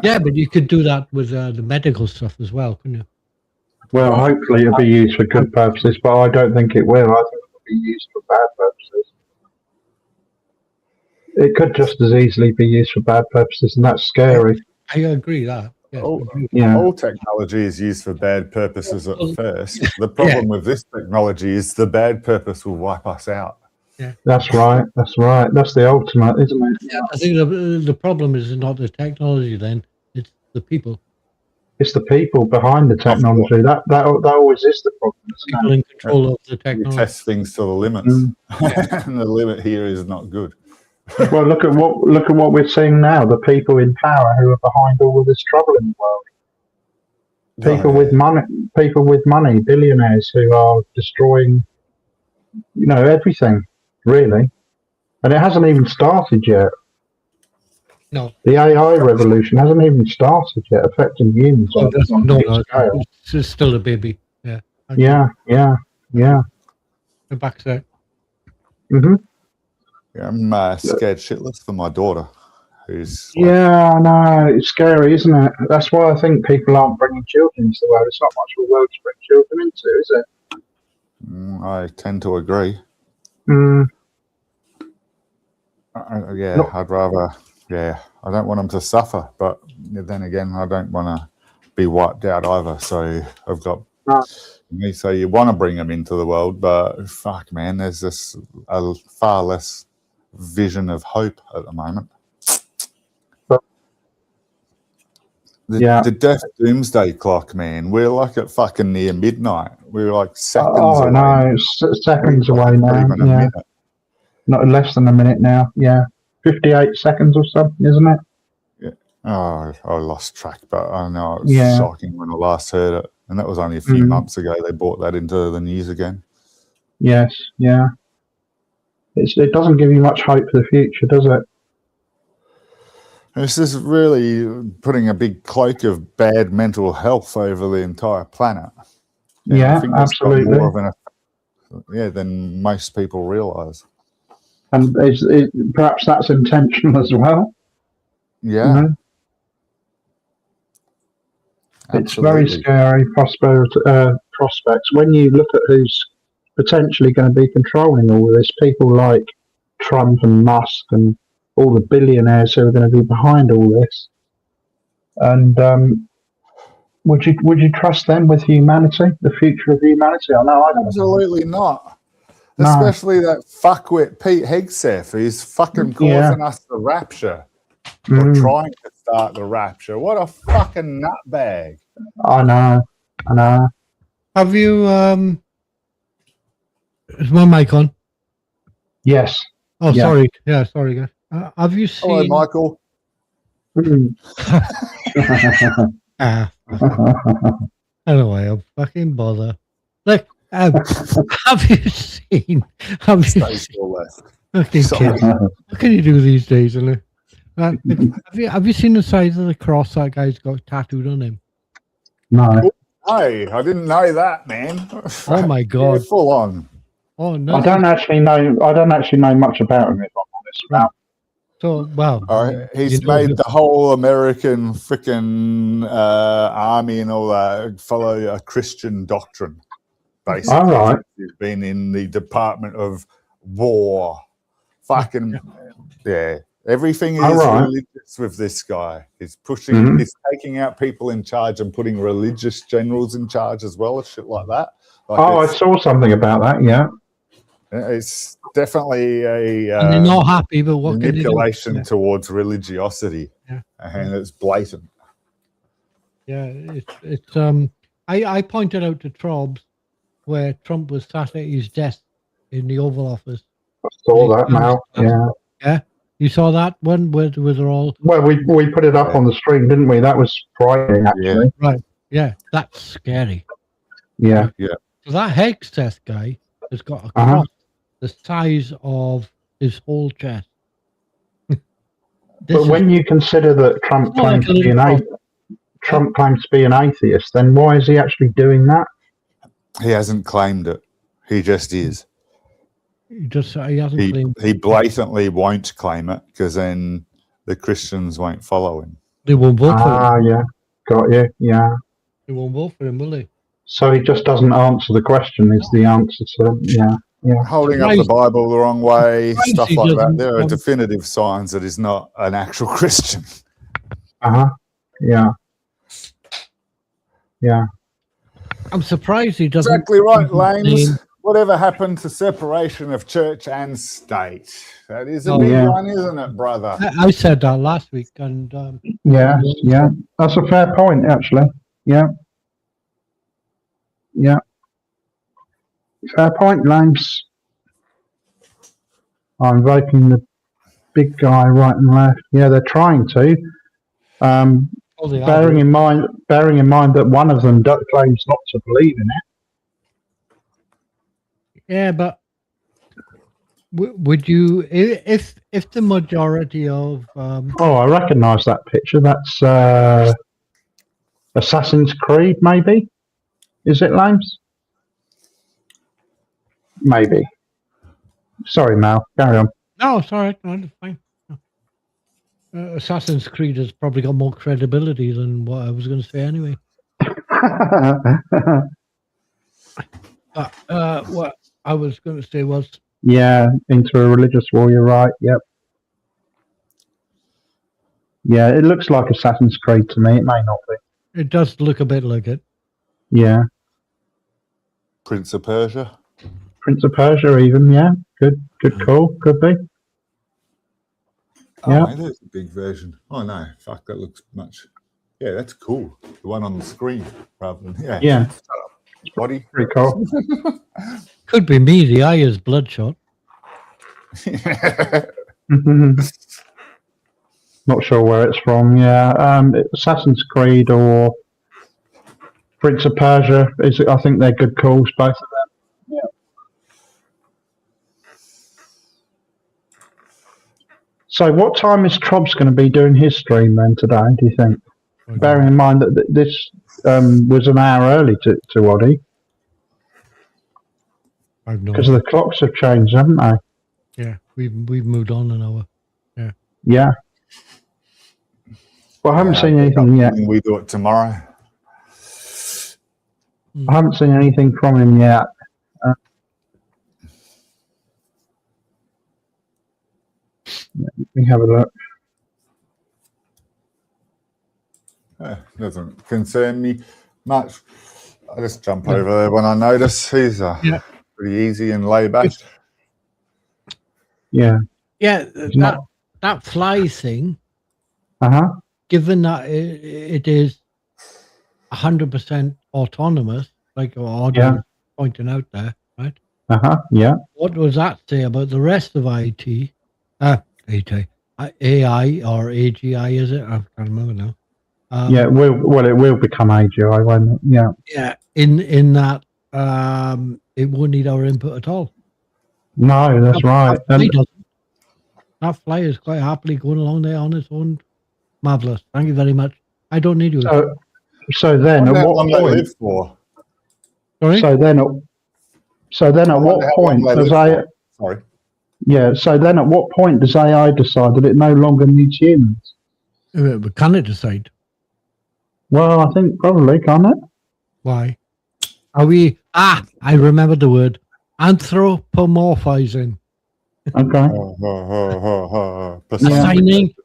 S3: Yeah, but you could do that with the medical stuff as well, couldn't you?
S1: Well, hopefully it'll be used for good purposes, but I don't think it will. I think it'll be used for bad purposes. It could just as easily be used for bad purposes, and that's scary.
S3: I agree that. Yes,
S2: All technology is used for bad purposes at first. The problem with this technology is the bad purpose will wipe us out.
S3: Yeah.
S1: That's right. That's the ultimate, isn't it?
S3: Yeah, I think the problem is not the technology then, it's the people.
S1: It's the people behind the technology. That always is the problem.
S3: People in control of the technology.
S2: We test things to the limits. And the limit here is not good.
S1: Well, look at what we're seeing now. The people in power who are behind all of this trouble in the world. People with money, billionaires who are destroying, everything, really. And it hasn't even started yet.
S3: No.
S1: The AI revolution hasn't even started yet, affecting humans.
S3: No, it's still a baby. Yeah.
S1: Yeah.
S3: The back's out.
S1: Mm-hmm.
S2: Yeah, I'm scared shitless for my daughter. who's like,
S1: Yeah, I know. It's scary, isn't it? That's why I think people aren't bringing children into the world. It's not much of a world to bring children into, is it?
S2: I tend to agree.
S1: Mm,
S2: Yeah,
S1: Look.
S2: I'd rather. Yeah, I don't want them to suffer, but then again, I don't want to be wiped out either. So I've got.
S1: No.
S2: So you want to bring them into the world, but fuck, man, there's this a far less vision of hope at the moment. The death doomsday clock, man. We're like at fucking near midnight. We're like seconds away.
S1: No, seconds away now.
S2: Not even a
S1: Yeah,
S2: minute.
S1: not less than a minute now. Yeah, 58 seconds or something, isn't it?
S2: Oh, I lost track, but I know it was shocking when I last heard it. And that was only a few months ago. They brought that into the news again.
S1: Yes, yeah. It doesn't give you much hope for the future, does it?
S2: This is really putting a big cloak of bad mental health over the entire planet. And
S1: Yeah,
S2: I think it's got
S1: absolutely.
S2: more of an effect, than most people realise.
S1: And perhaps that's intentional as well.
S2: Yeah.
S1: You know? It's very scary prospects. When you look at who's potentially going to be controlling all of this, people like Trump and Musk and all the billionaires who are going to be behind all this. And would you trust them with humanity, the future of humanity? I know I don't.
S2: Absolutely not.
S1: No.
S2: Especially that fuckwit Pete Hegseth, who's fucking causing us the rapture. Or trying to start the rapture. What a fucking nutbag.
S1: I know.
S3: Have you is my mic on?
S1: Yes.
S3: Oh, yeah. Sorry. Yeah, sorry, guys. Have you seen?
S2: Hello, Michael.
S3: Anyway, I'm fucking bother. Like, have you seen?
S2: Stay still left.
S3: Fucking kids. What can you do these days, isn't it? Have you seen the size of the cross that guy's got tattooed on him?
S1: No.
S2: Hey, I didn't know that, man.
S3: Oh my god.
S2: Yeah, full on.
S3: Oh no.
S1: I don't actually know much about him, if I'm honest. Now.
S3: So well,
S2: he's made the whole American freaking army and all that follow a Christian doctrine. Basically,
S1: all right.
S2: He's been in the Department of War. Fucking yeah. Everything is religious with this guy. He's pushing, he's taking out people in charge and putting religious generals in charge as well, and shit like that. Like
S1: I saw something about that, yeah.
S2: It's definitely
S3: and they're not happy, but what
S2: manipulation towards religiosity. Yeah. And it's blatant.
S3: Yeah, it's I pointed out to Trobs where Trump was sat at his desk in the Oval Office.
S1: I saw that now, yeah.
S3: Yeah. You saw that one where they're all...
S1: Well, we put it up on the screen, didn't we? That was frightening, actually.
S3: Yeah. Right. Yeah, that's scary.
S1: Yeah.
S3: So that Hegseth guy has got a cross the size of his whole chest.
S1: But when you consider that Trump claims to be an atheist, then why is he actually doing that?
S2: He hasn't claimed it. He just is.
S3: He hasn't claimed it.
S2: He blatantly won't claim it because then the Christians won't follow him.
S3: They won't vote for him.
S1: Ah, yeah. Got you, yeah.
S3: They won't vote for him, will they?
S1: So he just doesn't answer the question is the answer to, yeah.
S2: Holding up the Bible the wrong way, stuff like that. There are definitive signs that he's not an actual Christian.
S1: Yeah. Yeah.
S3: I'm surprised he doesn't.
S2: Exactly right, Lames. Whatever happened to separation of church and state? That is a big one, isn't it, brother?
S3: I said that last week, and
S1: yeah, that's a fair point, actually. Yeah. Fair point, Lames. I'm voting the big guy right and left. Yeah, they're trying to. Bearing in mind that one of them claims not to believe in it.
S3: Yeah, but would you, if the majority of
S1: I recognise that picture. That's Assassin's Creed, maybe. Is it, Lames? Maybe. Sorry, Mal. Carry on.
S3: No, sorry, no, it's fine. Assassin's Creed has probably got more credibility than what I was going to say anyway. What I was going to say was,
S1: Yeah, into a religious war. You're right. Yep. Yeah, it looks like Assassin's Creed to me. It may not be.
S3: it does look a bit like it.
S1: Yeah,
S2: Prince of Persia.
S1: Prince of Persia, even. Yeah, good call. Could be.
S2: Oh,
S1: Yeah.
S2: mate, there's a big version. Oh no, fuck, that looks much. Yeah, that's cool. The one on the screen rather than
S1: Yeah,
S2: body.
S1: pretty cool.
S3: Could be me. The eye is bloodshot.
S1: Not sure where it's from. Yeah, Assassin's Creed or Prince of Persia is. I think they're good calls, both of them. Yeah. So, what time is Trobs going to be doing his stream then today? Do you think? Bearing in mind that this was an hour early to Oddie
S3: I've no.
S1: because the clocks have changed, haven't they?
S3: Yeah, we've moved on an hour.
S1: Yeah. Well, I haven't seen anything yet.
S2: We do it tomorrow.
S1: I haven't seen anything from him yet. Let me have a look.
S2: Doesn't concern me much. I just jump over there when I notice. He's pretty easy and laid back.
S1: Yeah.
S3: Yeah,
S1: not-
S3: that fly thing.
S1: Uh-huh.
S3: Given that it is 100% autonomous, like Oddie
S1: Yeah.
S3: was pointing out there, right?
S1: Uh-huh. Yeah.
S3: What does that say about the rest of AI or AGI? Is it? I can't remember now.
S1: Yeah. It will become AGI, won't it? Yeah.
S3: Yeah. In that, it won't need our input at all.
S1: No, that's right.
S3: That fly doesn't. That fly is quite happily going along there on its own. Marvelous. Thank you very much. I don't need you.
S1: So then, at
S2: How
S1: what
S2: long they
S1: point?
S2: live for?
S3: Sorry.
S1: So then, at what
S2: How long
S1: point
S2: they
S1: does
S2: live
S1: AI?
S2: for? Sorry.
S1: Yeah. So then, at what point does AI decide that it no longer needs humans?
S3: But can it decide?
S1: Well, I think probably, can't it?
S3: Why? Are we? I remember the word anthropomorphizing.
S1: Okay.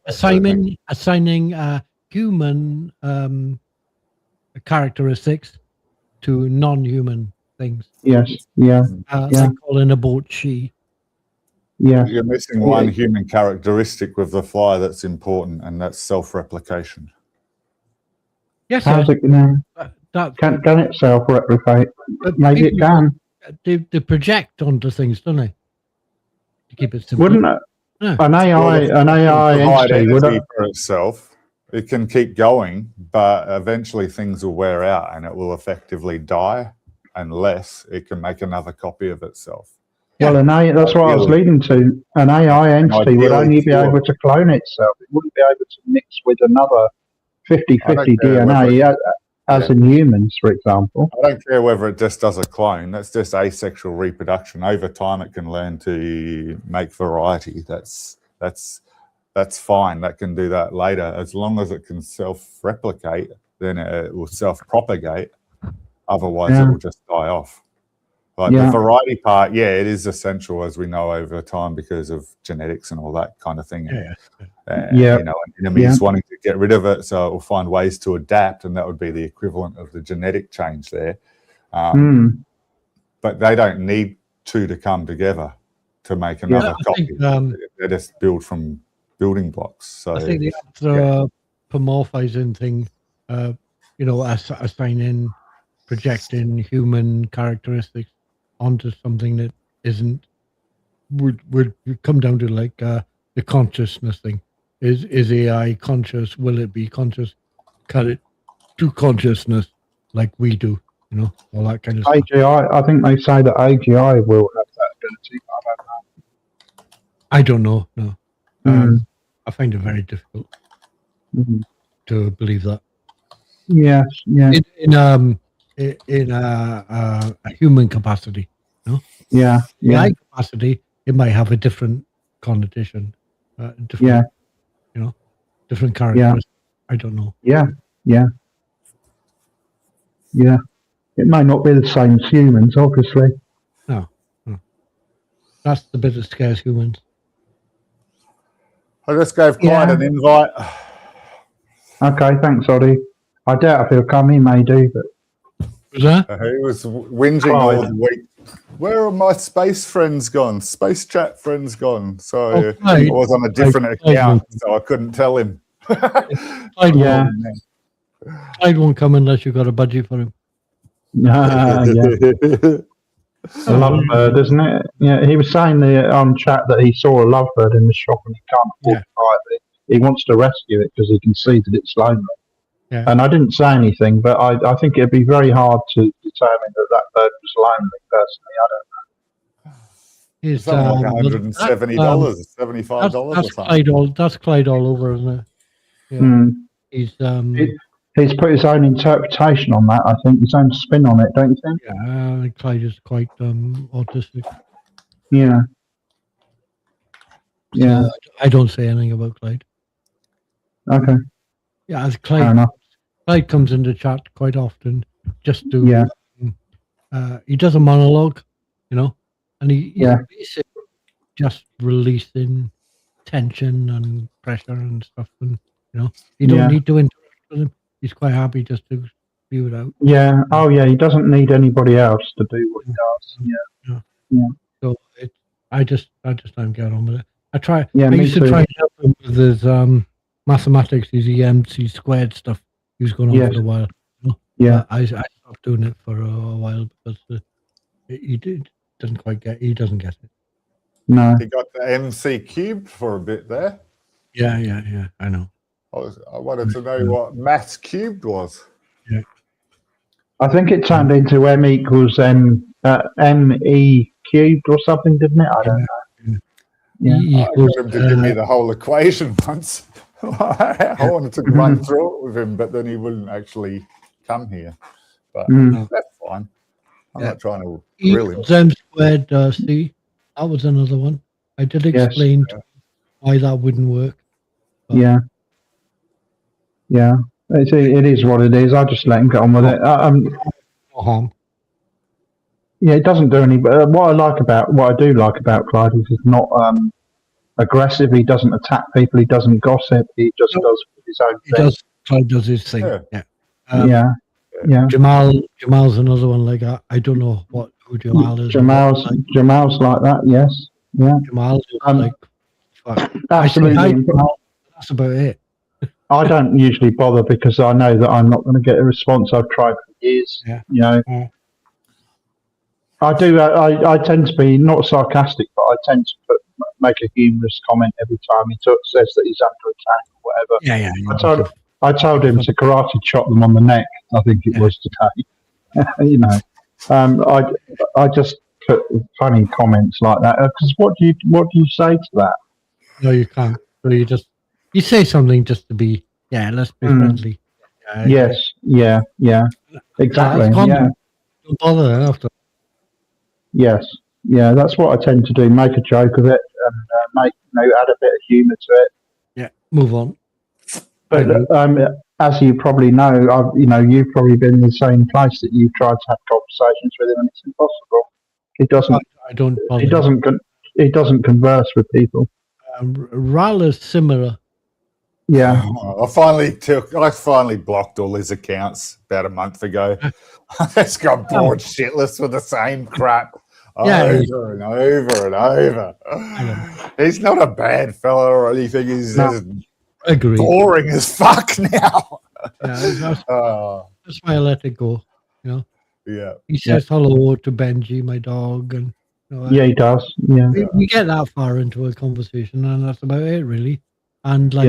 S3: Assigning human characteristics to non-human things.
S1: Yes. Yeah.
S3: Like calling a boat she.
S1: Yeah.
S2: You're missing one human characteristic with the fly that's important, and that's self-replication.
S3: Yes,
S1: How's it going?
S3: that
S1: Can it self-replicate?
S3: but
S1: Maybe it
S3: people-
S1: can.
S3: They project onto things, don't they? To keep it simple.
S1: Wouldn't it?
S3: Yeah.
S1: An AI
S2: Provide
S1: entity would.
S2: energy for itself. It can keep going, but eventually things will wear out and it will effectively die unless it can make another copy of itself.
S1: Well, that's what I was leading to. An AI entity would only be able to clone itself. It wouldn't be able to mix with another 50-50 DNA as in humans, for example.
S2: I don't care whether it just does a clone. That's just asexual reproduction. Over time, it can learn to make variety. That's fine. That can do that later. As long as it can self-replicate, then it will self-propagate. Otherwise, it will just die off. Like the variety part, it is essential, as we know, over time because of genetics and all that kind of thing. You know, an enemy is wanting to get rid of it, so it will find ways to adapt, and that would be the equivalent of the genetic change there. But they don't need two to come together to make another copy. They just build from building blocks. So
S3: I think the anthropomorphizing thing, assigning, projecting human characteristics onto something that isn't, would come down to like the consciousness thing. Is AI conscious? Will it be conscious? Can it do consciousness like we do? All that kind of stuff.
S1: AGI, I think they say that AGI will have that ability.
S3: I don't know. No, I find it very difficult to believe that.
S1: Yes, yeah.
S3: In a human capacity,
S1: Yeah.
S3: AI capacity, it might have a different connotation. different characters. I don't know.
S1: Yeah. It may not be the same as humans, obviously.
S3: No. That's the bit that scares humans.
S2: I just gave Clyde an invite.
S1: Okay, thanks, Oddie. I doubt if he'll come. He may do, but
S3: Was that?
S2: He was whinging all the week. Where are my space friends gone? Space chat friends gone. So I was on a different account, so I couldn't tell him.
S3: Clyde won't come unless you've got a budget for him.
S1: A lovebird, isn't it? Yeah, he was saying on chat that he saw a lovebird in the shop and he can't afford to buy it. He wants to rescue it because he can see that it's lonely.
S3: Yeah.
S1: And I didn't say anything, but I think it'd be very hard to determine that bird was lonely. Personally, I don't know.
S3: It's
S2: something like $170, $75 or something.
S3: That's Clyde all over, isn't it? Yeah.
S1: He's put his own interpretation on that. I think his own spin on it, don't you think?
S3: Yeah, Clyde is quite autistic.
S1: Yeah.
S3: So I don't say anything about Clyde.
S1: Okay.
S3: Yeah, as
S1: Fair enough.
S3: Clyde comes into chat quite often just to he does a monologue, and he's basically just releasing tension and pressure and stuff, and you don't need to interact with him. He's quite happy just to spew it out.
S1: Yeah. Oh yeah, he doesn't need anybody else to do what he does. Yeah.
S3: So I just don't get on with it. I
S1: Yeah,
S3: used to try and help him with his mathematics, his EMC squared stuff. He was going on for a while.
S1: Yeah.
S3: I stopped doing it for a while because he doesn't get it.
S1: No.
S2: He got the MC cubed for a bit there.
S3: Yeah. I know.
S2: I wanted to know what maths cubed was.
S3: Yeah.
S1: I think it turned into M equals ME cubed or something, didn't it? I don't know. Yeah.
S2: I got him to give me the whole equation once. I wanted to run through it with him, but then he wouldn't actually come here. But that's fine. I'm not trying to grill him.
S3: M squared C. That was another one. I did explain why that wouldn't work.
S1: Yeah. It is what it is. I just let him get on with it. Yeah, it doesn't do any. What I do like about Clyde is he's not aggressive. He doesn't attack people. He doesn't gossip. He just does his own thing.
S3: Clyde does his thing.
S1: Yeah.
S3: Jamal's another one like that. I don't know who Jamal is.
S1: Jamal's like that. Yes. Yeah.
S3: Jamal is like
S1: absolutely.
S3: That's about it.
S1: I don't usually bother because I know that I'm not going to get a response. I've tried for years.
S3: Yeah.
S1: I do. I tend to be not sarcastic, but I tend to make a humorous comment every time he says that he's under attack or whatever.
S3: Yeah.
S1: I told him to karate chop them on the neck. I think it was today. I just put funny comments like that because what do you say to that?
S3: No, you can't. So you say something just to be let's be friendly.
S1: Yes. Yeah. Exactly.
S3: Don't bother after.
S1: Yes, that's what I tend to do. Make a joke of it and add a bit of humour to it.
S3: Yeah, move on.
S1: But as you probably know, you've probably been in the same place that you've tried to have conversations with him, and it's impossible. He doesn't.
S3: I don't.
S1: He doesn't converse with people.
S3: Ral is similar.
S1: Yeah.
S2: I finally blocked all his accounts about a month ago. I just got bored shitless with the same crap over and over and over. He's not a bad fella or anything. He's just boring as fuck now.
S3: That's why I let it go.
S2: Yeah.
S3: He says hello to Benji, my dog, and
S1: he does. Yeah.
S3: We get that far into a conversation, and that's about it, really. And like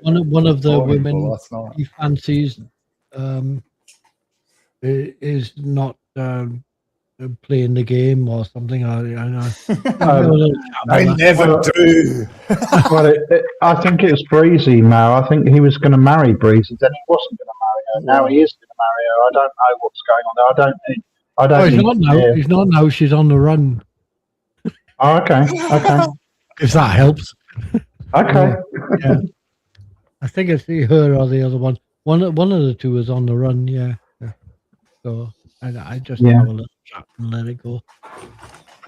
S3: one of the women he fancies is not playing the game or something. I
S2: never do.
S1: Well, I think it's Breezy now. I think he was going to marry Breezy, then he wasn't going to marry her. Now he is going to marry her. I don't know what's going on there. I don't.
S3: He's not now. He's not now. She's on the run.
S1: Oh, okay.
S3: If that helps.
S1: Okay.
S3: I think it's her or the other one. One of the two is on the run. Yeah. So I just
S1: Yeah.
S3: have a little chat and let it go.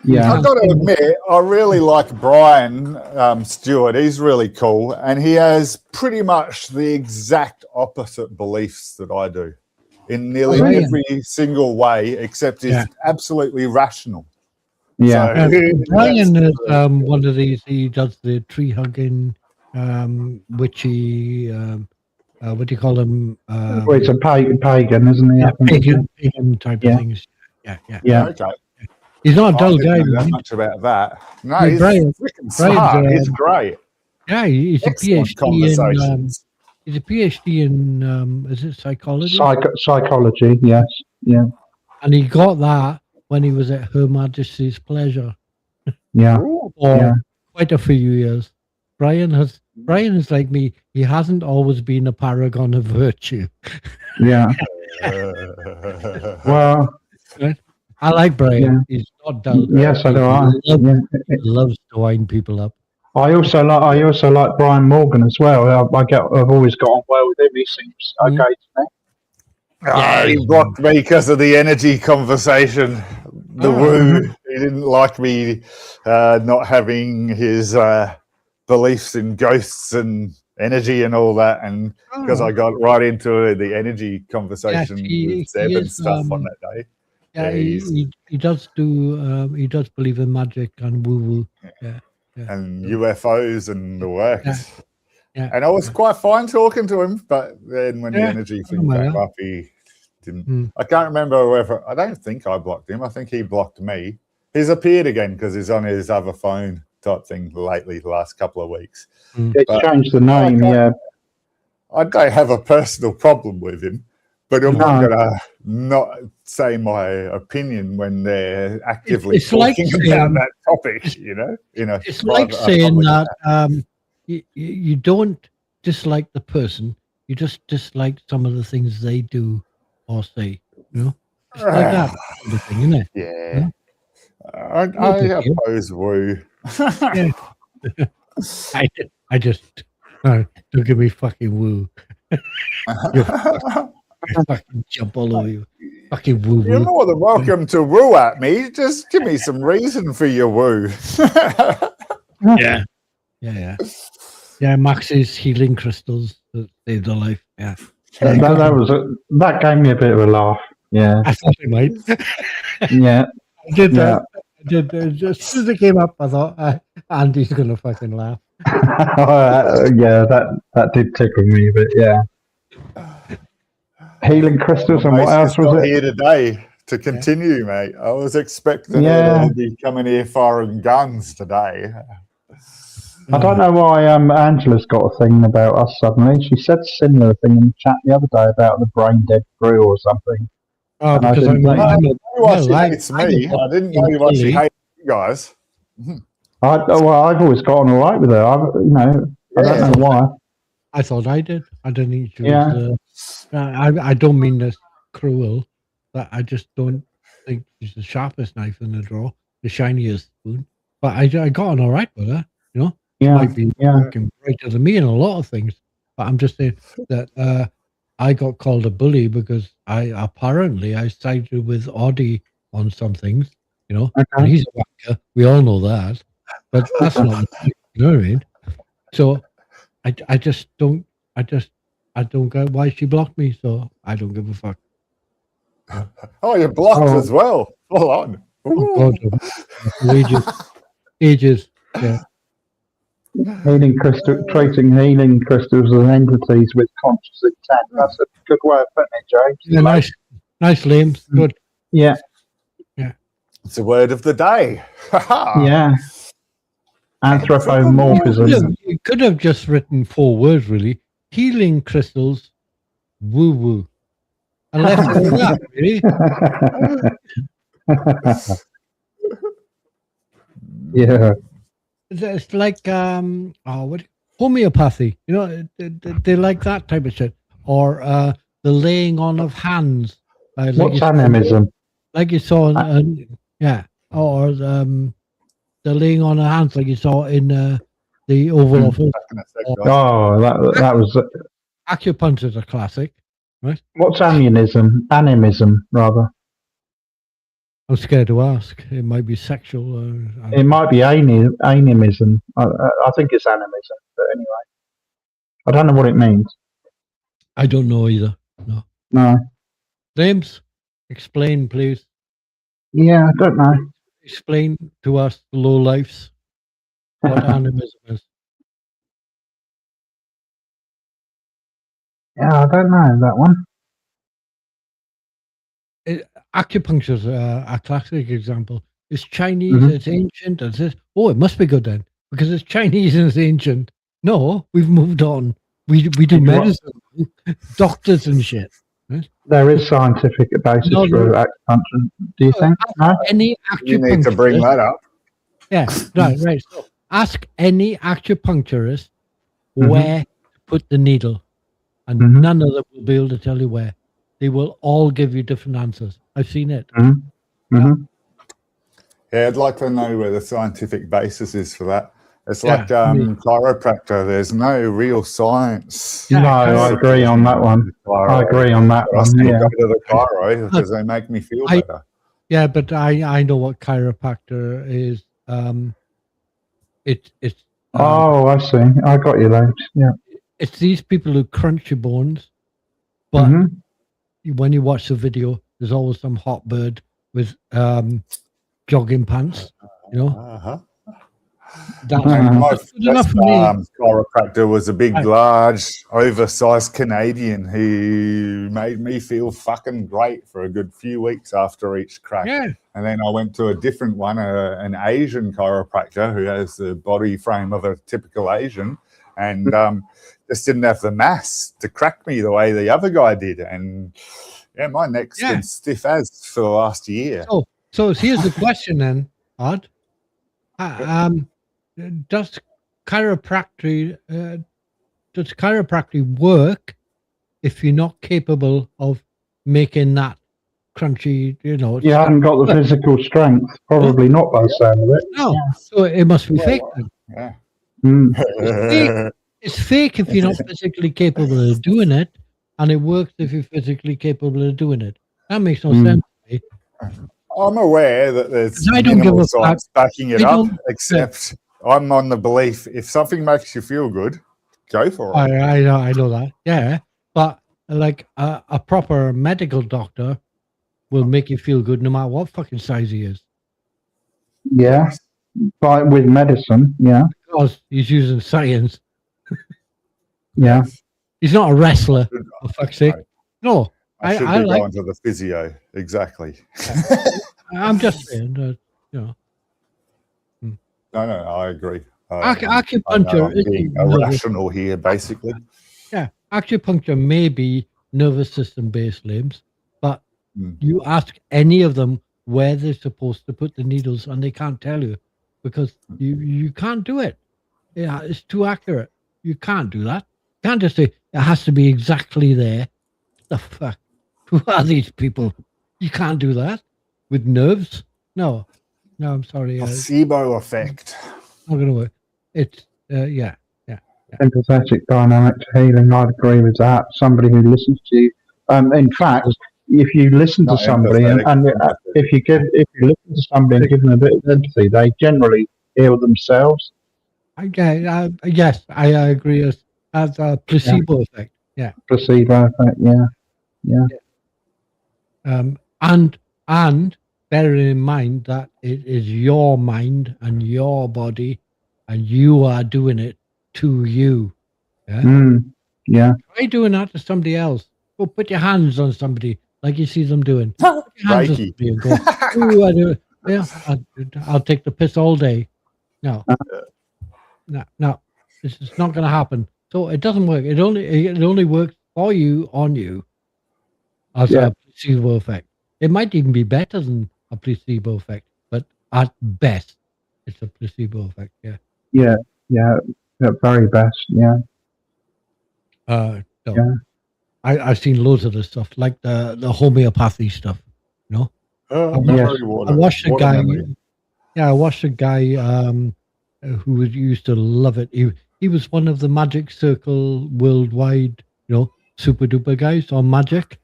S1: Yeah.
S2: I've got to admit, I really like Brian Stewart. He's really cool, and he has pretty much the exact opposite beliefs that I do in nearly
S3: Brilliant.
S2: every single way, except he's
S3: Yeah.
S2: absolutely rational.
S1: Yeah.
S2: So,
S3: Brian
S2: that's
S3: is
S2: really
S3: one of these. He does the tree hugging, witchy. What do you call them?
S1: Well, he's a pagan, isn't he? I think.
S3: Pagan type
S1: Yeah.
S3: of things. Yeah.
S1: Yeah.
S2: okay.
S3: He's not a
S2: I
S3: dull
S2: didn't
S3: guy.
S2: know that
S3: really.
S2: much about that. No,
S3: Yeah,
S2: he's
S3: Brian-
S2: freaking smart. He's great.
S3: Yeah, he's a
S2: Excellent
S3: PhD in.
S2: conversations.
S3: He's a PhD in. Is it psychology?
S1: Psychology. Yes. Yeah.
S3: And he got that when he was at Her Majesty's Pleasure
S1: Yeah.
S2: Ooh.
S3: for
S1: Yeah.
S3: quite a few years. Brian is like me. He hasn't always been a paragon of virtue.
S1: Yeah. Well.
S3: I like Brian.
S1: Yeah.
S3: He's not dull.
S1: Yes, I do.
S3: He loves to wind people up.
S1: I also like Brian Morgan as well. I've always got on well with him. He seems okay to me.
S2: He blocked me because of the energy conversation. The woo. He didn't like me not having his beliefs in ghosts and energy and all that, and because I got right into the energy conversation with Seb and stuff on that day.
S3: Yeah,
S2: Yeah,
S3: he does do. He does believe in magic and woo woo. Yeah.
S2: And UFOs and the works.
S3: Yeah.
S2: And I was quite fine talking to him, but then when the energy thing
S3: Oh,
S2: came
S3: yeah.
S2: up, he didn't. I can't remember whether. I don't think I blocked him. I think he blocked me. He's appeared again because he's on his other phone type thing lately, the last couple of weeks.
S1: It
S2: But-
S1: changed the name. Yeah.
S2: I don't have a personal problem with him, but I'm not
S1: No.
S2: going to not say my opinion when they're actively
S3: It's like
S2: talking
S3: saying-
S2: about that topic, you know?
S3: It's like saying that you don't dislike the person, you just dislike some of the things they do or say. You know, it's like that kind of thing, isn't it?
S2: Yeah.
S3: No
S2: I
S3: big deal.
S2: oppose woo.
S3: Yeah. I just don't give me fucking woo. I fucking jump all over you. Fucking woo
S2: You're
S3: woo.
S2: more than welcome to woo at me. Just give me some reason for your woo.
S3: Yeah. Yeah, Max's healing crystals that saved her life. Yeah.
S1: That gave me a bit of a laugh. Yeah.
S3: I thought it might.
S1: Yeah.
S3: I did
S1: Yeah.
S3: I did. As soon as it came up, I thought Andy's gonna fucking laugh.
S1: Yeah, that did tickle me a bit. Yeah. Healing crystals and what else was it?
S2: Here today to continue, mate. I was expecting
S1: Yeah.
S2: her to be coming here firing guns today.
S1: I don't know why Angela's got a thing about us suddenly. She said a similar thing in the chat the other day about the brain dead crew or something.
S3: Oh,
S1: And I
S3: because
S1: didn't
S3: I'm
S1: think-
S2: I knew why she
S3: well,
S2: hates me. I didn't know why she hates you guys.
S1: I've always gotten all right with her. I don't know why.
S3: I thought I did. I didn't think she
S1: Yeah.
S3: was. I don't mean this cruel, but I just don't think she's the sharpest knife in the drawer, the shiniest spoon. But I got on all right with her. You know,
S1: Yeah,
S3: might be
S1: yeah.
S3: fucking brighter than me in a lot of things. But I'm just saying that I got called a bully because I sided with Audie on some things. You know, and
S1: Okay.
S3: he's a wanker. We all know that. But that's not the point, you know what I mean? So I just don't get why she blocked me, so I don't give a fuck.
S2: Oh, you're blocked
S1: Oh.
S2: as well. Full on.
S3: Oh, God, ages. Yeah.
S1: Treating healing crystals as entities with conscious intent. That's a good way of putting it, James.
S3: Yeah, nice limbs. Good.
S1: Yeah,
S2: It's a word of the day.
S1: yeah. Anthropomorphism.
S3: You could have just written 4 words, really. Healing crystals, woo woo. And left it at that, really.
S1: Yeah.
S3: It's like homeopathy, you know, they like that type of shit, or the laying on of hands. Like
S1: What's animism?
S3: Like you saw, or the laying on of hands, like you saw in the the Oval Office.
S2: Back in a sec, guys.
S1: Oh, that was
S3: Acupuncture's a classic.
S1: what's animism? Animism, rather.
S3: I'm scared to ask. It might be sexual.
S1: It might be animism. I think it's animism, but anyway, I don't know what it means.
S3: I don't know either. No.
S1: No.
S3: James, explain, please.
S1: Yeah, I don't know.
S3: Explain to us, the low lifes, what animism is.
S1: Yeah, I don't know that one.
S3: Acupuncture's a classic example. It's Chinese,
S1: Mhm.
S3: it's ancient, it's this. Oh, it must be good then, because it's Chinese and it's ancient. No, we've moved on. We do
S1: You know what?
S3: medicine, doctors and shit.
S1: There is scientific basis
S3: No,
S1: for acupuncture. Do you think? No?
S3: Any
S2: You need to bring
S3: acupuncturist,
S2: that up.
S3: yeah, right. So ask any acupuncturist
S1: Mhm.
S3: where to put the needle, and
S1: Mhm.
S3: none of them will be able to tell you where. They will all give you different answers. I've seen it.
S1: Hmm.
S2: Yeah, I'd like to know where the scientific basis is for that. It's
S3: Yeah,
S2: like
S3: me.
S2: chiropractor. There's no real science.
S3: Yeah,
S1: No, I agree on that one. I agree on that
S2: But I
S1: one.
S2: still
S1: Yeah.
S2: go to the chiro because they make me feel
S3: I-
S2: better.
S3: Yeah, but I know what chiropractor is. It's
S1: Oh, I see. I got you there. Yeah.
S3: it's these people who crunch your bones, but
S1: Mhm.
S3: when you watch the video, there's always some hot bird with jogging pants. You know,
S2: Uh-huh.
S3: that's,
S1: Mhm.
S2: My
S3: that's good enough
S2: first
S3: for me.
S2: chiropractor was a big,
S3: Right.
S2: large, oversized Canadian who made me feel fucking great for a good few weeks after each crack.
S3: Yeah,
S2: And then I went to a different one, an Asian chiropractor who has the body frame of a typical Asian, and just didn't have the mass to crack me the way the other guy did. And yeah, my neck's
S3: Yeah.
S2: been stiff as for the last year.
S3: So here's the question then, Odd. Does chiropractic work if you're not capable of making that crunchy? You know,
S1: You haven't got the physical strength. Probably not by the sound of it.
S3: no. So it must be
S2: Well,
S3: fake. Then.
S2: Yeah.
S1: Mm.
S3: It's fake if you're not physically capable of doing it, and it works if you're physically capable of doing it. That makes no
S1: Mm.
S3: sense to me.
S2: I'm aware that there's
S3: I don't give
S2: minimal
S3: a fuck.
S2: science backing it
S3: I
S2: up,
S3: don't-
S2: except I'm on the belief if something makes you feel good, go for it.
S3: I know that. Yeah, but like a proper medical doctor will make you feel good no matter what fucking size he is,
S1: Yeah. But with medicine, yeah.
S3: because he's using science.
S1: Yeah.
S3: He's not a wrestler, for fuck's sake. No,
S2: I should
S3: I
S2: be
S3: like-
S2: going to the physio. Exactly.
S3: I'm just saying.
S2: No, I agree.
S3: Acupuncture
S2: I know I'm
S3: is
S2: being
S3: nervous.
S2: irrational here, basically.
S3: Yeah, acupuncture may be nervous system based, limbs, but
S2: Mm.
S3: you ask any of them where they're supposed to put the needles, and they can't tell you because you can't do it. Yeah, it's too accurate. You can't do that. You can't just say it has to be exactly there. The fuck? Who are these people? You can't do that with nerves. No, I'm sorry. It's
S2: Placebo effect.
S3: not going to work. It's yeah.
S1: Empathetic dynamic healing. I'd agree with that. Somebody who listens to you. In fact, if you listen to
S2: Not
S1: somebody and
S2: empathetic.
S1: if you listen to somebody and give them a bit of empathy, they generally heal themselves.
S3: Yes, I agree. As a placebo effect. Yeah.
S1: Placebo effect. Yeah.
S3: And bearing in mind that it is your mind and your body, and you are doing it to you. Yeah.
S1: Mm. Yeah.
S3: Try doing that to somebody else. Go put your hands on somebody like you see them doing. Put your hands on
S2: Reiki.
S3: somebody and go, "Ooh, I do it." Yeah, I'll take the piss all day. No, it's not going to happen. So it doesn't work. It only works for you on you as
S1: Yeah.
S3: a placebo effect. It might even be better than a placebo effect, but at best, it's a placebo effect. Yeah.
S1: Yeah. At very best. Yeah.
S3: No.
S1: Yeah.
S3: I've seen loads of this stuff, like the homeopathy stuff.
S2: Oh,
S1: Yes.
S2: very water.
S3: I watched a
S2: water
S3: guy.
S2: memory.
S3: Yeah, I watched a guy who used to love it. He was one of the Magic Circle worldwide, super duper guys on Magic,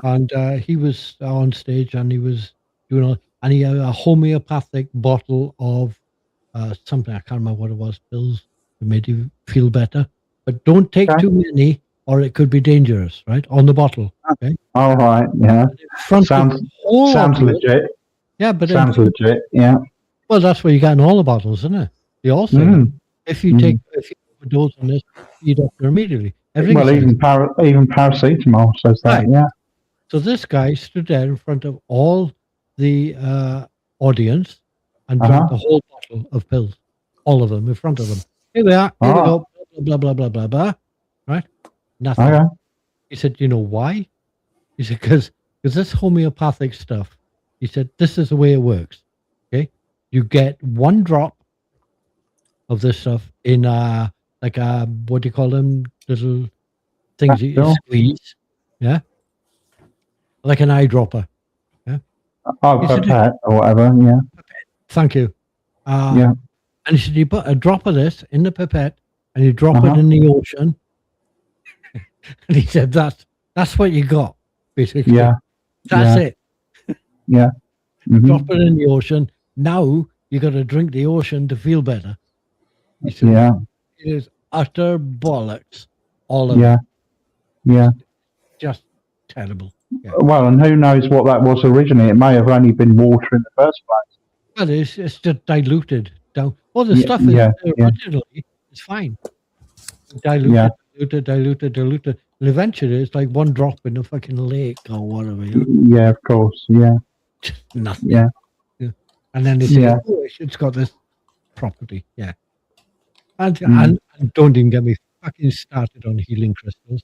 S3: and he was on stage and he was doing all, and he had a homeopathic bottle of something, I can't remember what it was, pills that made you feel better, but don't take
S1: Okay.
S3: too many or it could be dangerous, right? On the bottle. Okay.
S1: All right. Yeah.
S3: And in front of
S1: Sounds
S3: the whole
S1: sounds
S3: audience-
S1: legit.
S3: Yeah, but
S1: Sounds legit. Yeah.
S3: well, that's what you get in all the bottles, isn't it? They all say that.
S1: Mm.
S3: If you overdose on this, you doctor immediately. Everything
S1: Well,
S3: says
S1: even paracetamol says that.
S3: Right.
S1: Yeah.
S3: so. This guy stood there in front of all the audience and drank the whole bottle of pills, all of them in front of them. Here we are. Here we go. Blah blah blah blah blah. Right? Nothing.
S1: Okay.
S3: He said, "You know why?" He said, "Because this homeopathic stuff." He said, "This is the way it works. Okay, you get one drop of this stuff in like a what do you call them? Little things that you
S1: Capsule?
S3: squeeze, yeah, like an eyedropper.
S1: Oh,
S3: Is it-
S1: pipette or whatever. Yeah.
S3: Thank you.
S1: Yeah.
S3: And he said, you put a drop of this in the pipette and you drop it
S1: Uh-huh.
S3: in the ocean." And he said, "That's what you got, basically.
S1: Yeah.
S3: That's it.
S1: Yeah. Mhm.
S3: Drop it in the ocean. Now you got to drink the ocean to feel better." He said,
S1: Yeah.
S3: "It is utter bollocks. All of it.
S1: Yeah. Yeah.
S3: Just terrible."
S1: Well, and who knows what that was originally? It may have only been water in the first place.
S3: Well, it's just diluted down. All the
S1: Yeah,
S3: stuff is
S1: yeah, yeah.
S3: originally it's fine. Diluted,
S1: Yeah.
S3: diluted. And eventually it's like one drop in a fucking lake or whatever. You know?
S1: Yeah, of course. Yeah.
S3: Nothing.
S1: Yeah.
S3: And then they say,
S1: Yeah.
S3: "Oh, it's got this property." Yeah. And don't even get me fucking started on healing crystals.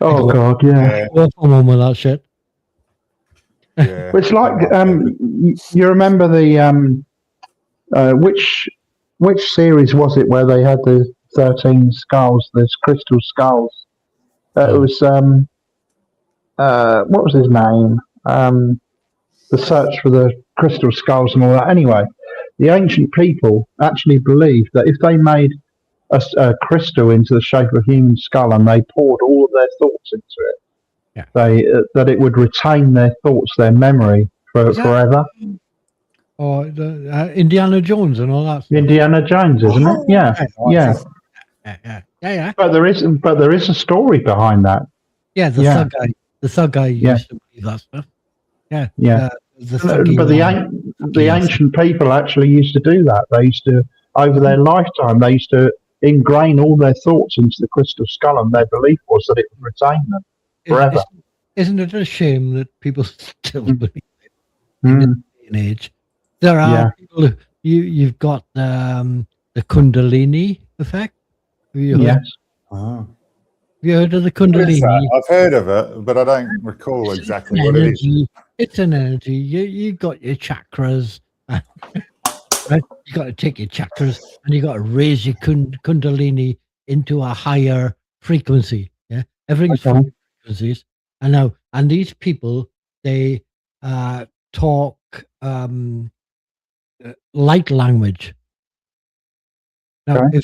S1: Oh God. Yeah.
S2: Yeah,
S3: Go on with that shit.
S2: yeah.
S1: It's like you remember the which series was it where they had the 13 skulls, those crystal skulls? It was what was his name? The search for the crystal skulls and all that. Anyway, the ancient people actually believed that if they made a crystal into the shape of a human skull and they poured all of their thoughts into it,
S3: Yeah.
S1: that it would retain their thoughts, their memory
S3: Is that-
S1: forever.
S3: Or the Indiana Jones and all that stuff.
S1: Indiana Jones, isn't it? Yeah, yeah.
S3: Yeah.
S1: But there is a story behind that.
S3: Yeah, the
S1: Yeah.
S3: thug guy
S1: Yeah.
S3: used to believe that stuff. Yeah.
S1: Yeah.
S3: The thuggy
S1: But the
S3: Yes.
S1: ancient people actually used to do that. They used to, over their lifetime, they used to ingrain all their thoughts into the crystal skull, and their belief was that it would retain them forever.
S3: Isn't it a shame that people still believe it
S1: Mm.
S3: in an age? There are
S1: Yeah.
S3: people who, you've got the Kundalini effect. Have you heard,
S1: Yes.
S2: Oh.
S3: have you heard of the
S2: What is
S3: Kundalini?
S2: that? I've heard of it, but I don't recall exactly what it is.
S3: Energy. It's an energy. You got your chakras. Right? You got to take your chakras and you got to raise your Kundalini into a higher frequency. Yeah, everything's
S1: Okay.
S3: frequencies. And these people, they talk light language. Now,
S1: Okay.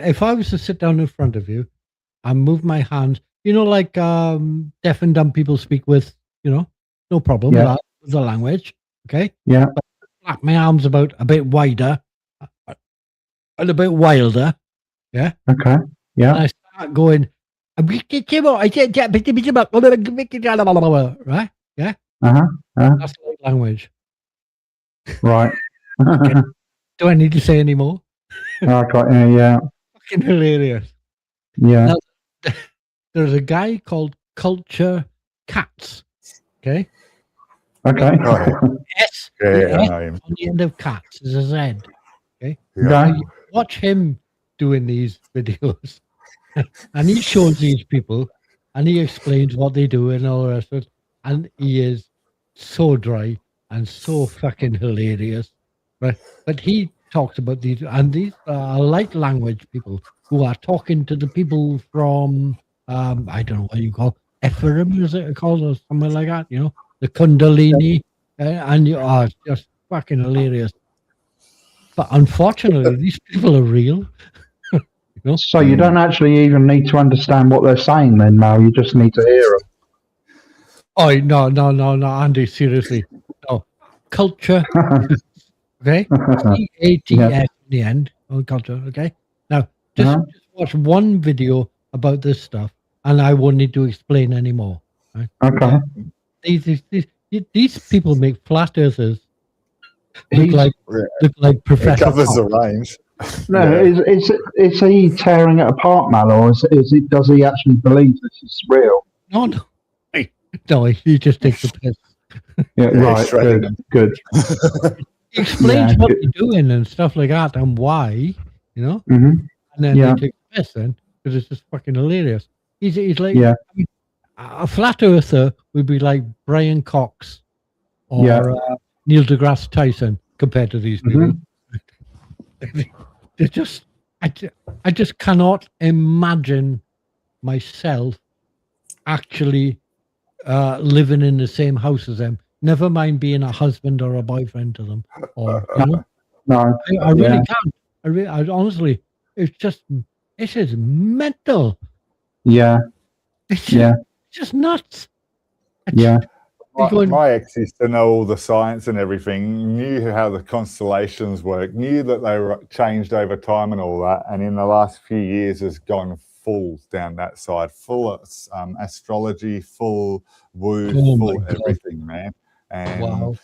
S3: if I was to sit down in front of you and move my hands, like deaf and dumb people speak with, no problem
S1: Yeah.
S3: with that, with the language. Okay,
S1: Yeah.
S3: flap my arms about a bit wider and a bit wilder.
S1: Okay.
S3: And
S1: Yeah.
S3: I start going, right? Yeah,
S1: Uh-huh.
S3: that's light language.
S1: Right.
S3: Do I need to say any more?
S1: Okay. Yeah.
S3: Fucking hilarious.
S1: Yeah.
S3: Now, there's a guy called Culture Cats. Okay,
S1: Okay.
S2: Oh,
S3: S.
S2: yeah,
S3: the
S2: I
S3: S
S2: know him.
S3: on the end of cats is a Z.
S2: Yeah.
S1: Okay.
S3: You watch him doing these videos, and he shows these people, and he explains what they do and all the rest of it, and he is so dry and so fucking hilarious, right? But he talks about these, and these are light language people who are talking to the people from, I don't know what you call Ephraim, is it called, or something like that, the Kundalini, and you are just fucking hilarious. But unfortunately, these people are real.
S1: So you don't actually even need to understand what they're saying then, Mal. You just need to hear them.
S3: Oh, no, Andy, seriously. No. Culture, okay? CATS in the end, on culture, okay? Now, just watch one video about this stuff, and I won't need to explain anymore. Right?
S1: Okay.
S3: These people make flat earthers look like
S2: It
S3: professional.
S2: covers the range.
S1: No, is he tearing it apart, Mal, or does he actually believe this is real?
S3: No, he just takes the piss.
S1: Yeah, right. Good.
S3: He explains what they're doing and stuff like that and why,
S1: Mm-hmm.
S3: and then they take the piss then because it's just fucking hilarious. He's like, I mean, a flat earther would be like Brian Cox or Neil deGrasse Tyson compared to these people. They're just, I just cannot imagine myself actually living in the same house as them. Never mind being a husband or a boyfriend to them. Or
S1: No,
S3: I really can't. I honestly, it's just mental.
S1: Yeah.
S3: It's just nuts.
S2: My ex used to know all the science and everything, knew how the constellations work, knew that they were changed over time and all that. And in the last few years has gone full down that side, full of astrology, full woo, full everything, man. And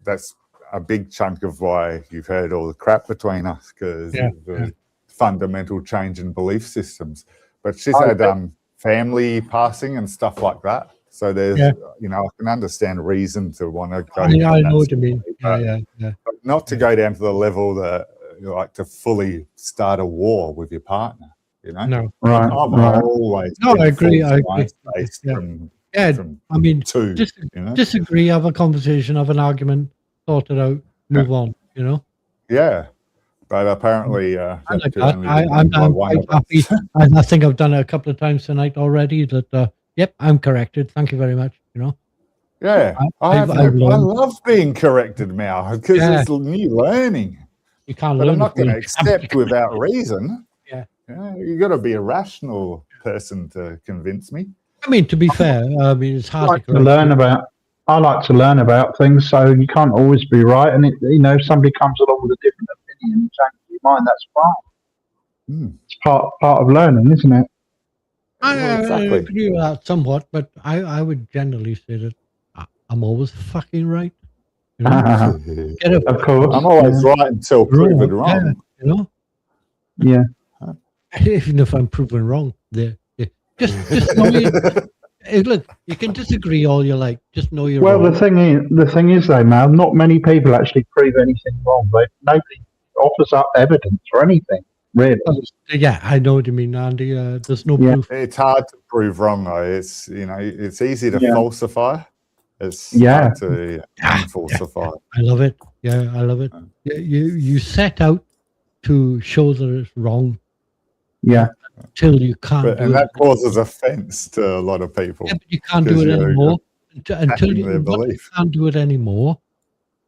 S2: that's a big chunk of why you've heard all the crap between us, because of the fundamental change in belief systems. But she's had family passing and stuff like that. So there's, I can understand reason to want to go.
S3: I know what you mean. But
S2: not to go down to the level that like to fully start a war with your partner.
S3: No,
S1: right.
S2: I've always
S3: I agree. I agree. Disagree, have a conversation, have an argument, sort it out, move on.
S2: Yeah. But apparently,
S3: I'm quite happy. I think I've done it a couple of times tonight already. That I'm corrected. Thank you very much.
S2: Yeah, I love being corrected now because it's new learning.
S3: You can't
S2: but
S3: learn.
S2: I'm not going to accept without reason.
S3: Yeah,
S2: you got to be a rational person to convince me.
S3: I mean, to be fair, it's hard
S1: to learn about. I like to learn about things, so you can't always be right. And if somebody comes along with a different opinion and changes your mind, that's fine. It's part of learning, isn't it?
S3: I agree with that somewhat, but I would generally say that I'm always fucking right.
S1: Of course,
S2: I'm always right until proven wrong.
S1: Yeah.
S3: Even if I'm proven wrong, just know look, you can disagree all you like. Just know you're wrong.
S1: Well, the thing is, though, Mal, not many people actually prove anything wrong. Nobody offers up evidence or anything, really.
S3: Yeah, I know what you mean, Andy. There's no proof.
S2: It's hard to prove wrong, though. It's it's easy to falsify. It's hard to falsify.
S3: I love it. Yeah, I love it. You set out to show that it's wrong.
S1: Yeah.
S3: Until you can't
S2: and that causes offense to a lot of people.
S3: Yeah, but you can't do it anymore. Until you can't do it anymore,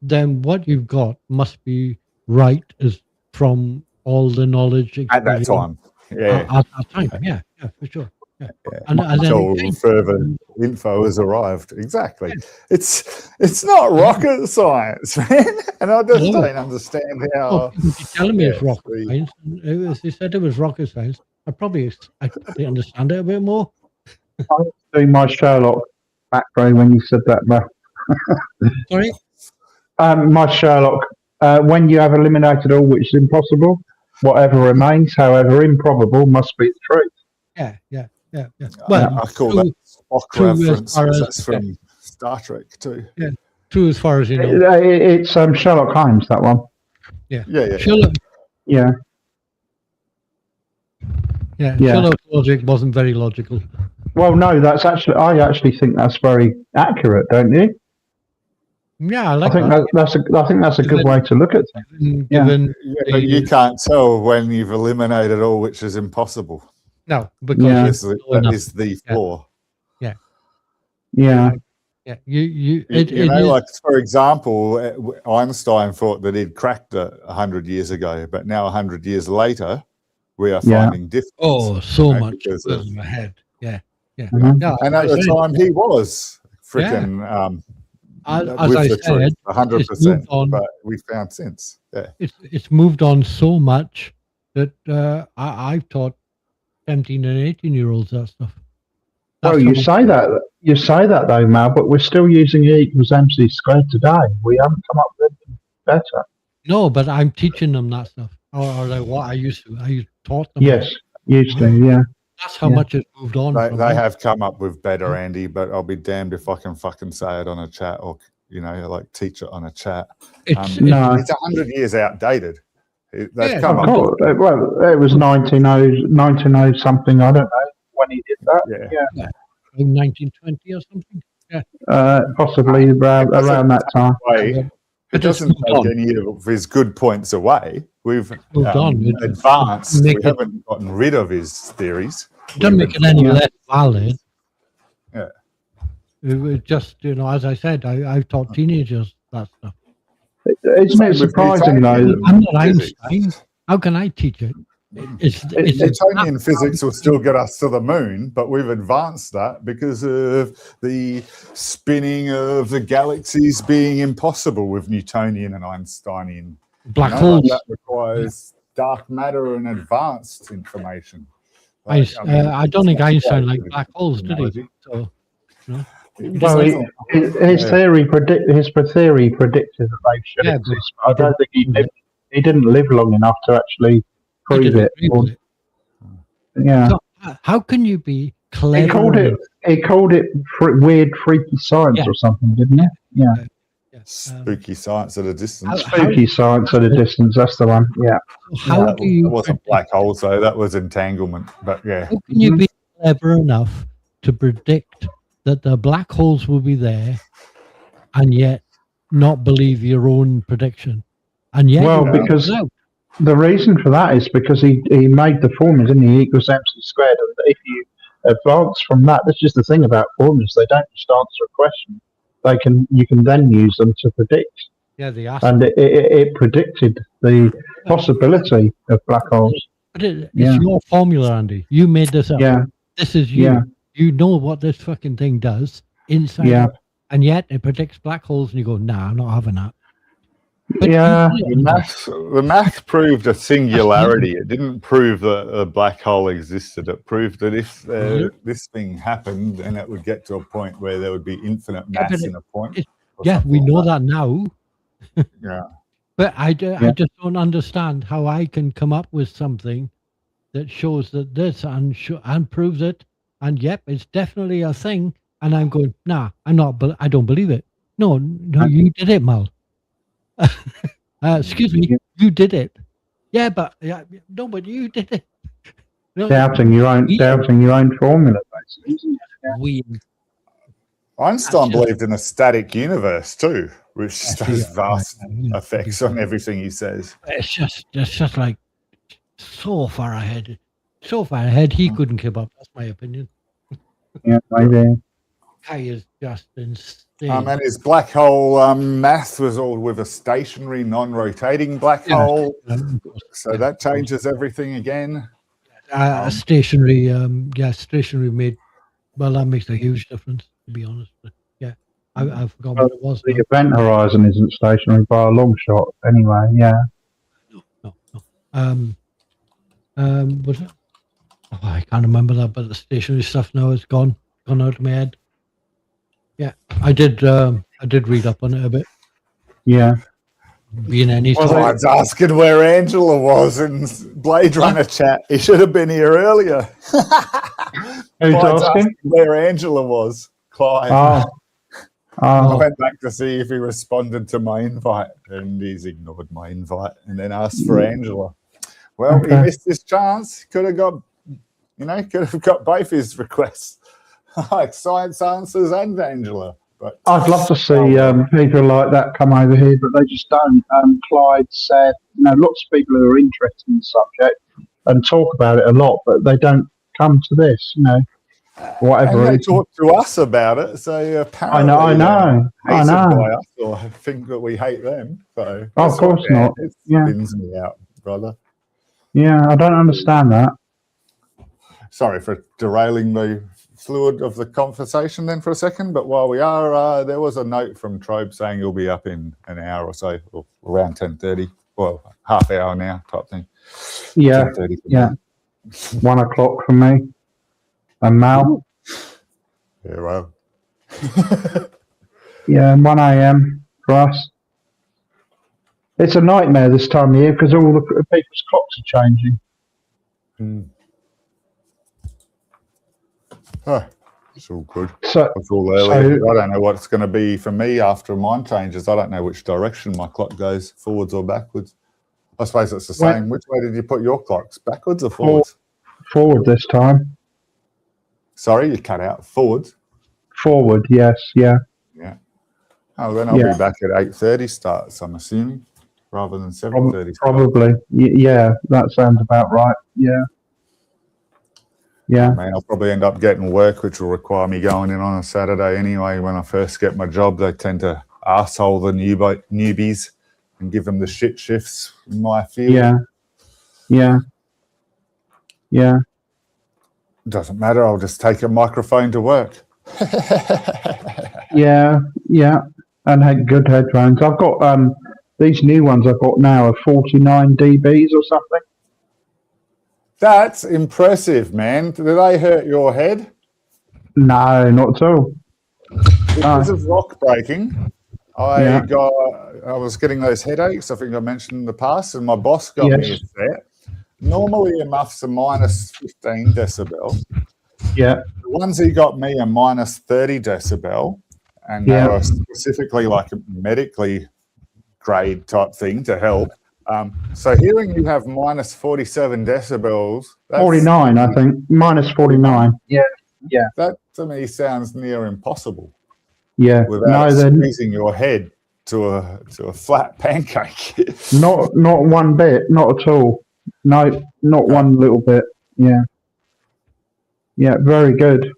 S3: then what you've got must be right as from all the knowledge
S2: at that time.
S3: At that time, yeah, for sure. Yeah. And
S2: until further info has arrived. Exactly. Yeah. It's not rocket science, man. And I just don't understand how.
S3: You're telling me it's rocket science. If you said it was rocket science, I'd probably understand it a bit more.
S1: I was doing my Sherlock background when you said that, Matt.
S3: Sorry?
S1: My Sherlock, when you have eliminated all which is impossible, whatever remains, however improbable, must be the truth.
S3: Yeah. Well,
S2: I call that Spock reference. That's from Star Trek too.
S3: Yeah, true as far as you know.
S1: It's Sherlock Holmes, that one.
S3: Yeah.
S2: Sherlock.
S1: Yeah.
S3: Sherlock's logic wasn't very logical.
S1: Well, no, I actually think that's very accurate, don't you?
S3: Yeah, I think
S1: that's a good way to look at things.
S2: But you can't tell when you've eliminated all which is impossible.
S3: No, because
S2: that is the flaw.
S1: Yeah.
S3: Yeah,
S2: like for example, Einstein thought that he'd cracked it 100 years ago, but now 100 years later, we are
S1: Yeah.
S2: finding difference.
S3: Oh, so much
S2: because
S3: further
S2: of-
S3: ahead. Yeah.
S1: Mhm.
S3: Yeah,
S2: and
S3: as
S2: at
S3: I
S2: the
S3: said,
S2: time, he was freaking
S3: as
S2: with
S3: I
S2: the truth,
S3: said,
S2: 100%.
S3: it's moved on.
S2: But we found since, yeah.
S3: It's moved on so much that I've taught 17 and 18-year-olds that stuff.
S1: Well,
S3: That's
S1: you
S3: how
S1: say that though, Mal, but we're still using E equals MC squared today. We haven't come up with anything better.
S3: No, but I'm teaching them that stuff, or like what I used to. I taught them.
S1: Yes, used to, yeah.
S3: That's how
S1: Yeah.
S3: much it's moved on.
S2: They
S3: from
S2: they
S3: then.
S2: have come up with better, Andy, but I'll be damned if I can fucking say it on a chat or, like teach it on a chat.
S1: No.
S2: It's 100 years outdated. They've
S3: Yeah,
S2: come
S1: Of
S2: up
S1: course. Well, it was 1900 something. I don't know when he did that.
S2: Yeah.
S3: In 1920 or something.
S1: Possibly around that time.
S2: It
S3: But it's
S2: doesn't
S3: moved
S2: take
S3: on.
S2: any of his good points away. We've
S3: Moved on. It-
S2: advanced.
S3: make
S2: We
S3: it-
S2: haven't gotten rid of his theories.
S3: Doesn't make it any
S1: Yeah.
S3: less valid.
S2: Yeah.
S3: It was just, as I said, I've taught teenagers that stuff.
S1: Isn't it surprising though?
S3: I'm not
S2: Physics.
S3: Einstein. How can I teach it? It's
S2: Newtonian physics will still get us to the moon, but we've advanced that because of the spinning of the galaxies being impossible with Newtonian and Einsteinian.
S3: black holes.
S2: That requires dark matter and advanced information.
S3: I don't think Einstein liked black holes, did he?
S2: analogy.
S3: So,
S1: Well, his theory predicted that they should
S3: Yeah,
S1: exist. But I don't think he didn't live long enough to actually
S3: he
S1: prove
S3: didn't
S1: it.
S3: agree with it.
S1: Yeah,
S3: So, how can you be clever?
S1: he called it weird, freaky science
S3: Yeah.
S1: or something, didn't he? Yeah,
S2: Spooky science at a distance.
S1: spooky science at a distance. That's the one. Yeah,
S3: How
S2: that
S3: do you?
S2: wasn't black holes, though. That was entanglement. But yeah,
S3: How can you be clever enough to predict that the black holes will be there, and yet not believe your own prediction? And yet,
S1: Well,
S3: you
S1: because-
S3: found out.
S1: the reason for that is because he made the formula, didn't he? E equals MC squared. And if you advance from that, that's just the thing about formulas. They don't just answer a question. You can then use them to predict.
S3: Yeah, they asked.
S1: And it predicted the possibility of black holes.
S3: But it's
S1: Yeah.
S3: your formula, Andy. You made this up.
S1: Yeah,
S3: This is you.
S1: yeah,
S3: You know what this fucking thing does inside.
S1: Yeah.
S3: out. And yet it predicts black holes, and you go, "Nah, I'm not having that." But
S1: Yeah.
S3: you
S2: the math proved a singularity. It didn't prove that a black hole existed. It proved that if this thing happened, then it would get to a point where there would be infinite
S3: Yeah,
S2: mass
S3: but
S2: in a point. or
S3: yeah,
S2: something
S3: we
S2: like
S3: know that now.
S2: Yeah.
S3: But I just don't understand how I can come up with something that shows that this and proves it, and yep, it's definitely a thing. And I'm going, nah, I'm not. But I don't believe it. No, you did it, Mal. Excuse me, you did it. Yeah, but no, but you did it. No,
S1: doubting your own formula, basically. Isn't it?
S3: weird.
S2: Einstein
S3: That's just-
S2: believed in a static universe too, which
S3: That's
S2: has
S3: it.
S2: vast
S3: Yeah.
S2: effects on everything he says.
S3: It's just like so far ahead. So far ahead, he couldn't keep up. That's my opinion.
S1: Yeah, maybe.
S3: Guy is just insane.
S2: And his black hole math was all with a stationary, non-rotating black
S3: Yeah.
S2: hole. So that changes everything again.
S3: Stationary, stationary made. Well, that makes a huge difference, to be honest. But yeah, I forgot what it was.
S1: The event horizon isn't stationary by a long shot, anyway. Yeah.
S3: No. Was it? Oh, I can't remember that, but the stationary stuff now is gone out of my head. Yeah, I did read up on it a bit.
S1: Yeah.
S3: Being any
S1: Well,
S3: sort
S2: I was asking where Angela was in Blade Runner chat. He should have been here earlier.
S1: Who's
S2: Clyde's
S1: asking?
S2: where Angela was. Clyde.
S1: Oh.
S2: I
S1: Oh.
S2: went back to see if he responded to my invite, and he's ignored my invite and then asked for Angela. Well, he
S1: Okay.
S2: missed his chance. Could have got both his requests, like science answers and Angela. But
S1: I'd love to see people like that come over here, but they just don't. Clyde said, lots of people who are interested in the subject and talk about it a lot, but they don't come to this. whatever
S2: And they
S1: it is.
S2: talk to us about it, so apparently
S1: I know.
S2: hated by us, or think that we hate them. So
S1: Oh, of
S2: that's
S1: course
S2: what,
S1: not.
S2: It
S1: Yeah.
S2: spins me out, brother.
S1: Yeah, I don't understand that.
S2: Sorry for derailing the fluid of the conversation then for a second, but while we are, there was a note from Trobe saying you'll be up in an hour or so, or around 10:30. Well, half hour now type thing.
S1: Yeah,
S2: 10:30 for
S1: yeah.
S2: me.
S1: 1 o'clock for me. And Mal?
S2: Yeah, well.
S1: Yeah, 1 a.m. for us. It's a nightmare this time of year because all the people's clocks are changing.
S2: Oh, it's all good.
S1: So,
S2: It's all early. I don't know what it's going to be for me after mine changes. I don't know which direction my clock goes, forwards or backwards. I suppose it's the same. Which way did you put your clocks? Backwards or forwards?
S1: Forward this time.
S2: Sorry, you cut out. Forwards?
S1: Forward, yes, yeah.
S2: Yeah. Oh, then I'll be back at 8:30 starts, I'm assuming, rather than 7:30.
S1: Probably. Yeah, that sounds about right. Yeah. Yeah.
S2: I mean, I'll probably end up getting work, which will require me going in on a Saturday anyway. When I first get my job, they tend to arsehole the newbies and give them the shit shifts in my field.
S1: Yeah. Yeah. Yeah.
S2: Doesn't matter. I'll just take a microphone to work.
S1: Yeah. Yeah. And had good headphones. I've got these new ones I've got now are 49 dBs or something.
S2: That's impressive, man. Did they hurt your head?
S1: No, not at all.
S2: Because of rock breaking, I was getting those headaches. I think I mentioned in the past, and my boss got me a set. Normally, a muff's a minus 15 decibel.
S1: Yeah.
S2: The ones he got me are minus 30 decibel, and they were specifically like a medically grade type thing to help. So hearing you have minus 47 decibels.
S1: 49, I think. Minus 49. Yeah. Yeah.
S2: That to me sounds near impossible.
S1: Yeah.
S2: Without squeezing your head to a flat pancake.
S1: not one bit. Not at all. No, not one little bit. Yeah. Yeah, very good.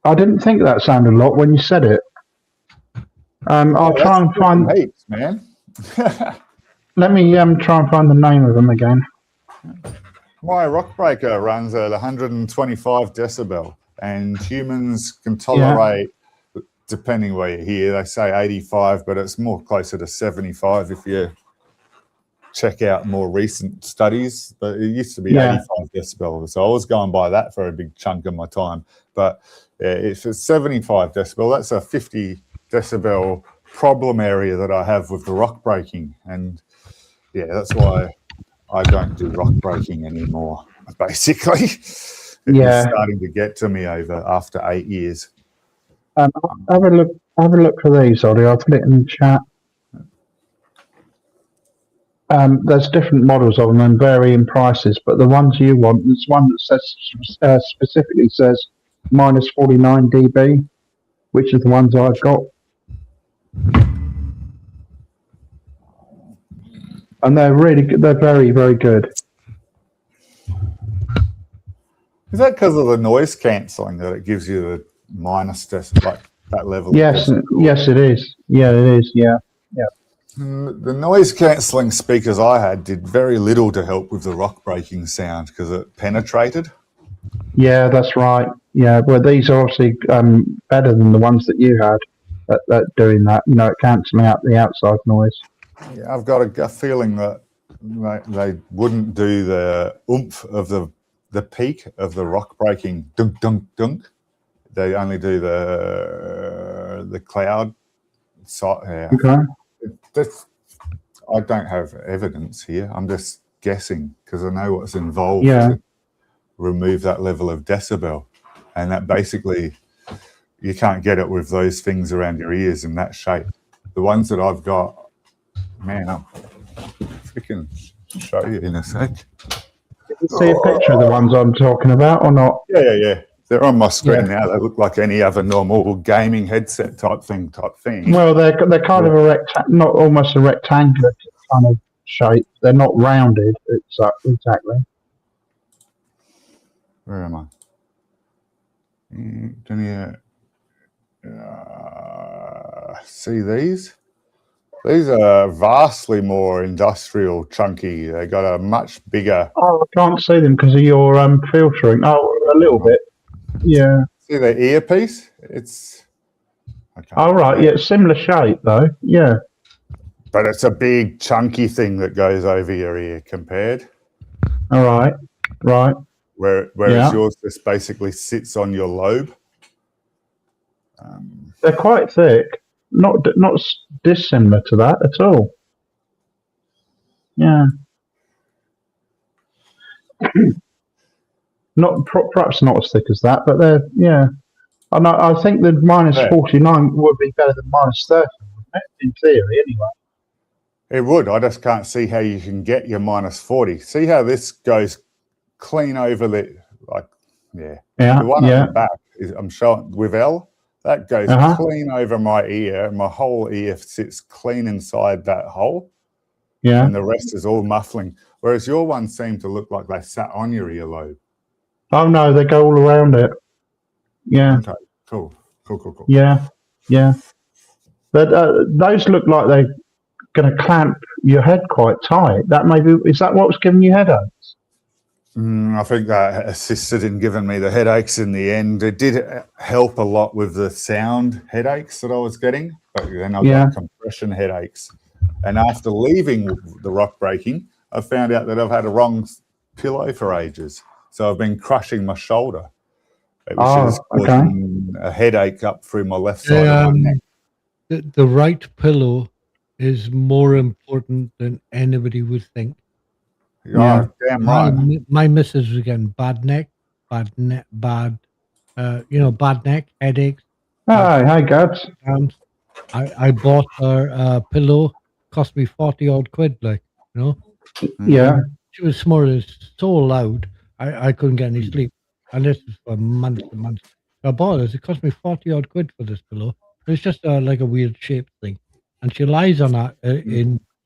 S1: I didn't think that sounded a lot when you said it. I'll try and find
S2: heaps, man.
S1: Let me try and find the name of them again.
S2: My rock breaker runs at 125 decibel, and humans can tolerate, depending where you hear, they say 85, but it's more closer to 75 if you check out more recent studies. But it used to be 85 decibel, so I was going by that for a big chunk of my time. But if it's 75 decibel, that's a 50 decibel problem area that I have with the rock breaking, and that's why I don't do rock breaking anymore. Basically, it's starting to get to me after 8 years.
S1: Have a look for these, Ollie. I'll put it in the chat. There's different models of them and varying prices, but the ones you want, there's one that says specifically says minus 49 dB, which is the ones I've got. And they're really good. They're very, very good.
S2: Is that because of the noise cancelling that it gives you the minus like that level?
S1: Yes, yes, it is. Yeah, it is. Yeah, yeah.
S2: The noise cancelling speakers I had did very little to help with the rock breaking sound because it penetrated.
S1: Yeah, that's right. Yeah, well, these are obviously better than the ones that you had at doing that. You know, cancelling out the outside noise.
S2: Yeah, I've got a feeling that they wouldn't do the oomph of the peak of the rock breaking dunk dunk dunk. They only do the cloud.
S1: Okay.
S2: I don't have evidence here. I'm just guessing because I know what's involved to remove that level of decibel, and that basically you can't get it with those things around your ears in that shape. The ones that I've got. Man, I'll freaking show you in a sec.
S1: Did you see a picture of the ones I'm talking about or not?
S2: Yeah. They're on my screen now. They look like any other normal gaming headset type thing.
S1: Well, they're kind of not almost a rectangular kind of shape. They're not rounded. Exactly.
S2: Where am I? Can you see these? These are vastly more industrial, chunky. They got a much bigger.
S1: Oh, I can't see them because of your filtering. Oh, a little bit. Yeah.
S2: See the earpiece? It's.
S1: Oh, right. Yeah, similar shape though. Yeah.
S2: But it's a big, chunky thing that goes over your ear compared.
S1: All right. Right.
S2: Whereas yours just basically sits on your lobe.
S1: They're quite thick. Not dissimilar to that at all. Yeah. Perhaps not as thick as that, but they're And I think the minus 49 would be better than minus 30, wouldn't it? In theory, anyway.
S2: It would. I just can't see how you can get your minus 40. See how this goes clean over the The one on the back is I'm showing with L. That goes clean over my ear. My whole ear sits clean inside that hole.
S1: Yeah.
S2: And the rest is all muffling. Whereas your ones seem to look like they sat on your earlobe.
S1: Oh no, they go all around it. Yeah.
S2: Okay. Cool.
S1: Yeah. But those look like they're going to clamp your head quite tight. Is that what's giving you headaches?
S2: I think that assisted in giving me the headaches in the end. It did help a lot with the sound headaches that I was getting, but then I got compression headaches. And after leaving the rock breaking, I found out that I've had a wrong pillow for ages. So I've been crushing my shoulder. It was causing a headache up through my left side of my neck.
S3: The right pillow is more important than anybody would think.
S2: Oh, damn right.
S3: My missus was getting bad neck, bad neck, headaches.
S1: Hi, Gabs.
S3: I bought her a pillow, cost me 40 odd quid,
S1: Yeah.
S3: She was snoring so loud, I couldn't get any sleep. And this was for months and months. So I bought it. It cost me 40 odd quid for this pillow. It's just like a weird shaped thing. And she lies on that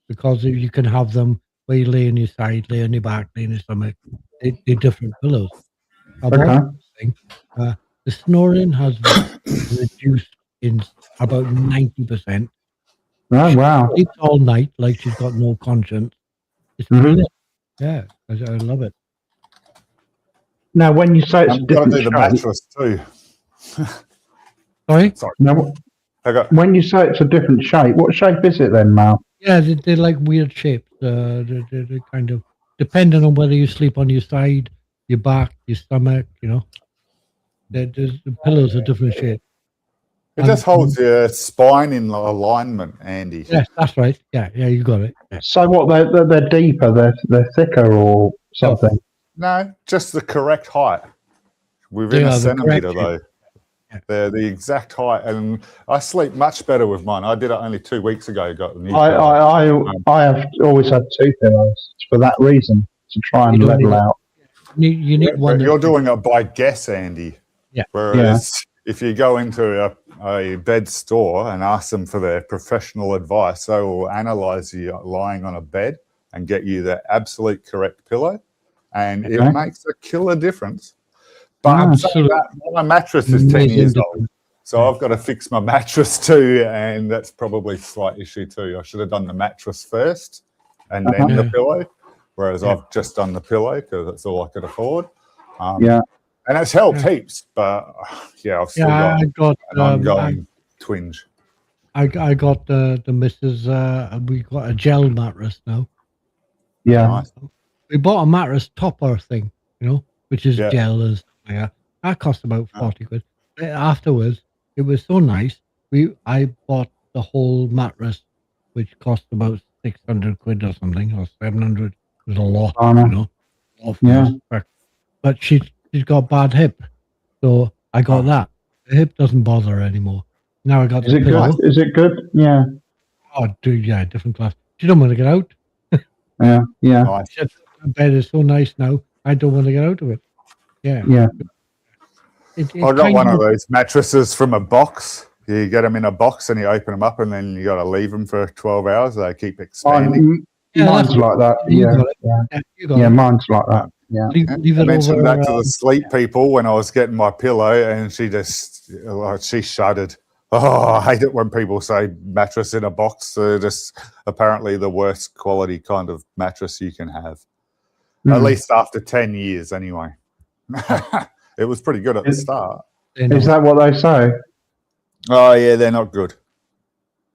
S3: because you can have them where you lay on your side, lay on your back, lay on your stomach. They're different pillows. I bought this thing. The snoring has reduced in about 90%.
S1: Oh, wow.
S3: She sleeps all night like she's got no conscience. It's brilliant. Yeah, I love it.
S1: Now, when you say it's a different shape,
S2: the mattress too.
S3: Sorry?
S1: Now, when you say it's a different shape, what shape is it then, Mal?
S3: Yeah, they're like weird shapes. They're kind of depending on whether you sleep on your side, your back, your stomach. The pillows are different shapes.
S2: It just holds your spine in alignment, Andy.
S3: Yes, that's right. Yeah, you got it. Yeah.
S1: So what? They're deeper, they're thicker, or something?
S2: No, just the correct height. Within a centimetre, though.
S3: Yeah.
S2: They're the exact height, and I sleep much better with mine. I did it only 2 weeks ago. Got the new.
S1: I have always had two pillows for that reason, to try and level out.
S3: You need one.
S2: You're doing it by guess, Andy.
S3: Yeah.
S2: Whereas if you go into a bed store and ask them for their professional advice, they will analyse you lying on a bed and get you the absolute correct pillow, and it makes a killer difference. But I'm saying that my mattress is 10 years old, so I've got to fix my mattress too, and that's probably a slight issue too. I should have done the mattress first and then the pillow, whereas I've just done the pillow because that's all I could afford. And it's helped heaps, but I've still got an ongoing twinge.
S3: I got the missus. We got a gel mattress now.
S1: Yeah,
S2: nice.
S3: We bought a mattress topper thing, which is gel and stuff like that. That cost about 40 quid. Afterwards, it was so nice. I bought the whole mattress, which cost about 600 quid or something, or 700. It was a lot, But she's got bad hip, so I got that. The hip doesn't bother her anymore. Now I got.
S1: Is it good? Is it good? Yeah.
S3: Oh, dude, yeah, different class. She don't want to get out.
S1: Yeah.
S3: The bed is so nice now. I don't want to get out of it. Yeah.
S2: I got one of those mattresses from a box. You get them in a box and you open them up, and then you got to leave them for 12 hours. They keep expanding.
S1: Mine's like that. Mine's like that. Yeah.
S3: Leave
S2: I
S3: it
S2: mentioned
S3: over.
S2: that to the sleep people when I was getting my pillow, and she shuddered. Oh, I hate it when people say mattress in a box. They're just apparently the worst quality kind of mattress you can have. At
S1: Mm.
S2: least after 10 years, anyway. It was pretty good at the
S1: Is-
S2: start.
S1: Is that what they say?
S2: Oh, yeah, they're not good.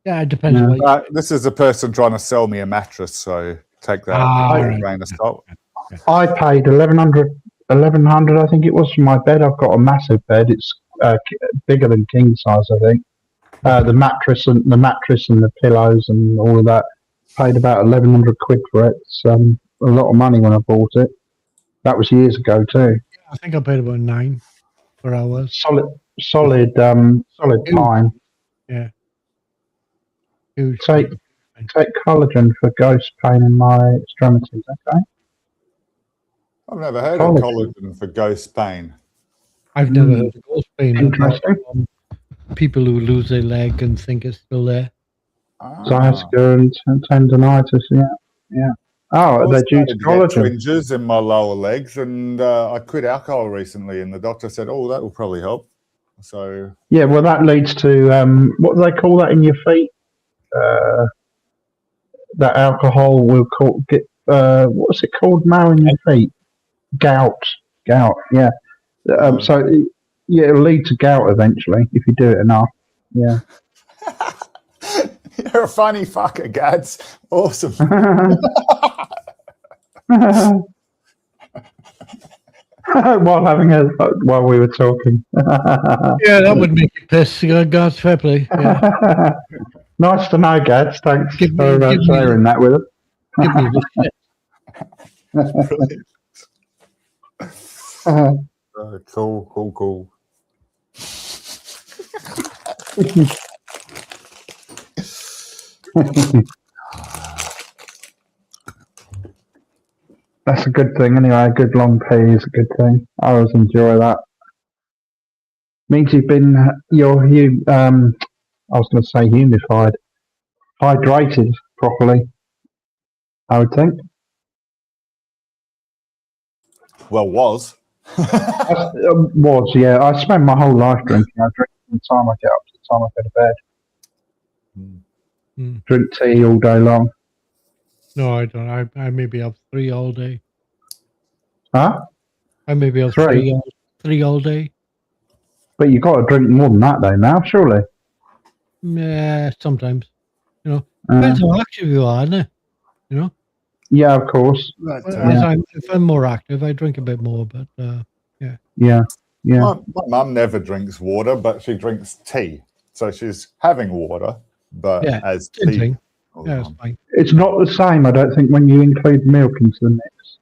S3: Yeah, it depends.
S1: Yeah.
S3: on what
S2: This is a person trying to sell me a mattress, so take that
S3: Ah,
S2: with a
S3: right.
S2: grain of salt.
S1: I paid 1100 I think it was for my bed. I've got a massive bed. It's bigger than king size, I think. The mattress and the pillows and all of that. Paid about 1100 quid for it. It's a lot of money when I bought it. That was years ago too.
S3: I think I paid about 9 per hour.
S1: Solid pine.
S3: Yeah. Huge.
S1: Take collagen for ghost pain in my extremities. Okay.
S2: I've never heard of collagen for ghost pain.
S3: I've never heard of ghost pain.
S1: Interesting.
S3: People who lose their leg and think it's still there.
S1: Sciatica and tendonitis. Yeah. Oh, they're due to collagen.
S2: Twinges in my lower legs, and I quit alcohol recently, and the doctor said, "Oh, that will probably help." So
S1: Yeah, well, that leads to what do they call that in your feet? That alcohol will get what's it called now in your feet? Gout. Yeah. So it'll lead to gout eventually if you do it enough. Yeah.
S2: you're a funny fucker, Gads. Awesome.
S1: While we were talking.
S3: Yeah, that would make you piss. God's fair play. Yeah.
S1: Nice to know, Gads. Thanks
S3: Give me-
S1: for
S3: give me-
S1: sharing that with us.
S3: Give me the shit.
S2: Cool.
S1: That's a good thing anyway. A good long pee is a good thing. I always enjoy that. Means you've been I was going to say humidified, hydrated properly. I would think.
S2: Well, was.
S1: Yeah. I spend my whole life drinking. I drink from the time I get up to the time I go to bed. Drink tea all day long.
S3: No, I don't. I maybe have 3 all day.
S1: Huh?
S3: I maybe have
S1: 3?
S3: 3 all day.
S1: But you've got to drink more than that though now, surely.
S3: Yeah, sometimes. Depends how active you are, isn't it?
S1: Yeah, of course.
S3: If I'm more active, I drink a bit more. But
S1: Yeah.
S2: My mum never drinks water, but she drinks tea. So she's having water, but as
S3: same
S2: tea.
S3: thing. Yeah, it's fine.
S1: It's not the same, I don't think, when you include milk into the mix.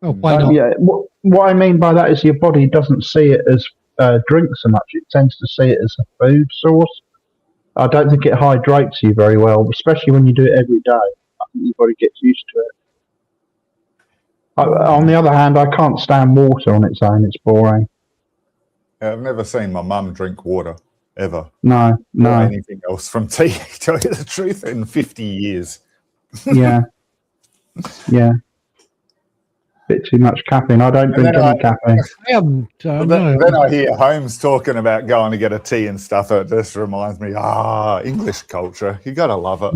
S3: Oh, why not?
S1: Yeah. What I mean by that is your body doesn't see it as drink so much. It tends to see it as a food source. I don't think it hydrates you very well, especially when you do it every day. I think your body gets used to it. On the other hand, I can't stand water on its own. It's boring.
S2: Yeah, I've never seen my mum drink water, ever.
S1: No.
S2: Or anything else from tea, to tell you the truth, in 50 years.
S1: Yeah. Bit too much caffeine. I don't drink any caffeine.
S3: I haven't.
S2: Then I hear Holmes talking about going to get a tea and stuff. It just reminds me, English culture. You got to love it.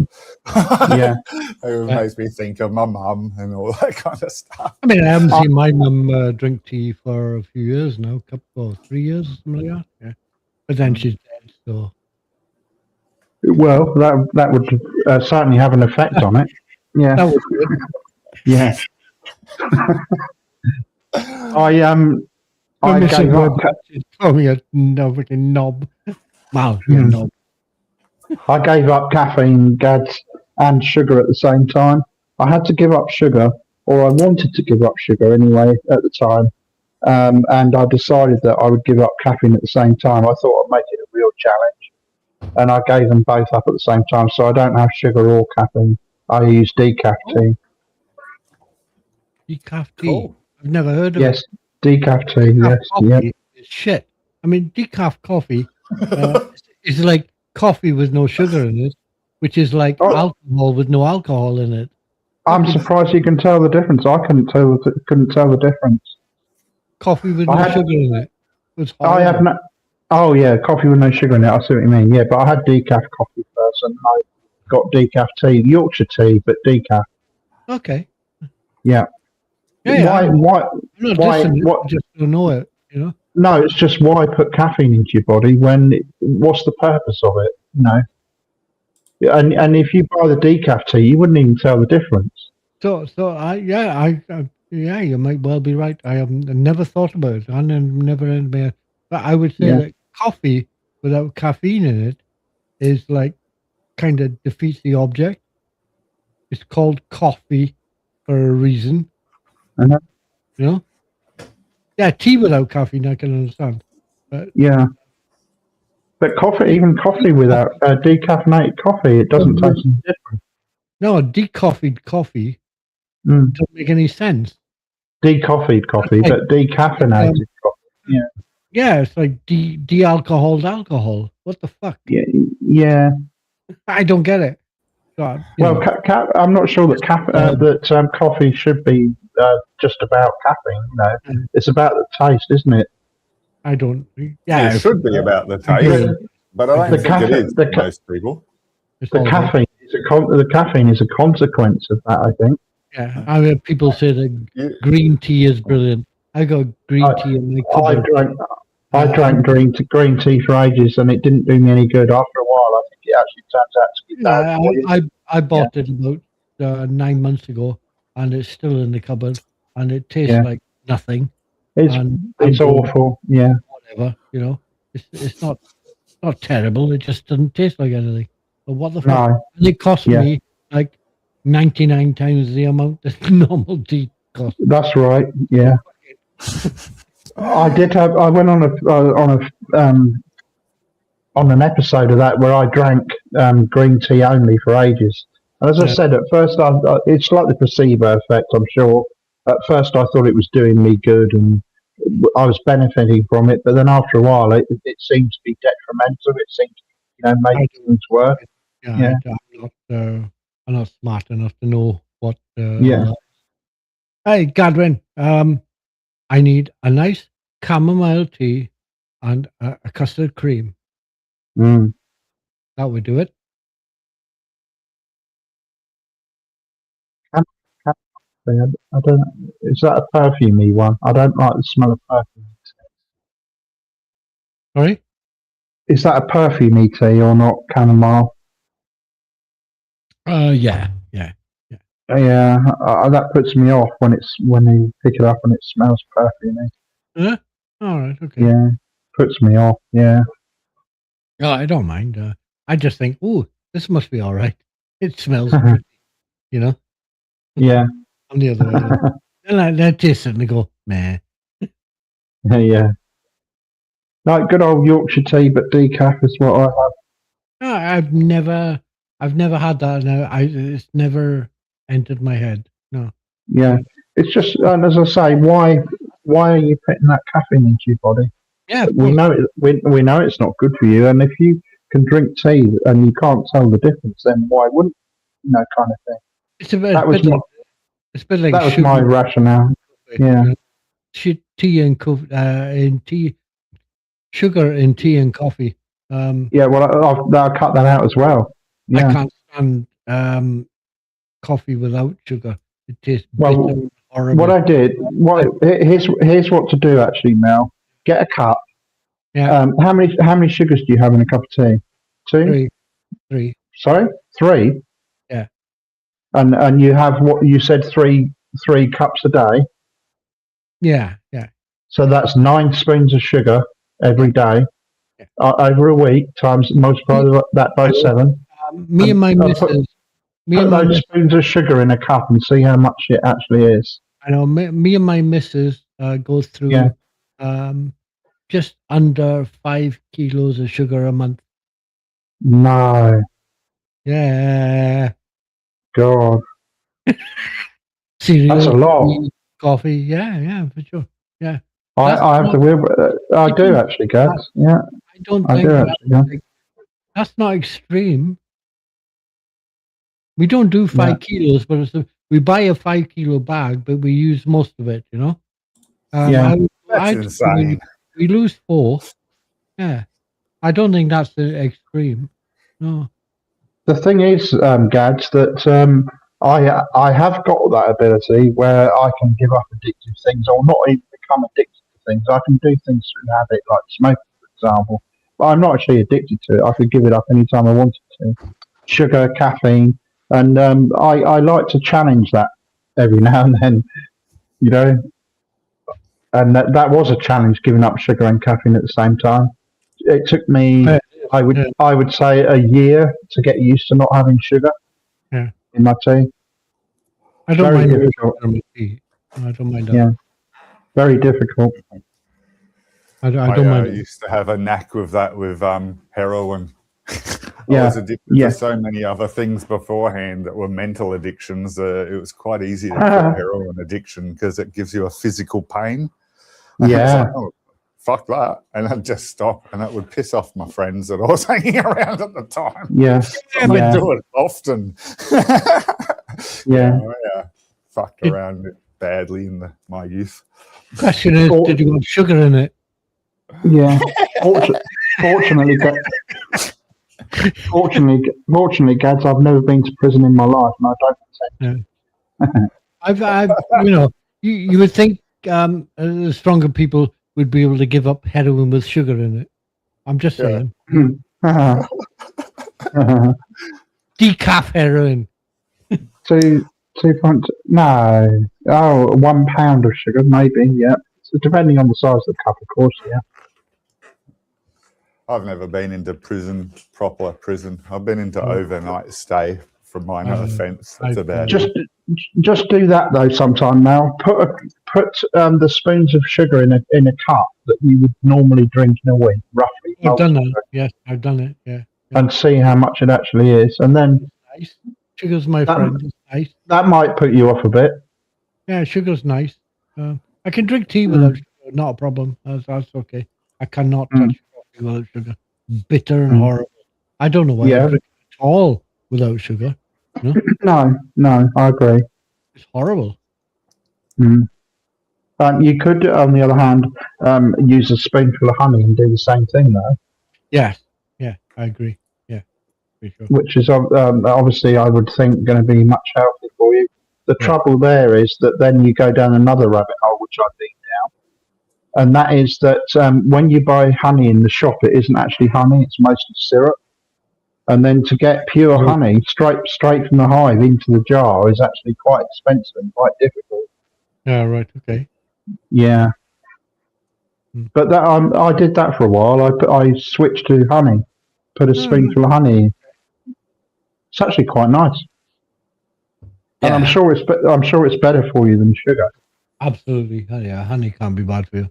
S1: Yeah.
S2: It makes me think of my mum and all that kind of stuff.
S3: I mean, I haven't seen my mum drink tea for a few years now, 3 years, something like that. Yeah. But then she's dead, so.
S1: Well, that would certainly have an effect on it. Yeah.
S3: That was good.
S1: Yeah. I gave up.
S3: Call me a freaking knob. Wow, you're a knob.
S1: I gave up caffeine, Gads, and sugar at the same time. I had to give up sugar, or I wanted to give up sugar anyway at the time, and I decided that I would give up caffeine at the same time. I thought I'd make it a real challenge, and I gave them both up at the same time. So I don't have sugar or caffeine. I use decaf tea.
S3: Decaf tea.
S2: Cool.
S3: I've never heard of it.
S1: Yes, decaf tea.
S3: Decaf
S1: Yes,
S3: coffee is shit. I mean, decaf coffee is like coffee with no sugar in it, which is like alcohol with no alcohol in it.
S1: I'm surprised you can tell the difference. I couldn't tell the difference.
S3: Coffee with
S1: I
S3: no
S1: had-
S3: sugar in it. It's
S1: I have
S3: horrible.
S1: no. Oh yeah, coffee with no sugar in it. I see what you mean. Yeah, but I had decaf coffee first, and I got decaf tea, Yorkshire tea, but decaf.
S3: Okay.
S1: Yeah.
S3: Yeah,
S1: Why?
S3: I'm
S1: Why?
S3: not
S1: why-
S3: dissing it,
S1: what-
S3: I just don't know it, you know?
S1: No, it's just why put caffeine into your body when? What's the purpose of it? You know. And if you buy the decaf tea, you wouldn't even tell the difference.
S3: So yeah, you might well be right. I have never thought about it. I never, but I would say
S1: Yeah.
S3: that coffee without caffeine in it is like kind of defeats the object. It's called coffee for a reason.
S1: Uh-huh.
S3: You know? Yeah, tea without caffeine I can understand.
S1: Yeah. But even coffee without decaffeinated coffee, it doesn't
S3: Mhm.
S1: taste any different.
S3: No, decoffeed coffee
S1: Mm.
S3: doesn't make any sense.
S1: Decoffeed coffee,
S3: That's
S1: but decaffeinated coffee.
S3: Yeah, it's like de-alcoholed alcohol. What the fuck?
S1: Yeah.
S3: I don't get it. God, you
S1: Well,
S3: know.
S1: I'm not sure that coffee should be just about caffeine. You know,
S3: Mm.
S1: it's about the taste, isn't it?
S3: I don't. Yeah,
S2: It should be about the
S3: Yeah.
S2: taste, but I don't
S1: The
S2: think
S1: caffeine-
S2: it is
S1: the
S2: for
S1: ca-
S2: most people.
S3: it's
S1: The
S3: all about-
S1: caffeine is a consequence of that. I think.
S3: Yeah, I mean, people say that
S2: You,
S3: green tea is brilliant. I got green tea in my
S1: I
S3: cupboard.
S1: drank green tea for ages, and it didn't do me any good. After a while, I think it actually turns out to be bad. for you.
S3: I bought it about 9 months ago, and it's still in the cupboard, and it tastes
S1: Yeah.
S3: like nothing.
S1: It's
S3: And
S1: it's
S3: I'm going,
S1: awful. Yeah.
S3: whatever, you know. It's not terrible. It just doesn't taste like anything. But what the fuck?
S1: No.
S3: And it cost
S1: Yeah.
S3: me like 99 times the amount that normal tea costs.
S1: That's right. Yeah. I went on an episode of that where I drank green tea only for ages. And as I
S3: Yeah.
S1: said, at first, it's like the placebo effect, I'm sure. At first, I thought it was doing me good and I was benefiting from it. But then after a while, it seemed to be detrimental. It seemed to, make things worse.
S3: Yeah,
S1: Yeah.
S3: I'm not smart enough to know what.
S1: Yeah.
S3: Hey, Gadwin, I need a nice chamomile tea and a custard cream.
S1: Mm.
S3: That would do it.
S1: I don't. Is that a perfumey one? I don't like the smell of perfume.
S3: Sorry?
S1: Is that a perfumey tea or not? Chamomile.
S3: Yeah.
S1: Yeah, that puts me off when you pick it up and it smells perfumey.
S3: Huh? All right, okay.
S1: Yeah, puts me off. Yeah,
S3: No, I don't mind. I just think, oh, this must be all right. It smells pretty, you know?
S1: yeah,
S3: On the other way. And I taste it and I go, meh.
S1: yeah. Like good old Yorkshire tea, but decaf is what I have.
S3: No, I've never had that. No, it's never entered my head. No.
S1: Yeah, it's just, and as I say, why are you putting that caffeine into your body?
S3: Yeah, of
S1: We
S3: course.
S1: know we know it's not good for you, and if you can drink tea and you can't tell the difference, then why wouldn't kind of thing?
S3: It's a bit,
S1: That was my
S3: it's a bit like
S1: that was
S3: sugar,
S1: my rationale. Yeah.
S3: you know, tea and in tea, sugar in tea and coffee.
S1: Yeah, well, I'll cut that out as well. Yeah.
S3: I can't stand coffee without sugar. It tastes
S1: Well,
S3: bitter and horrible.
S1: What I did, here's what to do actually, Mel. Get a cup.
S3: Yeah.
S1: How many sugars do you have in a cup of tea? 2?
S3: Three.
S1: Sorry, 3.
S3: Yeah.
S1: And you have what you said, three cups a day.
S3: Yeah.
S1: So that's 9 spoons of sugar every day.
S3: Yeah.
S1: Over a week, times multiply that by 7.
S3: Me and my
S1: I'll put-
S3: missus. Me
S1: Put
S3: and my
S1: those spoons of sugar in a cup and see how much it actually is.
S3: I know me and my missus go through
S1: Yeah.
S3: just under 5 kilos of sugar a month.
S1: No,
S3: Yeah.
S1: God,
S3: Cereal,
S1: that's a lot.
S3: tea, coffee. Yeah, for sure.
S1: I have to will. I do actually, Gads. Yeah,
S3: I don't
S1: I
S3: think
S1: do actually. Yeah.
S3: that's not extreme. We don't do 5 kilos, but we buy a 5 kilo bag, but we use most of it.
S1: Yeah.
S2: That's insane.
S3: We lose 4. Yeah, I don't think that's the extreme. No.
S1: The thing is, Gads, that I have got that ability where I can give up addictive things, or not even become addicted to things. I can do things through habit, like smoking, for example. But I'm not actually addicted to it. I could give it up anytime I wanted to. Sugar, caffeine, and I like to challenge that every now and then, you know. And that was a challenge, giving up sugar and caffeine at the same time. It took me, I would say, a year to get used to not having sugar in my tea.
S3: I don't
S1: Very
S3: mind
S1: difficult.
S3: I don't mind that.
S1: Yeah, very difficult.
S3: I don't
S2: I
S3: mind.
S2: used to have a knack with that with heroin. I
S1: Yeah,
S2: was addicted
S1: yeah.
S2: to so many other things beforehand that were mental addictions. It was quite easy to quit heroin addiction because it gives you a physical pain. And I was
S1: Yeah.
S2: like, oh, fuck that. And I'd just stop, and that would piss off my friends that I was hanging around at the time.
S1: Yeah,
S2: I would
S1: yeah,
S2: do it often.
S1: yeah.
S2: Oh, yeah. Fucked around badly in my youth.
S3: Question is, did you have sugar in it?
S1: Yeah. Fortunately, fortunately, Gads, I've never been to prison in my life, and I don't.
S3: I've you would think the stronger people would be able to give up heroin with sugar in it. I'm just saying. Decaf heroin.
S1: 2 no. Oh, 1 pound of sugar, maybe. Yeah. So depending on the size of the cup, of course. Yeah.
S2: I've never been into proper prison. I've been into overnight stay for minor offence. That's about it.
S1: Just do that though sometime, Mel. Put the spoons of sugar in a cup that you would normally drink in a week, roughly.
S3: I've done that. Yes, I've done it. Yeah.
S1: And see how much it actually is, and then
S3: Nice. Sugar's my friend. It's nice.
S1: that might put you off a bit.
S3: Yeah, sugar's nice. I can drink tea without sugar, not a problem. That's okay. I cannot touch coffee without sugar. Bitter and horrible. I don't know why I drink it at all without sugar.
S1: No, I agree.
S3: It's horrible.
S1: You could, on the other hand, use a spoonful of honey and do the same thing, though.
S3: Yeah, I agree. Yeah, for sure.
S1: Which is obviously, I would think, going to be much healthier for you. The trouble there is that then you go down another rabbit hole, which I've been down, and that is that when you buy honey in the shop, it isn't actually honey; it's mostly syrup. And then to get pure honey straight from the hive into the jar is actually quite expensive and quite difficult.
S3: Yeah, right. Okay.
S1: Yeah. But that I did that for a while. I switched to honey, put a spoonful of honey in. It's actually quite nice, and I'm sure it's better for you than sugar.
S3: Absolutely. Yeah, honey can't be bad for you.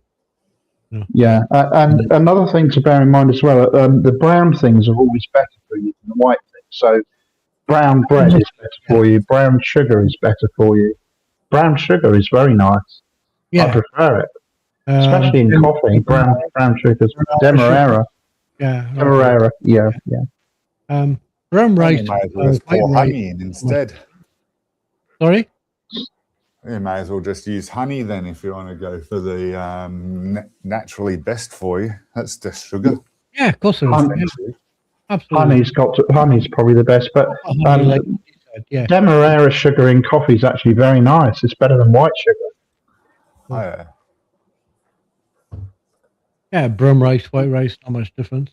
S3: No.
S1: Yeah, and another thing to bear in mind as well, the brown things are always better for you than the white things. So brown bread is better for you. Brown sugar is better for you. Brown sugar is very nice.
S3: Yeah.
S1: I prefer it, especially in coffee. Brown sugars, Demerara.
S3: Yeah.
S1: Demerara. Yeah.
S3: Brown rice.
S2: You may as well just pour honey in instead.
S3: Sorry?
S2: You may as well just use honey then if you want to go for the naturally best for you. That's just sugar.
S3: Yeah, of course it is. Absolutely.
S1: Honey's probably the best, but Demerara sugar in coffee is actually very nice. It's better than white sugar.
S2: Oh, yeah.
S3: Yeah, brown rice, white rice, not much difference.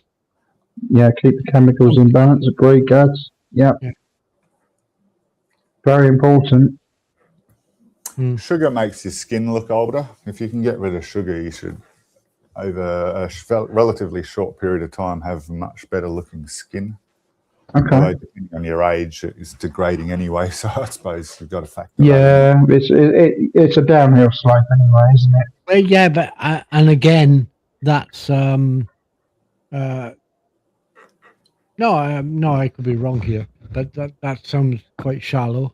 S1: Yeah, keep the chemicals in balance. Agree, Gads. Yeah. Very important.
S2: Sugar makes your skin look older. If you can get rid of sugar, you should, over a relatively short period of time, have much better looking skin.
S1: Okay.
S2: Although depending on your age, it's degrading anyway, so I suppose you've got to factor
S1: that in. It's a downhill slope anyway, isn't it?
S3: Well, yeah, but and again, that's no, I could be wrong here, but that sounds quite shallow.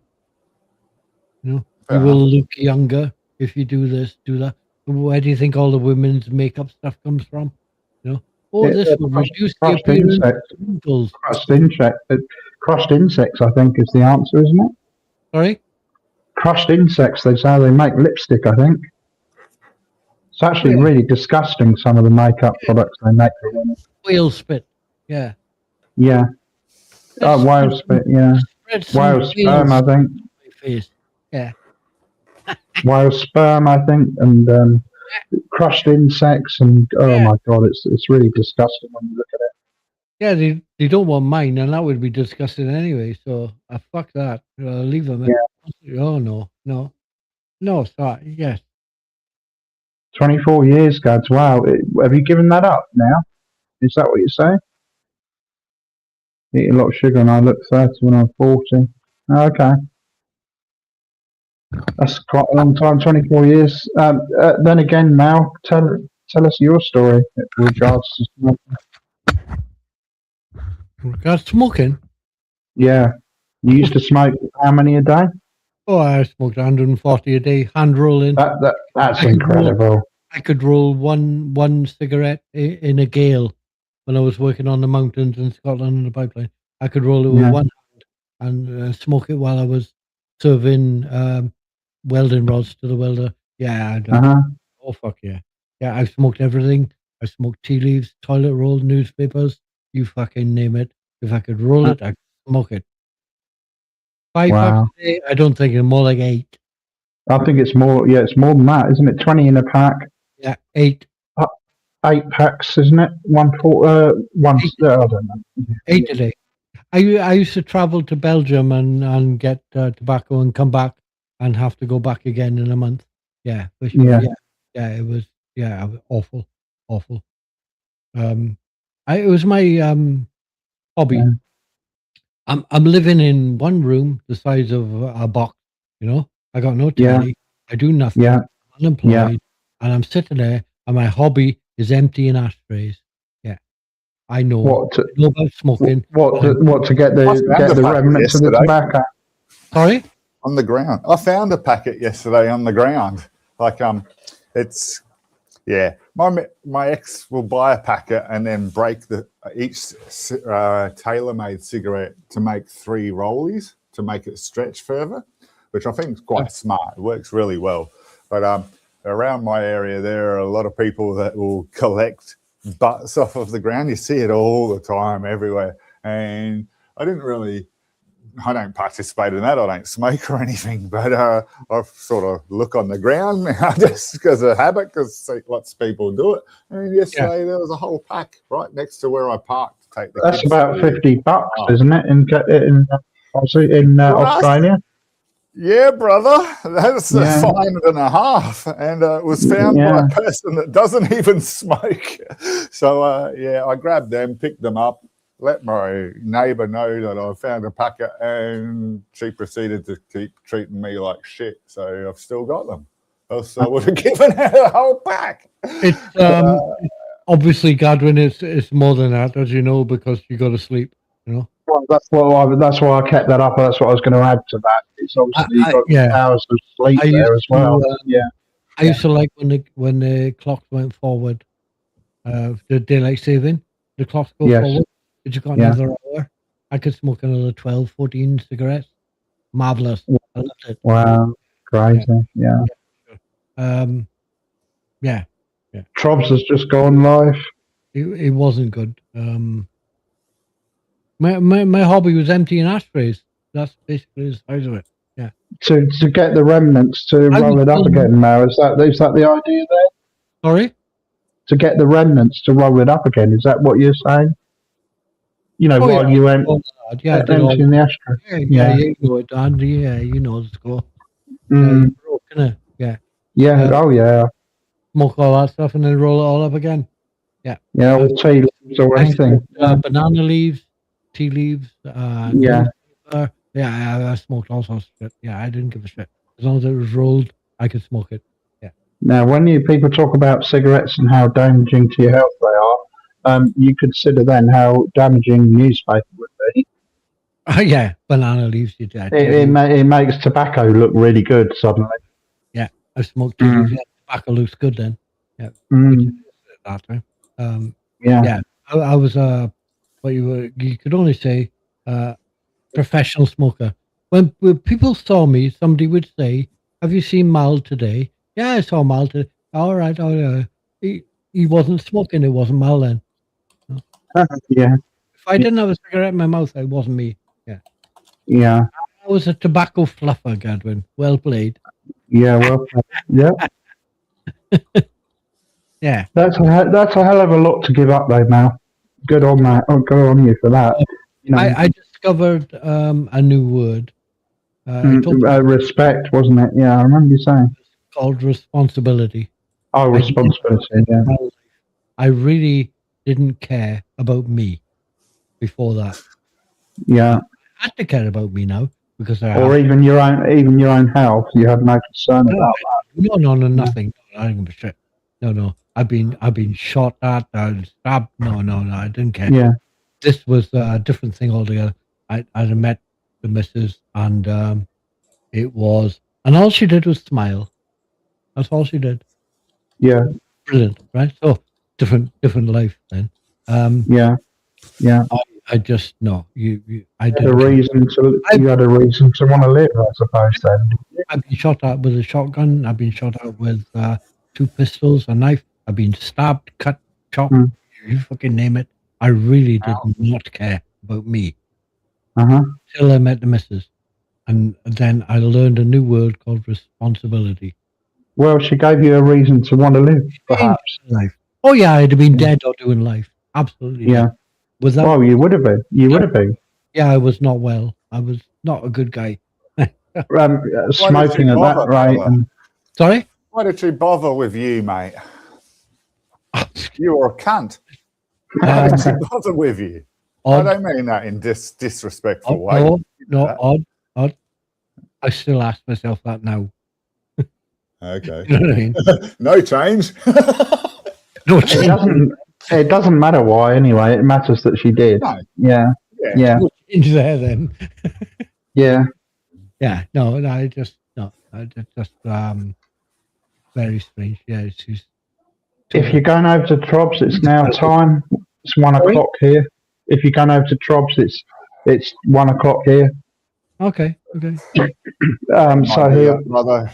S3: You will look younger if you do this, do that. Where do you think all the women's makeup stuff comes from? This will reduce the appearance of wrinkles.
S1: Crushed insects, I think, is the answer, isn't it?
S3: Sorry?
S1: crushed insects. That's how they make lipstick, I think. It's actually really disgusting, some of the makeup products they make for women.
S3: Whale spit. Yeah.
S1: Yeah. Oh, whale spit, yeah. Whale sperm, I think.
S3: Face. Yeah.
S1: Whale sperm, I think, and crushed insects, and oh my god, it's really disgusting when you look at it.
S3: Yeah, they don't want mine, and that would be disgusting anyway. So fuck that. Leave them. Oh no. Sorry. Yes.
S1: 24 years, Gads. Wow. Have you given that up now? Is that what you're saying? Eat a lot of sugar and I look 30 when I'm 40. Okay. That's quite a long time, 24 years. Then again, Mal, tell us your story with regards to smoking.
S3: Regards smoking?
S1: Yeah. You used to smoke how many a day?
S3: Oh, I smoked 140 a day, hand rolling.
S1: That's incredible.
S3: I could roll one cigarette in a gale when I was working on the mountains in Scotland on the pipeline. I could roll it with one hand and smoke it while I was serving welding rods to the welder. Yeah. Oh, fuck yeah. Yeah, I've smoked everything. I smoked tea leaves, toilet roll, newspapers, you fucking name it. If I could roll it, I could smoke it. 5 packs a day? I don't think it's more like 8.
S1: I think it's more. Yeah, it's more than that, isn't it? 20 in a pack.
S3: Yeah, 8.
S1: 8 packs, isn't it? I don't know.
S3: 8 a day. I used to travel to Belgium and get tobacco and come back and have to go back again in a month. Yeah, it was awful. It was my hobby.
S1: Yeah.
S3: I'm living in one room the size of a box. You know, I got no telly. I do nothing.
S1: Yeah.
S3: I'm unemployed, and I'm sitting there, and my hobby is emptying ashtrays. Yeah, I know. I know about smoking.
S1: What to get the remnants of the tobacco?
S3: Sorry?
S2: On the ground. I found a packet yesterday on the ground. Like it's My ex will buy a packet and then break each tailor-made cigarette to make 3 rollies to make it stretch further, which I think is quite smart. It works really well. But around my area, there are a lot of people that will collect butts off of the ground. You see it all the time, everywhere. And I don't participate in that. I don't smoke or anything, but I sort of look on the ground now just because of habit, because lots of people do it. And yesterday there was a whole pack right next to where I parked to take the
S1: That's
S2: kids
S1: about
S2: to.
S1: $50, isn't it? In Australia.
S2: Yeah, brother, that's a fine and a half, and it was found by a person that doesn't even smoke. So I grabbed them, picked them up, let my neighbour know that I found a packet, and she proceeded to keep treating me like shit. So I've still got them. Else I would have given her the whole pack.
S3: It's obviously, Godwin, it's more than that, as you know, because you go to sleep. You know.
S1: Well, that's why I kept that up. That's what I was going to add to that. It's obviously you've got hours of sleep there as well.
S3: I used to like when the clocks went forward, the daylight saving, the clocks go forward. But you got another hour. I could smoke another 12, 14 cigarettes. Marvelous. I loved it.
S1: Wow, crazy. Yeah. Trobs has just gone live.
S3: It wasn't good. My hobby was emptying ashtrays. That's basically the size of it. Yeah.
S1: To get the remnants to roll it up again now. Is that the idea there?
S3: Sorry?
S1: To get the remnants to roll it up again. Is that what you're saying? You know, while you went emptying the ashtray.
S3: You know it, Dad. Yeah, you know the score. Yeah. Smoke all that stuff and then roll it all up again. Yeah.
S1: Yeah, with tea leaves or anything.
S3: Banana leaves, tea leaves. I smoked all sorts of shit. Yeah, I didn't give a shit. As long as it was rolled, I could smoke it. Yeah.
S1: Now, when people talk about cigarettes and how damaging to your health they are, you consider then how damaging newspaper would be.
S3: Banana leaves.
S1: It makes tobacco look really good suddenly.
S3: Yeah, I smoked tea leaves. Yeah, tobacco looks good then. Yeah. That time. I was what you could only say professional smoker. when people saw me, somebody would say, "Have you seen Mal today?" Yeah, I saw Mal today. All right, he wasn't smoking. It wasn't Mal then.
S1: Yeah,
S3: If I didn't have a cigarette in my mouth, it wasn't me.
S1: yeah,
S3: I was a tobacco fluffer, Gadwin. Well played.
S1: yeah. Well, yeah.
S3: Yeah.
S1: That's a hell of a lot to give up, though, Mal. Good on that. Oh, good on you for that. You know,
S3: I discovered a new word. I told you
S1: respect, wasn't it? Yeah, I remember you saying.
S3: it's called responsibility.
S1: Oh, responsibility. Yeah,
S3: I really didn't care about me before that.
S1: yeah.
S3: I had to care about me now because I
S1: Or
S3: have.
S1: even your own health. You had no concern about that.
S3: No, nothing. I don't give a shit. No. I've been shot at, stabbed. No, I didn't care.
S1: Yeah,
S3: This was a different thing altogether. I had met the missus, and it was, and all she did was smile. That's all she did.
S1: yeah,
S3: Brilliant, right? So different life then.
S1: yeah, yeah.
S3: I just no. You I
S1: You had
S3: didn't.
S1: you had a reason to want to live, I suppose. Then.
S3: I've been shot at with a shotgun. I've been shot at with 2 pistols, a knife. I've been stabbed, cut, chopped.
S1: Mm.
S3: You fucking name it. I really did not care about me
S1: Uh-huh.
S3: till I met the missus, and then I learned a new word called responsibility.
S1: Well, she gave you a reason to want to live, perhaps.
S3: Life. Oh yeah, I'd have been dead or doing life. Absolutely.
S1: Yeah.
S3: Without,
S1: Well, you would have been. You would have been.
S3: yeah, I was not well. I was not a good guy.
S1: Smoking at that
S2: bother,
S1: rate.
S2: brother?
S1: And,
S3: Sorry.
S2: Why did she bother with you, mate? You were a cunt. Why did she bother with you? I
S3: Odd.
S2: don't mean that in disrespectful way.
S3: No, odd. I still ask myself that now.
S2: Okay.
S3: You know what I mean?
S2: No change.
S3: No
S1: it
S3: change.
S1: doesn't. It doesn't matter why. Anyway, it matters that she did.
S2: No.
S1: Yeah.
S2: Yeah.
S1: Yeah.
S3: No change there then.
S1: Yeah.
S3: Yeah. No. I just very strange. Yeah. She's.
S1: If you're going over to Trobs, it's now time. It's 1
S3: Sorry?
S1: o'clock here. If you're going over to Trobs, it's 1 o'clock here.
S3: Okay.
S1: So
S2: Might be
S1: here.
S2: that, brother.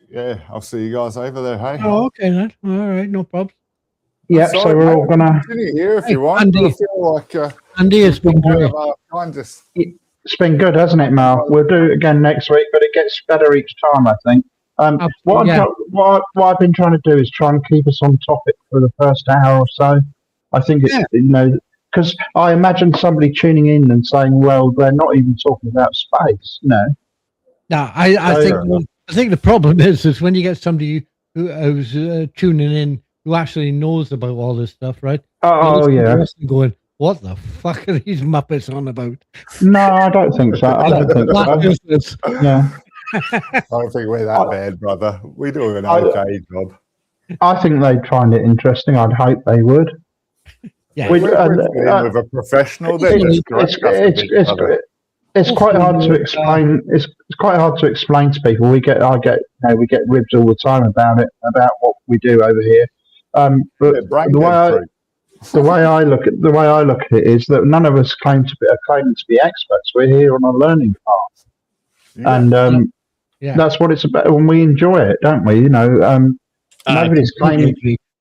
S2: Yeah, I'll see you guys over there. Hey.
S3: Oh, okay then. All right. No problems.
S1: Yeah.
S2: Sorry,
S1: So we're
S2: mate.
S1: all gonna.
S2: Continue here if
S3: Hey,
S2: you want.
S3: Andy.
S2: But I feel like
S3: Andy, it's been great.
S1: It's been good, hasn't it, Mal? We'll do it again next week, but it gets better each time, I think. What I've been trying to do is try and keep us on topic for the first hour or so. I think it's because I imagine somebody tuning in and saying, "Well, they're not even talking about space." No.
S3: No, I think the problem is when you get somebody who's tuning in who actually knows about all this stuff, right?
S1: Oh yeah.
S3: Going, what the fuck are these Muppets on about?
S1: No, I don't think so. I don't think so. Yeah.
S2: I don't think we're that bad, brother. We do an okay job.
S1: I think they'd find it interesting. I'd hope they would.
S3: Yeah,
S2: We're in with a professional.
S1: It's quite hard to explain. It's quite hard to explain to people. We get ribs all the time about what we do over here. But the way I look at it is that none of us claiming to be experts. We're here on a learning path, and that's what it's about. When we enjoy it, don't we? You know, nobody's claiming.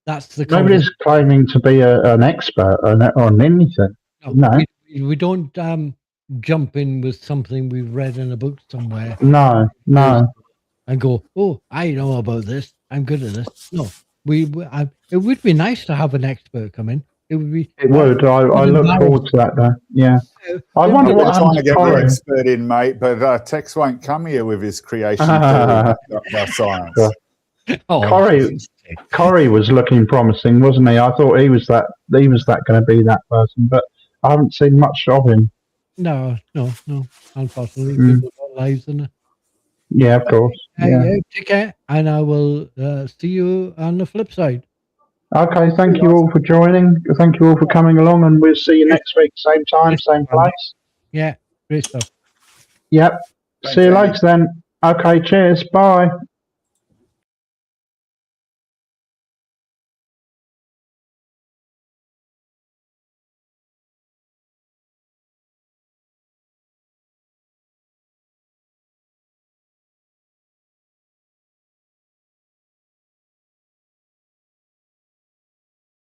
S3: That's the
S1: Nobody's claiming to be an expert on anything. No.
S3: We don't jump in with something we've read in a book somewhere.
S1: No.
S3: And go, oh, I know about this. I'm good at this. No, it would be nice to have an expert come in. It would be.
S1: It would. I look forward to that, though. Yeah. I wonder what
S2: trying to get
S1: Corey.
S2: the expert in, mate, but Tex won't come here with his creation theory by science.
S1: Corey was looking promising, wasn't he? I thought he was that going to be that person, but I haven't seen much of him.
S3: No. Unfortunately, people got lives in it.
S1: Yeah, of course. Yeah.
S3: Take care, and I will see you on the flip side.
S1: Okay, thank you all for joining. Thank you all for coming along, and we'll see you next week, same time, same place.
S3: Yeah, great stuff.
S1: Yep. See you later then. Okay, cheers. Bye.